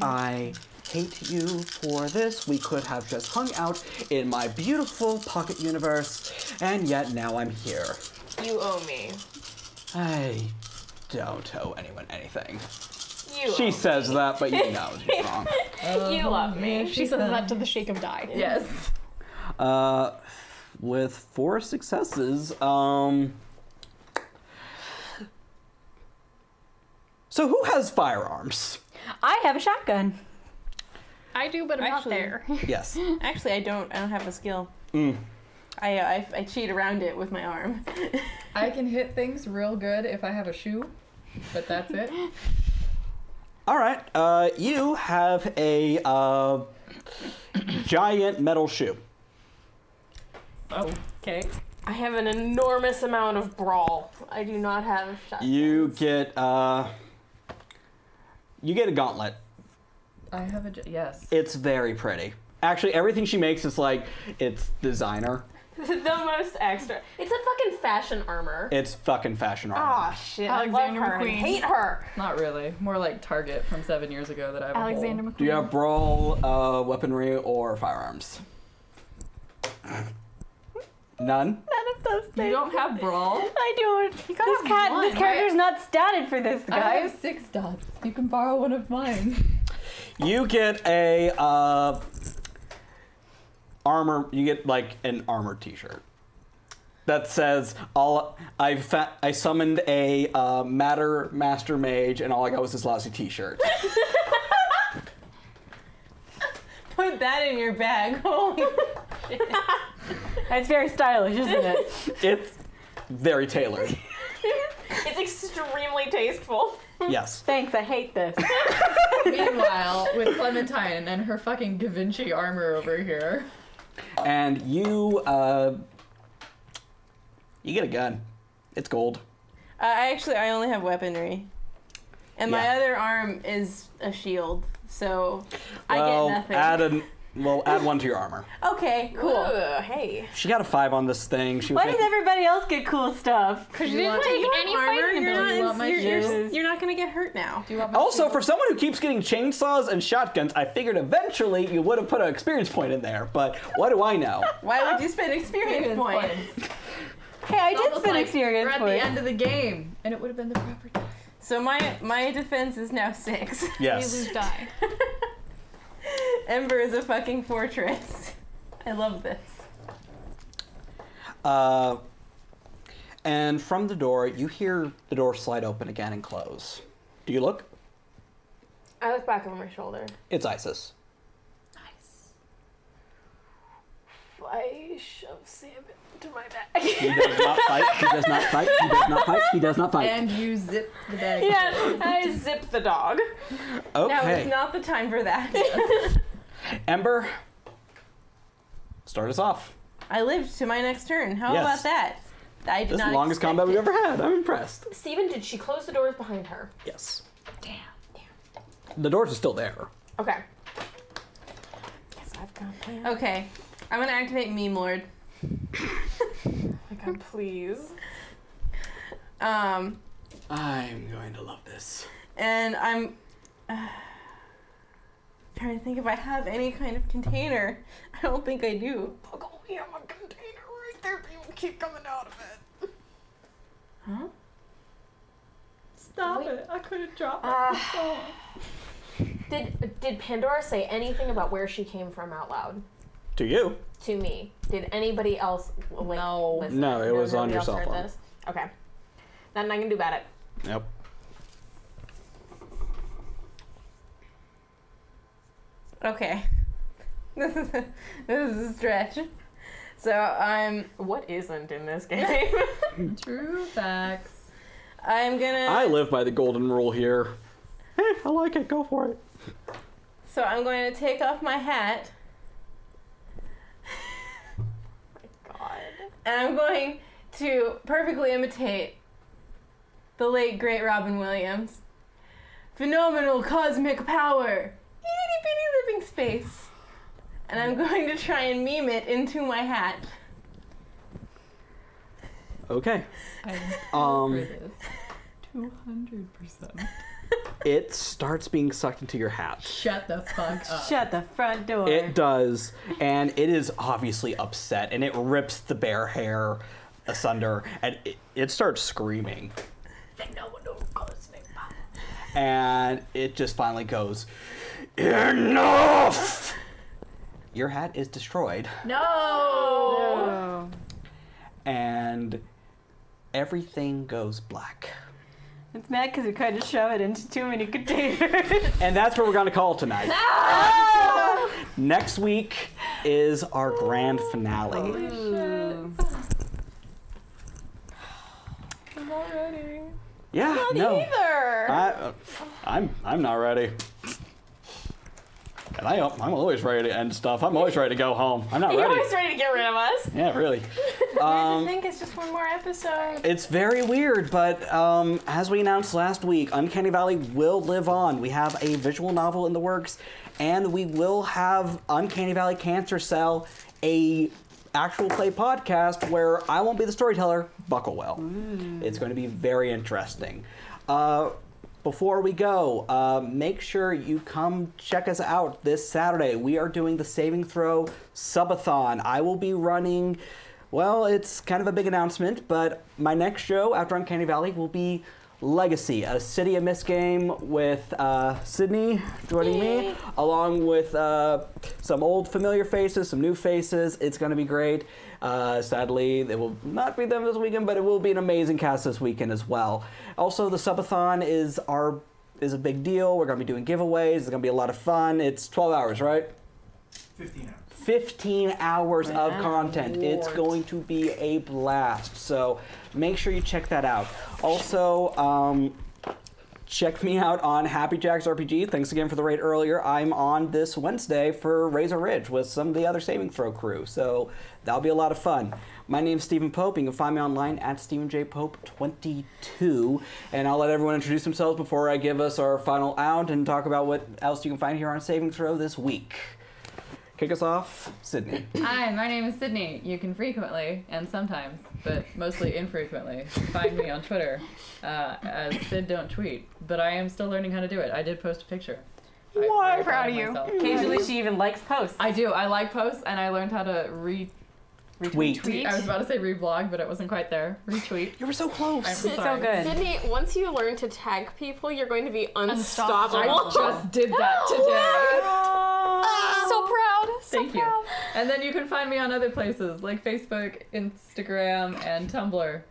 [SPEAKER 1] I hate you for this. We could have just hung out in my beautiful pocket universe, and yet now I'm here.
[SPEAKER 4] You owe me.
[SPEAKER 1] I don't owe anyone anything.
[SPEAKER 4] You
[SPEAKER 1] She
[SPEAKER 4] owe
[SPEAKER 1] says that, but you know she's wrong.
[SPEAKER 4] me. You love me.
[SPEAKER 5] She says that to the Shake of Die.
[SPEAKER 6] Yes.
[SPEAKER 1] With 4 successes, so who has firearms?
[SPEAKER 3] I have a shotgun.
[SPEAKER 5] I do, but I'm
[SPEAKER 2] Actually-
[SPEAKER 5] not there.
[SPEAKER 1] Yes.
[SPEAKER 2] Actually, I don't have a skill. I cheat around it with my arm.
[SPEAKER 6] I can hit things real good if I have a shoe, but that's it.
[SPEAKER 1] All right. You have a giant metal shoe.
[SPEAKER 3] Okay.
[SPEAKER 4] I have an enormous amount of brawl. I do not have shotguns.
[SPEAKER 1] You get a gauntlet.
[SPEAKER 6] I have yes.
[SPEAKER 1] It's very pretty. Actually, everything she makes is like, it's designer.
[SPEAKER 4] The most extra. It's a fucking fashion armor.
[SPEAKER 1] It's fucking fashion armor.
[SPEAKER 4] Oh shit,
[SPEAKER 5] Alexander
[SPEAKER 4] I love her and
[SPEAKER 5] McQueen.
[SPEAKER 4] hate her.
[SPEAKER 6] Not really. More like Target from 7 years ago that I have
[SPEAKER 5] Alexander
[SPEAKER 6] a hole.
[SPEAKER 5] McQueen.
[SPEAKER 1] Do you have brawl, weaponry, or firearms? None?
[SPEAKER 3] None of those things.
[SPEAKER 6] You don't have brawl?
[SPEAKER 3] I don't.
[SPEAKER 5] You gotta
[SPEAKER 3] This
[SPEAKER 5] have one,
[SPEAKER 3] character's not statted for this,
[SPEAKER 6] I
[SPEAKER 3] guys.
[SPEAKER 6] have 6 dots. You can borrow one of mine.
[SPEAKER 1] You get a armor. You get like an armor T-shirt that says I summoned a Matter Master Mage, and all I got was this lousy T-shirt.
[SPEAKER 2] Put that in your bag. Holy shit.
[SPEAKER 3] It's very stylish, isn't it?
[SPEAKER 1] It's very tailored.
[SPEAKER 4] It's extremely tasteful.
[SPEAKER 1] Yes.
[SPEAKER 3] Thanks, I hate this.
[SPEAKER 6] Meanwhile, with Clementine and her fucking Da Vinci armor over here.
[SPEAKER 1] And you get a gun. It's gold.
[SPEAKER 2] I only have weaponry. And my
[SPEAKER 1] Yeah.
[SPEAKER 2] other arm is a shield, so I
[SPEAKER 1] Well,
[SPEAKER 2] get nothing.
[SPEAKER 1] add 1 to your armor.
[SPEAKER 2] Okay, cool.
[SPEAKER 4] Ugh, hey.
[SPEAKER 1] She got a 5 on this thing. She was
[SPEAKER 3] Why does everybody else get cool stuff?
[SPEAKER 5] Because you
[SPEAKER 6] You
[SPEAKER 5] didn't
[SPEAKER 6] want-
[SPEAKER 5] take
[SPEAKER 6] you
[SPEAKER 5] any
[SPEAKER 2] Armor,
[SPEAKER 5] fighting
[SPEAKER 2] you're
[SPEAKER 5] ability.
[SPEAKER 6] You want my
[SPEAKER 2] not,
[SPEAKER 6] shoes?
[SPEAKER 2] you're not gonna get hurt now.
[SPEAKER 6] Do you want my
[SPEAKER 1] Also,
[SPEAKER 6] shoes?
[SPEAKER 1] for someone who keeps getting chainsaws and shotguns, I figured eventually you would have put an experience point in there, but what do I know?
[SPEAKER 2] Why would you spend experience points?
[SPEAKER 3] Hey, I
[SPEAKER 6] It's
[SPEAKER 3] did
[SPEAKER 6] almost
[SPEAKER 3] spend
[SPEAKER 6] like
[SPEAKER 3] experience
[SPEAKER 6] we're at
[SPEAKER 3] points.
[SPEAKER 6] the end of the game, and it would have been the proper time.
[SPEAKER 2] So my defense is now 6.
[SPEAKER 5] You
[SPEAKER 1] Yes.
[SPEAKER 5] lose die.
[SPEAKER 2] Ember is a fucking fortress. I love this.
[SPEAKER 1] And from the door, you hear the door slide open again and close. Do you look?
[SPEAKER 4] I look back over my shoulder.
[SPEAKER 1] It's Isis.
[SPEAKER 4] I shove Sam into my bag.
[SPEAKER 1] He does not fight. He does not fight. He does not fight. He does not fight.
[SPEAKER 6] And you zip the bag.
[SPEAKER 4] Yeah, I zip the dog.
[SPEAKER 2] Now is
[SPEAKER 1] Okay.
[SPEAKER 2] not the time for that.
[SPEAKER 1] Ember, start us off.
[SPEAKER 2] I lived to my next turn. How
[SPEAKER 1] Yes.
[SPEAKER 2] about that? I did
[SPEAKER 1] This is
[SPEAKER 2] not
[SPEAKER 1] the longest
[SPEAKER 2] expect
[SPEAKER 1] combat
[SPEAKER 2] it.
[SPEAKER 1] we've ever had. I'm impressed.
[SPEAKER 4] Steven, did she close the doors behind her?
[SPEAKER 1] Yes.
[SPEAKER 6] Damn.
[SPEAKER 1] The doors are still there.
[SPEAKER 4] Okay. Guess I've got plans.
[SPEAKER 2] Okay, I'm gonna activate Meme Lord.
[SPEAKER 4] Oh my god, please.
[SPEAKER 1] I'm going to love this.
[SPEAKER 2] And I'm trying to think if I have any kind of container. I don't think I do.
[SPEAKER 4] Oh, yeah, my container right there. People keep coming out of it.
[SPEAKER 2] Huh?
[SPEAKER 6] Stop
[SPEAKER 4] Wait.
[SPEAKER 6] it. I could have dropped
[SPEAKER 4] Did Pandora say anything about where she came from out loud
[SPEAKER 1] To you.
[SPEAKER 4] to me? Did anybody else like
[SPEAKER 6] No.
[SPEAKER 4] listen?
[SPEAKER 1] No, it was on
[SPEAKER 4] nobody
[SPEAKER 1] your
[SPEAKER 4] else
[SPEAKER 1] cell
[SPEAKER 4] heard
[SPEAKER 1] phone.
[SPEAKER 4] this? Okay. Nothing I can do about it.
[SPEAKER 1] Yep.
[SPEAKER 2] Okay. This is a stretch. So
[SPEAKER 4] What isn't in this game?
[SPEAKER 6] True facts.
[SPEAKER 2] I'm gonna.
[SPEAKER 1] I live by the golden rule here. Hey, I like it. Go for it.
[SPEAKER 2] So I'm going to take off my hat.
[SPEAKER 4] God.
[SPEAKER 2] And I'm going to perfectly imitate the late great Robin Williams. Phenomenal cosmic power. Itty bitty living space. And I'm going to try and meme it into my hat.
[SPEAKER 1] Okay.
[SPEAKER 6] I'm for this. 200%.
[SPEAKER 1] It starts being sucked into your hat.
[SPEAKER 6] Shut the fuck up.
[SPEAKER 3] Shut the front door.
[SPEAKER 1] It does, and it is obviously upset, and it rips the bear hair asunder, and it starts screaming. And it just finally goes, enough! Your hat is destroyed,
[SPEAKER 6] No!
[SPEAKER 3] Oh.
[SPEAKER 1] and everything goes black.
[SPEAKER 3] It's mad because we kind of shove it into too many containers.
[SPEAKER 1] And that's what we're going to call tonight. Next week is our grand finale.
[SPEAKER 4] I'm not ready.
[SPEAKER 1] Yeah, no.
[SPEAKER 4] Either.
[SPEAKER 1] I'm not ready. And I'm always ready to end stuff. I'm always ready to go home. I'm not
[SPEAKER 4] You're
[SPEAKER 1] ready.
[SPEAKER 4] always ready to get rid of us.
[SPEAKER 1] Yeah, really.
[SPEAKER 2] I think it's just one more episode.
[SPEAKER 1] It's very weird, but as we announced last week, Uncanny Valley will live on. We have a visual novel in the works, and we will have Uncanny Valley Cancer Cell, a actual play podcast where I won't be the storyteller, Buckle well. It's going to be very interesting. Before we go, make sure you come check us out this Saturday. We are doing the Saving Throw Subathon. I will be running, well, it's kind of a big announcement, but my next show after Uncanny Valley will be Legacy, a City of Mist game with Sydney joining me, along with some old familiar faces, some new faces. It's going to be great. Sadly, it will not be them this weekend, but it will be an amazing cast this weekend as well. Also, the subathon is a big deal. We're going to be doing giveaways. It's going to be a lot of fun. It's 12 hours, right?
[SPEAKER 7] 15 hours.
[SPEAKER 1] 15 hours of content.
[SPEAKER 4] Lord.
[SPEAKER 1] It's going to be a blast. So make sure you check that out. Also, check me out on Happy Jacks RPG. Thanks again for the raid earlier. I'm on this Wednesday for Razor Ridge with some of the other Saving Throw crew. So that'll be a lot of fun. My name's Stephen Pope. You can find me online at StephenJPope22. And I'll let everyone introduce themselves before I give us our final out and talk about what else you can find here on Saving Throw this week. Kick us off, Sydney.
[SPEAKER 6] Hi, my name is Sydney. You can frequently, and sometimes, but mostly infrequently, find me on Twitter as Sid Don't Tweet. But I am still learning how to do it. I did post a picture.
[SPEAKER 5] I'm proud of you.
[SPEAKER 6] myself.
[SPEAKER 3] Occasionally, she even likes posts.
[SPEAKER 6] I do. I like posts, and I learned how to
[SPEAKER 1] Tweet.
[SPEAKER 6] I was about to say reblog, but it wasn't quite there. Retweet.
[SPEAKER 1] You were so close.
[SPEAKER 6] I'm
[SPEAKER 3] So
[SPEAKER 6] sorry.
[SPEAKER 3] good.
[SPEAKER 4] Sydney, once you learn to tag people, you're going to be unstoppable.
[SPEAKER 6] I just did that today.
[SPEAKER 5] So proud. So
[SPEAKER 6] Thank you.
[SPEAKER 5] proud.
[SPEAKER 6] And then you can find me on other places like Facebook, Instagram, and Tumblr.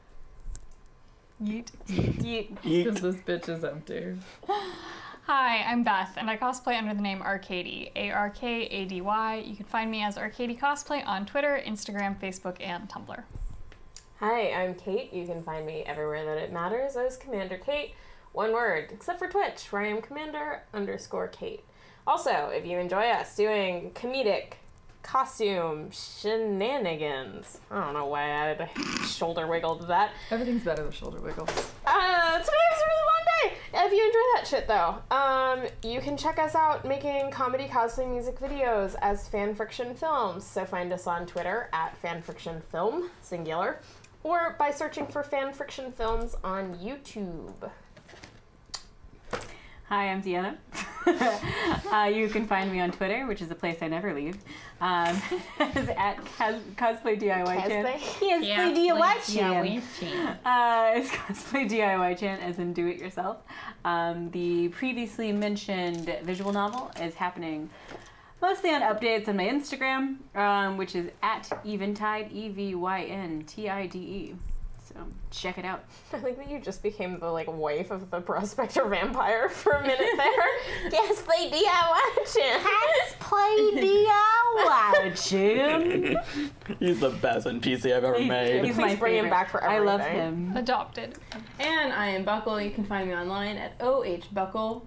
[SPEAKER 5] Yeet.
[SPEAKER 6] Because this bitch is empty.
[SPEAKER 5] Hi, I'm Beth, and I cosplay under the name Arcady, A-R-K-A-D-Y. You can find me as Arcady Cosplay on Twitter, Instagram, Facebook, and Tumblr.
[SPEAKER 4] Hi, I'm Kate. You can find me everywhere that it matters as Commander Kate. One word, except for Twitch, where I am Commander_Kate. Also, if you enjoy us doing comedic costume shenanigans, I don't know why I added a shoulder wiggle to that.
[SPEAKER 6] Everything's better with shoulder wiggles.
[SPEAKER 4] Today was a really long day. If you enjoy that shit, though, you can check us out making comedy cosplay music videos as Fanfiction Films. So find us on Twitter at FanfictionFilm, singular, or by searching for Fanfiction Films on YouTube.
[SPEAKER 3] Hi, I'm Deanna. You can find me on Twitter, which is a place I never leave. At Cosplay DIY Chan. Cosplay DIY Chan. It's Cosplay DIY Chan, as in do it yourself. The previously mentioned visual novel is happening mostly on updates on my Instagram, which is at Eventide, EVYNTIDE. So check it out.
[SPEAKER 4] I think that you just became the wife of the prospector vampire for a minute there. Cosplay DIY Chan.
[SPEAKER 3] Cosplay DIY Chan.
[SPEAKER 1] He's the best NPC I've ever made.
[SPEAKER 3] He's
[SPEAKER 4] Please
[SPEAKER 3] my
[SPEAKER 4] bring him
[SPEAKER 3] favorite.
[SPEAKER 4] back for
[SPEAKER 3] I love
[SPEAKER 4] everything.
[SPEAKER 3] him.
[SPEAKER 5] Adopted.
[SPEAKER 2] And I am Buckle. You can find me online at OHBuckle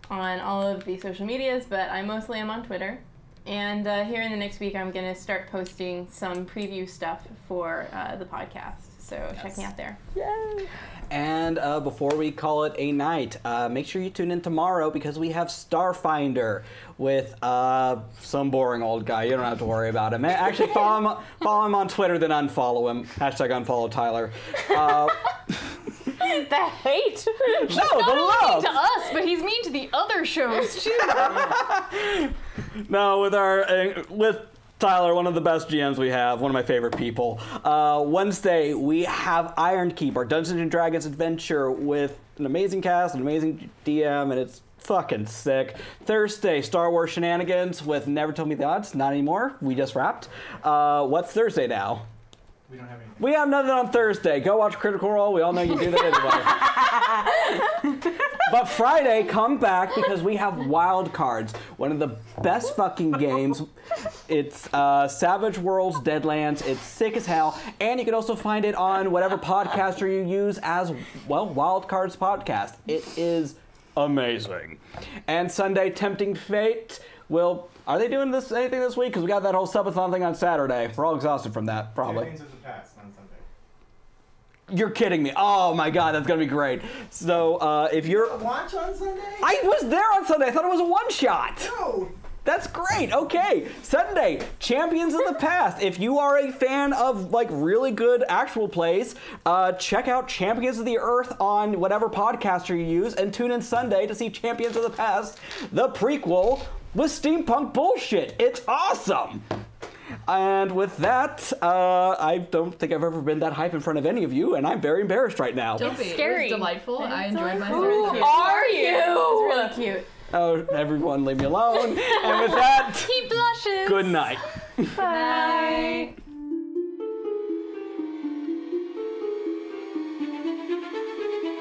[SPEAKER 2] on all of the social medias, but I mostly am on Twitter. And here in the next week, I'm going to start posting some preview stuff for the podcast. So check me out there.
[SPEAKER 1] And before we call it a night, make sure you tune in tomorrow because we have Starfinder with some boring old guy. You don't have to worry about him. Actually, follow him on Twitter, then unfollow him. Hashtag unfollow Tyler.
[SPEAKER 4] The hate.
[SPEAKER 1] No, the love.
[SPEAKER 5] To us, but he's mean to the other shows too.
[SPEAKER 1] No, with Tyler, one of the best GMs we have, one of my favorite people. Wednesday, we have Ironkeep, our Dungeons & Dragons adventure with an amazing cast, an amazing DM, and it's fucking sick. Thursday, Star Wars shenanigans with Never Told Me the Odds. Not anymore. We just wrapped. What's Thursday now?
[SPEAKER 7] We don't have anything.
[SPEAKER 1] We have nothing on Thursday. Go watch Critical Role. We all know you do that anyway. But Friday, come back because we have Wild Cards, one of the best fucking games. It's Savage Worlds Deadlands. It's sick as hell. And you can also find it on whatever podcaster you use as, well, Wild Cards Podcast. It is amazing. And Sunday, Tempting Fate will... Are they doing anything this week? Because we got that whole subathon thing on Saturday. We're all exhausted from that, probably.
[SPEAKER 7] Champions of the Past on Sunday.
[SPEAKER 1] You're kidding me. Oh my god, that's going to be great. So, if you're...
[SPEAKER 7] Watch on Sunday?
[SPEAKER 1] I was there on Sunday. I thought it was a one-shot.
[SPEAKER 7] No.
[SPEAKER 1] That's great. Okay, Sunday, Champions of the Past. If you are a fan of like really good actual plays, check out Champions of the Earth on whatever podcaster you use, and tune in Sunday to see Champions of the Past, the prequel with steampunk bullshit. It's awesome. And with that, I don't think I've ever been that hype in front of any of you, and I'm very embarrassed right now.
[SPEAKER 6] Don't be.
[SPEAKER 4] scary.
[SPEAKER 6] It was delightful. I enjoyed myself.
[SPEAKER 2] Who
[SPEAKER 4] are you?
[SPEAKER 2] It's really cute.
[SPEAKER 1] Oh, everyone leave me alone. And with that,
[SPEAKER 5] He blushes.
[SPEAKER 1] good night.
[SPEAKER 5] Bye.